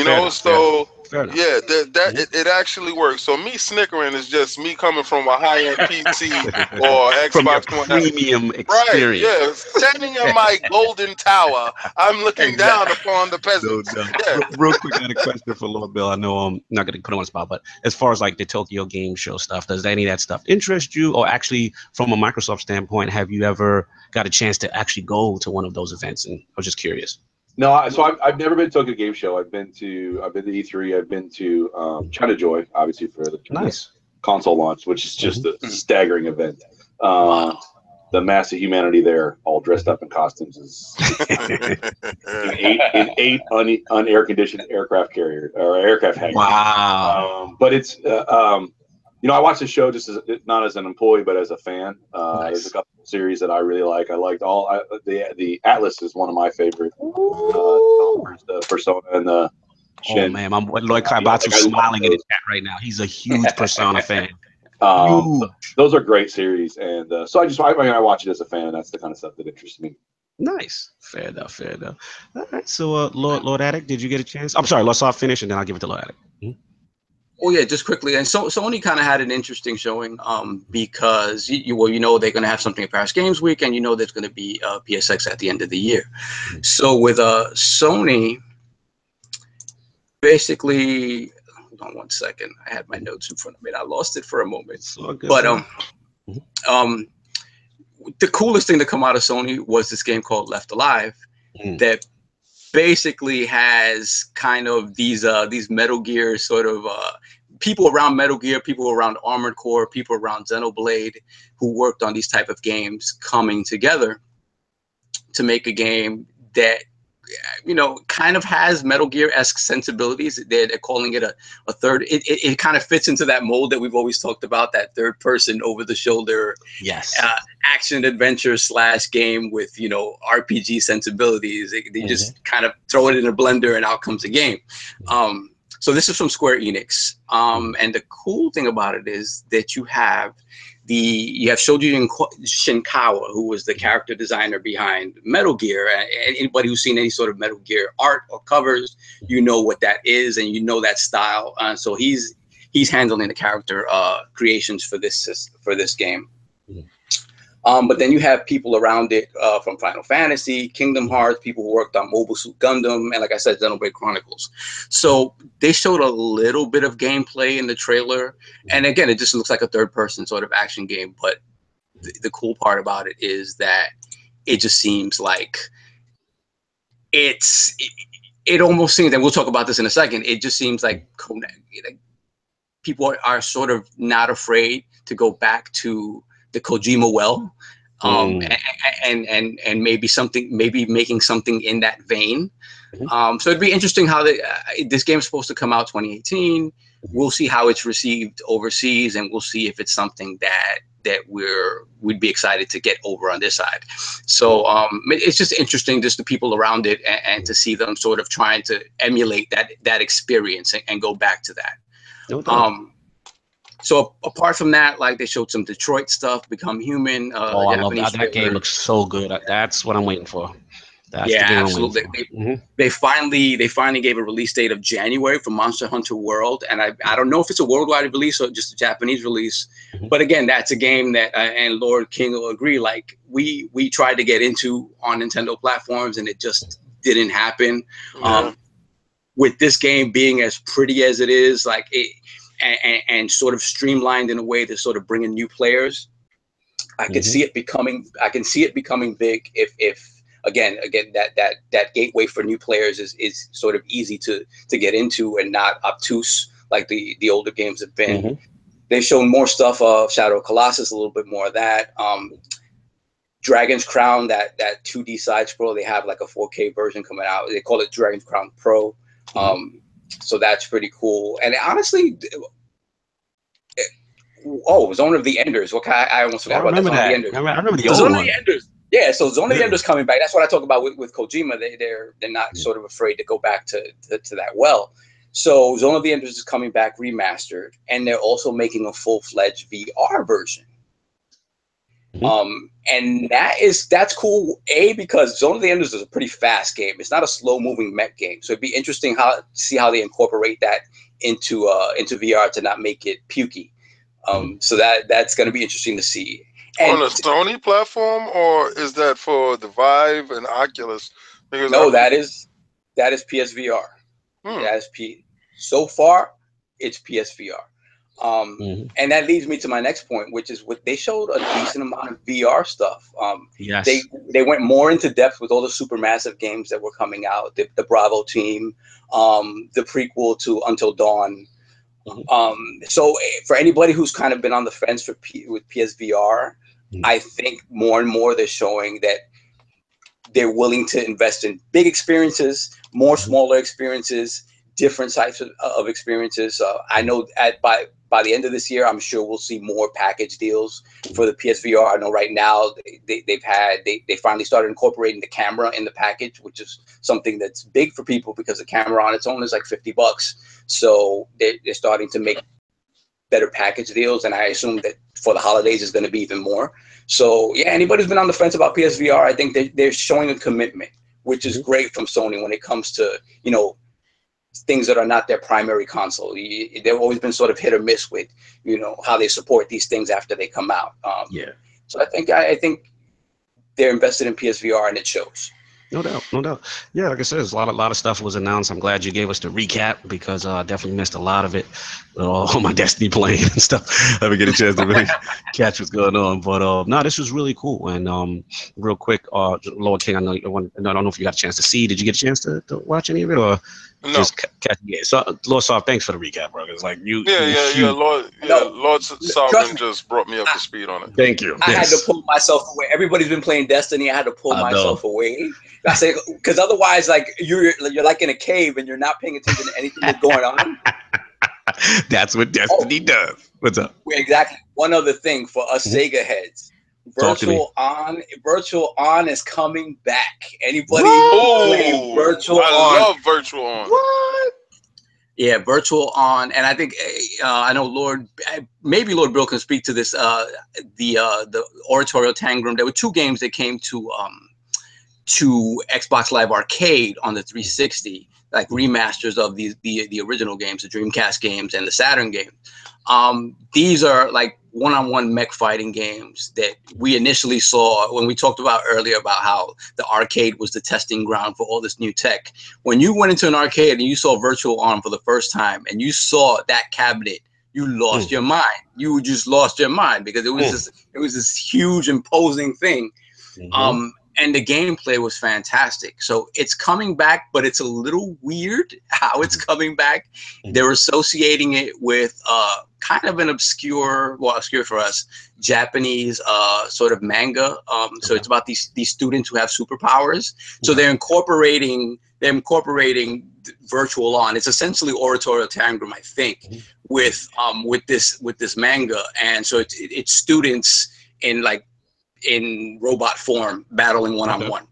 It actually works. So me snickering is just me coming from a high-end PC or Xbox One. Premium experience. Right, yeah. Standing in my golden tower, I'm looking down upon the peasants. Real quick, I had a question for Lord Bill. I know I'm not going to put him on the spot, but as far as like the Tokyo Game Show stuff, does any of that stuff interest you? Or actually, from a Microsoft standpoint, have you ever got a chance to actually go to one of those events? And I was just curious. No, so I've never been to Tokyo Game Show. I've been to E3. I've been to China Joy, obviously for the console launch, which is just a staggering event. The mass of humanity there, all dressed up in costumes, is in eight unair conditioned aircraft carrier or aircraft hangars. Wow! But it's I watched the show just not as an employee, but as a fan. There's a couple of series that I really like. I liked the Atlas is one of my favorite. The Persona and the Shin. Oh man, Lloyd Kaibatsu's smiling in the chat right now. He's a huge Persona fan. Those are great series, and so I watch it as a fan. That's the kind of stuff that interests me. Nice. Fair enough. Fair enough. All right. So, Lord Addict, did you get a chance? I'm sorry, Lord Sov finish, and then I'll give it to Lord Addict. Oh yeah, just quickly. And so Sony kind of had an interesting showing, because they're going to have something at Paris Games Week, and there's going to be PSX at the end of the year. So with Sony, basically, hold on one second. I had my notes in front of me, and I lost it for a moment. So good, but the coolest thing to come out of Sony was this game called Left Alive, that basically has kind of these Metal Gear sort of people around Metal Gear, people around Armored Core, people around Xenoblade who worked on these type of games coming together to make a game that kind of has Metal Gear-esque sensibilities. They're calling it a third. It kind of fits into that mold that we've always talked about, that third person over the shoulder, action adventure / game with RPG sensibilities. They just kind of throw it in a blender and out comes a game. So this is from Square Enix, and the cool thing about it is that you have Shoji Shinkawa, who was the character designer behind Metal Gear. And anybody who's seen any sort of Metal Gear art or covers, what that is, and that style. So he's handling the character creations for this game. But then you have people around it from Final Fantasy, Kingdom Hearts, people who worked on Mobile Suit Gundam, and like I said, Xenoblade Chronicles. So they showed a little bit of gameplay in the trailer. And again, it just looks like a third-person sort of action game. But the cool part about it is that it just seems like it almost seems, and we'll talk about this in a second, it just seems like people are sort of not afraid to go back to the Kojima well, and maybe making something in that vein. So it'd be interesting how this game's supposed to come out 2018. We'll see how it's received overseas, and we'll see if it's something that we'd be excited to get over on this side. So it's just interesting, just the people around it, and to see them sort of trying to emulate that experience and go back to that. So apart from that, like, they showed some Detroit stuff, Become Human. I love that. That game looks so good. That's what I'm waiting for. That's the game absolutely. They finally gave a release date of January for Monster Hunter World, and I don't know if it's a worldwide release or just a Japanese release. But again, that's a game that and Lord King will agree. Like we tried to get into on Nintendo platforms, and it just didn't happen. With this game being as pretty as it is, like it. And sort of streamlined in a way to sort of bring in new players, I can see it becoming big if again that gateway for new players is sort of easy to get into and not obtuse like the older games have been. They've shown more stuff of Shadow of Colossus, a little bit more of that. Dragon's Crown, that 2D side scroll, they have like a 4K version coming out. They call it Dragon's Crown Pro. So that's pretty cool. And honestly, Zone of the Enders. I almost forgot about that. Zone of the Enders. I remember the old one. Enders. Yeah, so Zone of the Enders coming back. That's what I talk about with Kojima. They're not sort of afraid to go back to that well. So Zone of the Enders is coming back remastered, and they're also making a full-fledged VR version. And that's cool. Because Zone of the Enders is a pretty fast game. It's not a slow-moving mech game, so it'd be interesting to see how they incorporate that into VR to not make it pukey. So that's going to be interesting to see. And on a Sony platform, or is that for the Vive and Oculus? Because that is PSVR. So far, it's PSVR. And that leads me to my next point, which is what they showed a decent amount of VR stuff. They went more into depth with all the supermassive games that were coming out, the Bravo team, the prequel to Until Dawn. So for anybody who's kind of been on the fence with PSVR, I think more and more they're showing that they're willing to invest in big experiences, more smaller experiences, different types of experiences. I know by the end of this year, I'm sure we'll see more package deals for the PSVR. I know right now they finally started incorporating the camera in the package, which is something that's big for people because the camera on its own is like $50. So they're starting to make better package deals, and I assume that for the holidays is going to be even more. So yeah, anybody who's been on the fence about PSVR, I think they're showing a commitment, which is great from Sony when it comes to, you know, things that are not their primary console. They've always been sort of hit or miss with, you know, how they support these things after they come out. So I think they're invested in PSVR, and it shows. No doubt, no doubt. Yeah, like I said, a lot of stuff was announced. I'm glad you gave us the recap because I definitely missed a lot of it. All my Destiny playing and stuff. I didn't get a chance to really catch what's going on. But no, this was really cool. And real quick, Lord King, I don't know if you got a chance to see. Did you get a chance to watch any of it, or just catch? Yeah. So Lord Sov, thanks for the recap, bro. It's like you. Yeah. Lord Sovereign just brought me up to speed on it. Thank you. I had to pull myself away. Everybody's been playing Destiny. I had to pull myself away. I say, because otherwise, like you're like in a cave and you're not paying attention to anything that's going on. That's what Destiny does. What's up? Exactly. One other thing for us Sega heads. Virtual On is coming back. Anybody playing Virtual On? I love Virtual On. What? Yeah, Virtual On, and I think I know maybe Lord Bill can speak to this. The Oratorio Tangram. There were two games that came to Xbox Live Arcade on the 360, like remasters of the original games, the Dreamcast games and the Saturn games. These are like one-on-one mech fighting games that we initially saw when we talked about earlier about how the arcade was the testing ground for all this new tech. When you went into an arcade and you saw Virtual On for the first time and you saw that cabinet, you lost your mind. You just lost your mind because it was this huge imposing thing. And the gameplay was fantastic. So it's coming back, but it's a little weird how it's coming back. They're associating it with kind of an obscure for us, Japanese sort of manga. So it's about these students who have superpowers. So they're incorporating Virtual On. It's essentially Oratorio Tangram, I think, with this manga. And so it's students in robot form battling one-on-one.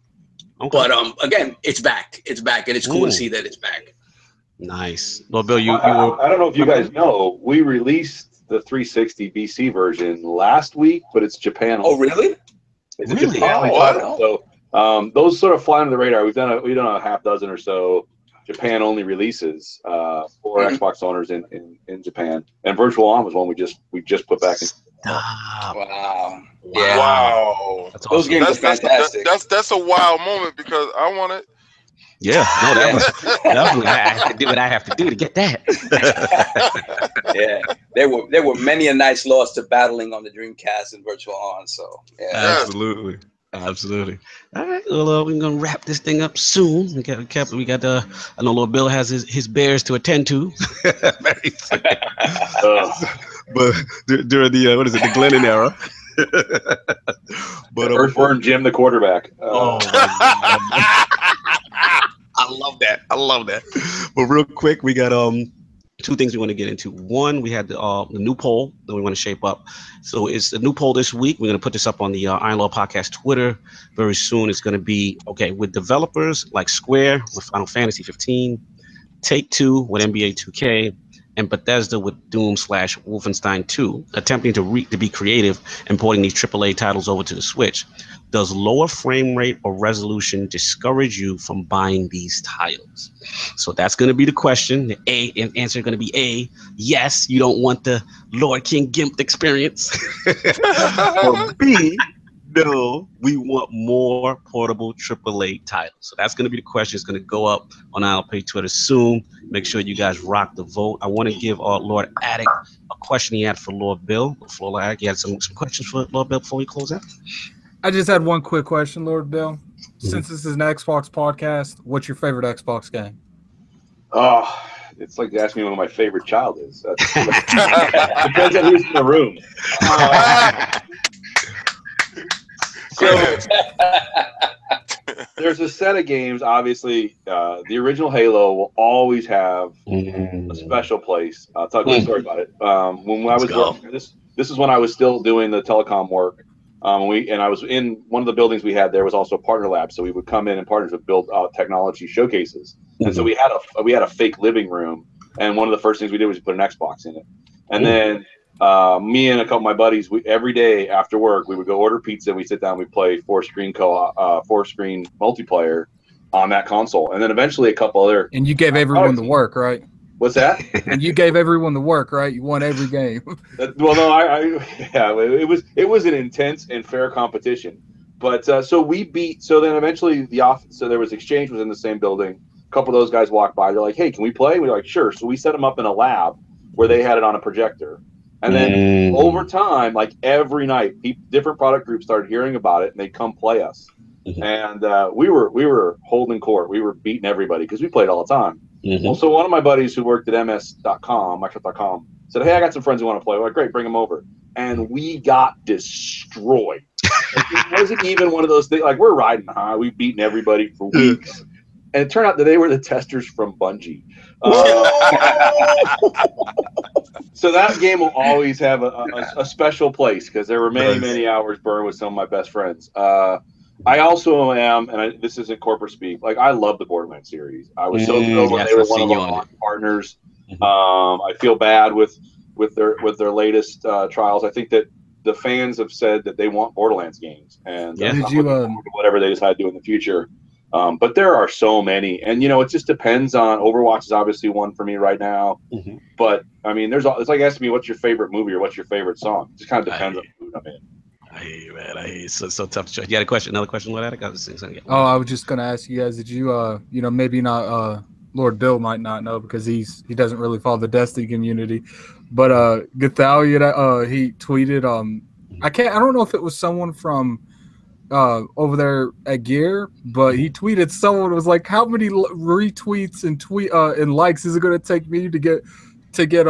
But again, it's back, and it's cool to see that it's back. Nice. Well, Bill, I don't know if you guys know, we released the 360 BC version last week, but it's Japan. Oh, really? It's really? So those sort of fly under the radar. We've done a half dozen or so Japan only releases for Xbox owners in Japan, and Virtual On was one we just put back in. Wow. Yeah. Wow. That's awesome. Those games are fantastic. That's a wild moment because I want it. Yeah, no, that was definitely I have to do what I have to do to get that. Yeah, there were many a nights lost to battling on the Dreamcast and Virtual On. So yeah, absolutely. All right, well, we're gonna wrap this thing up soon. We got I know Lord Bill has his bears to attend to. But during the what is it, the Glennon era. But Earthworm Jim, the quarterback. Oh my God. I love that. But real quick, we got two things we want to get into. One, we had the new poll that we want to shape up. So it's the new poll this week. We're going to put this up on the Iron Law Podcast Twitter very soon. It's going to be, with developers like Square with Final Fantasy 15, Take-Two with NBA 2K, and Bethesda with Doom/Wolfenstein 2, attempting to be creative and porting these AAA titles over to the Switch. Does lower frame rate or resolution discourage you from buying these titles? So that's going to be the question. The answer is going to be A, yes, you don't want the Lord King Gimp experience. Or B, no, we want more portable AAA titles. So that's going to be the question. It's going to go up on ILP Twitter soon. Make sure you guys rock the vote. I want to give Lord Attic a question he had for Lord Bill. Lord Attic, you had some questions for Lord Bill before we close out? I just had one quick question, Lord Bill. Since this is an Xbox podcast, what's your favorite Xbox game? Oh, it's like asking me what my favorite child is. Depends on who's in the room. So there's a set of games. Obviously, the original Halo will always have a special place. I'll tell you a story about it. When I was working, this is when I was still doing the telecom work. And I was in one of the buildings we had. There was also a partner lab, so we would come in and partners would build technology showcases. And so we had a fake living room, and one of the first things we did was put an Xbox in it. And then me and a couple of my buddies, every day after work, we would go order pizza. We sit down, we play 4-screen multiplayer on that console. And then eventually a couple other. And you gave everyone the work, right? What's that? And you gave everyone the work, right? You won every game. Well, no, it was an intense and fair competition. But so we beat. So then eventually so there was Exchange was in the same building. A couple of those guys walked by. They're like, "Hey, can we play?" We're like, "Sure." So we set them up in a lab where they had it on a projector. And then over time, like every night, different product groups started hearing about it, and they'd come play us. And we were holding court. We were beating everybody because we played all the time. Well, so one of my buddies who worked at Microsoft.com, said, "Hey, I got some friends who want to play." We're like, "Great, bring them over." And we got destroyed. It wasn't even one of those things. Like, we're riding high. We've beaten everybody for weeks. And it turned out that they were the testers from Bungie. So that game will always have a special place because there were many hours burned with some of my best friends. I also am, and this isn't corporate speak, like I love the Borderlands series. I was so thrilled when they were one of our partners. I feel bad with their latest trials. I think that the fans have said that they want Borderlands games, and whatever they decide to do in the future. But there are so many, and it just depends on. Overwatch is obviously one for me right now, but I mean, it's like asking me what's your favorite movie or what's your favorite song. It just kind of depends on the mood I'm in. I hear you, man. I hear you. So tough to choose. You had a question? Another question? What? I was saying. Oh, I was just gonna ask you guys. Did you, maybe not. Lord Bill might not know because he doesn't really follow the Destiny community, but Gathalia, he tweeted. I don't know if it was someone from over there at Gear, but he tweeted someone was like, "How many retweets and likes is it gonna take me to get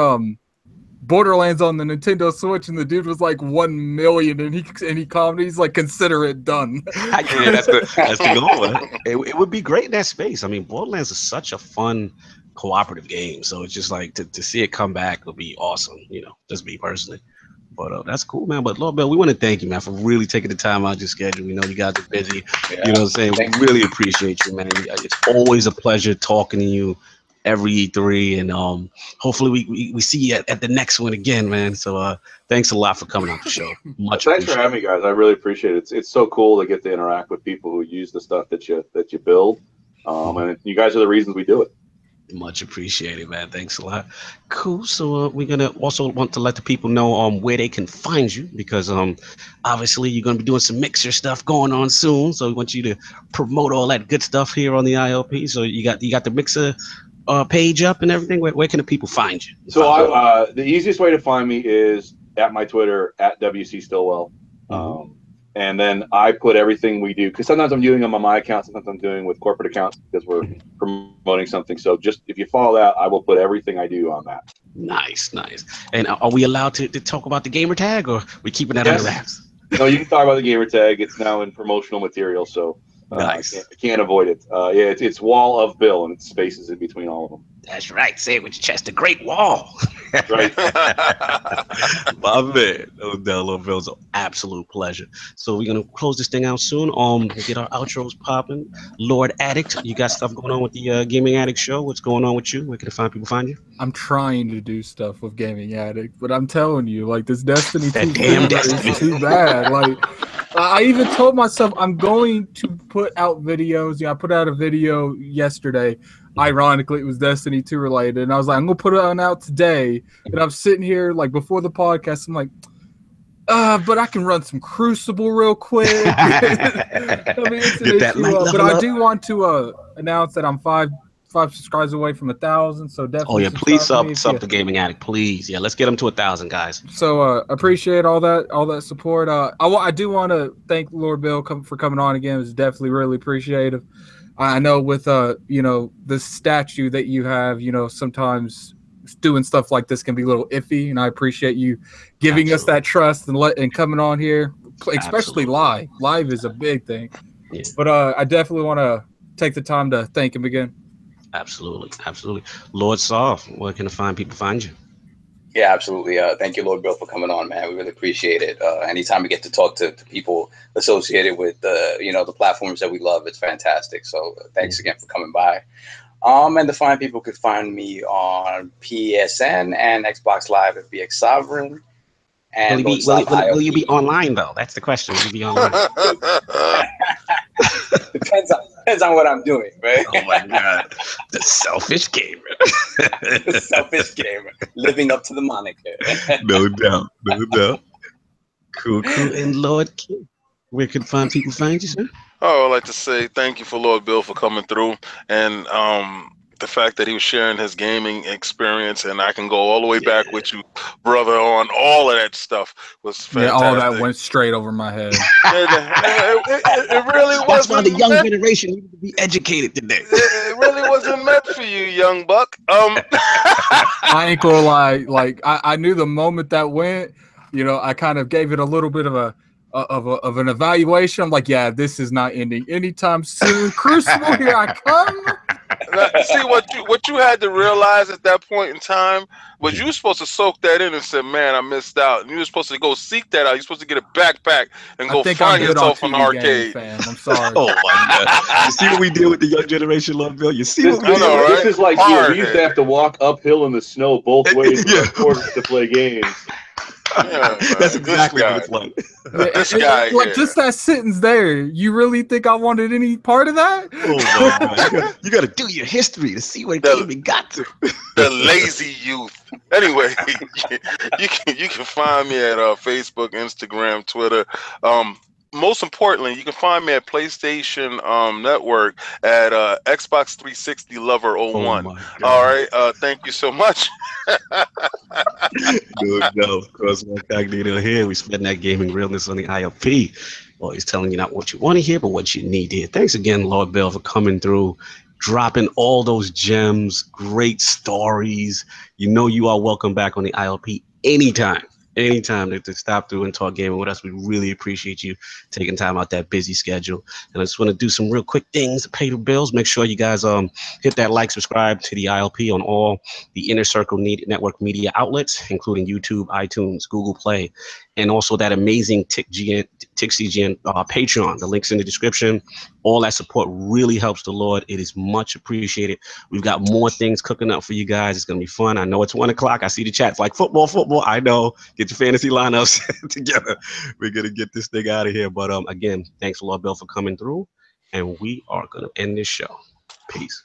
Borderlands on the Nintendo Switch?" And the dude was like 1 million, and he commented, he's like, "Consider it done." Yeah, that's the goal. It would be great in that space. I mean, Borderlands is such a fun cooperative game, so it's just like to see it come back would be awesome. Just me personally. But that's cool, man. But Lord Bill, we want to thank you, man, for really taking the time out of your schedule. We know you guys are busy. Yeah. You know what I'm saying? We really appreciate you, man. It's always a pleasure talking to you every E3, and hopefully we see you at the next one again, man. So thanks a lot for coming on the show. Thanks for having me, guys. I really appreciate it. It's so cool to get to interact with people who use the stuff that you build, and you guys are the reasons we do it. Much appreciated, man. Thanks a lot. Cool. So we're gonna also want to let the people know where they can find you, because obviously you're gonna be doing some mixer stuff going on soon. So we want you to promote all that good stuff here on the ILP. So you got the mixer page up and everything. Where can the people find you? So the easiest way to find me is at my Twitter at WC Stillwell. And then I put everything we do, because sometimes I'm doing them on my account, sometimes I'm doing with corporate accounts because we're promoting something. So just if you follow that, I will put everything I do on that. Nice. And are we allowed to talk about the gamer tag, or we keeping that under wraps? No, you can talk about the gamer tag. It's now in promotional material, so nice. I can't avoid it. It's Wall of Bill, and it's spaces in between all of them. That's right. Say it with your chest. The Great Wall. That's right. My man. Lord Bill's an absolute pleasure. So we're gonna close this thing out soon. Get our outros popping. Lord Addict, you got stuff going on with the Gaming Addict show? What's going on with you? Where can people find you? I'm trying to do stuff with Gaming Addict, but I'm telling you, like, this Destiny 2 is too bad. Like, I even told myself I'm going to put out videos. Yeah, I put out a video yesterday. Ironically, it was Destiny 2 related, and I was like, I'm gonna put it out today. And I'm sitting here like before the podcast, I'm like, but I can run some Crucible real quick. I mean, it's an issue, but I do want to announce that I'm five subscribers away from 1,000. So definitely. Oh yeah, please sub the Gaming Addict, please. Yeah, let's get them to 1,000, guys. So appreciate all that support. I do want to thank Lord Bill for coming on again. It was definitely really appreciative. I know with the statue that you have, sometimes doing stuff like this can be a little iffy, and I appreciate you giving us that trust and coming on here, especially live. Live is a big thing. Yeah. But I definitely want to take the time to thank him again. Absolutely. Lord Sov, where can people find you? Yeah, absolutely. Thank you, Lord Bill, for coming on, man. We really appreciate it. Anytime we get to talk to people associated with the platforms that we love, it's fantastic. So thanks again for coming by. And the fine people could find me on PSN and Xbox Live at BX Sovereign. And will you be online though? That's the question. Will you be online? Depends on what I'm doing, right? Oh my god, the selfish gamer. The selfish gamer, living up to the moniker. No doubt, no doubt. Cool. And Lord King, where can people find you, sir? Oh, I'd like to say thank you for Lord Bill for coming through, and the fact that he was sharing his gaming experience, and I can go all the way back with you, brother, on all of that stuff was fantastic. Yeah, all that went straight over my head. It really wasn't. That's why the young generation needs to be educated today. It really wasn't meant for you, young buck. I ain't gonna lie. Like I knew the moment that went, I kind of gave it a little bit of an evaluation. I'm like, yeah, this is not ending anytime soon. Crucible, here I come. See what you had to realize at that point in time was you were supposed to soak that in and say, "Man, I missed out." And you were supposed to go seek that out. You're supposed to get a backpack and go find yourself an arcade. Fan. I'm sorry. Oh my god! You see what we did with the young generation, Lord Bill? You see what we did? Right? This is like we used to have to walk uphill in the snow both ways to play games. Yeah, that's exactly what it's like. This guy, like just that sentence there. You really think I wanted any part of that? Oh my god! You got to do your history to see where gaming got to. The lazy youth. Anyway, you can find me at Facebook, Instagram, Twitter. Most importantly, you can find me at PlayStation Network at Xbox 360 Lover 01. All right. Thank you so much. No, of course, Incognito here. We spreading that gaming realness on the ILP. Always telling you not what you want to hear, but what you need to hear. Thanks again, Lord Bill, for coming through, dropping all those gems, great stories. You are welcome back on the ILP anytime to stop through and talk gaming with us. We really appreciate you taking time out that busy schedule. And I just want to do some real quick things to pay the bills. Make sure you guys hit that like, subscribe to the ILP on all the Inner Circle Network media outlets, including YouTube, iTunes, Google Play, and also that amazing TICCGN Patreon. The link's in the description. All that support really helps the Lord. It is much appreciated. We've got more things cooking up for you guys. It's going to be fun. I know it's 1 o'clock. I see the chat. It's like football. I know. Get your fantasy lineups together. We're going to get this thing out of here. But again, thanks, Lord Bill, for coming through. And we are going to end this show. Peace.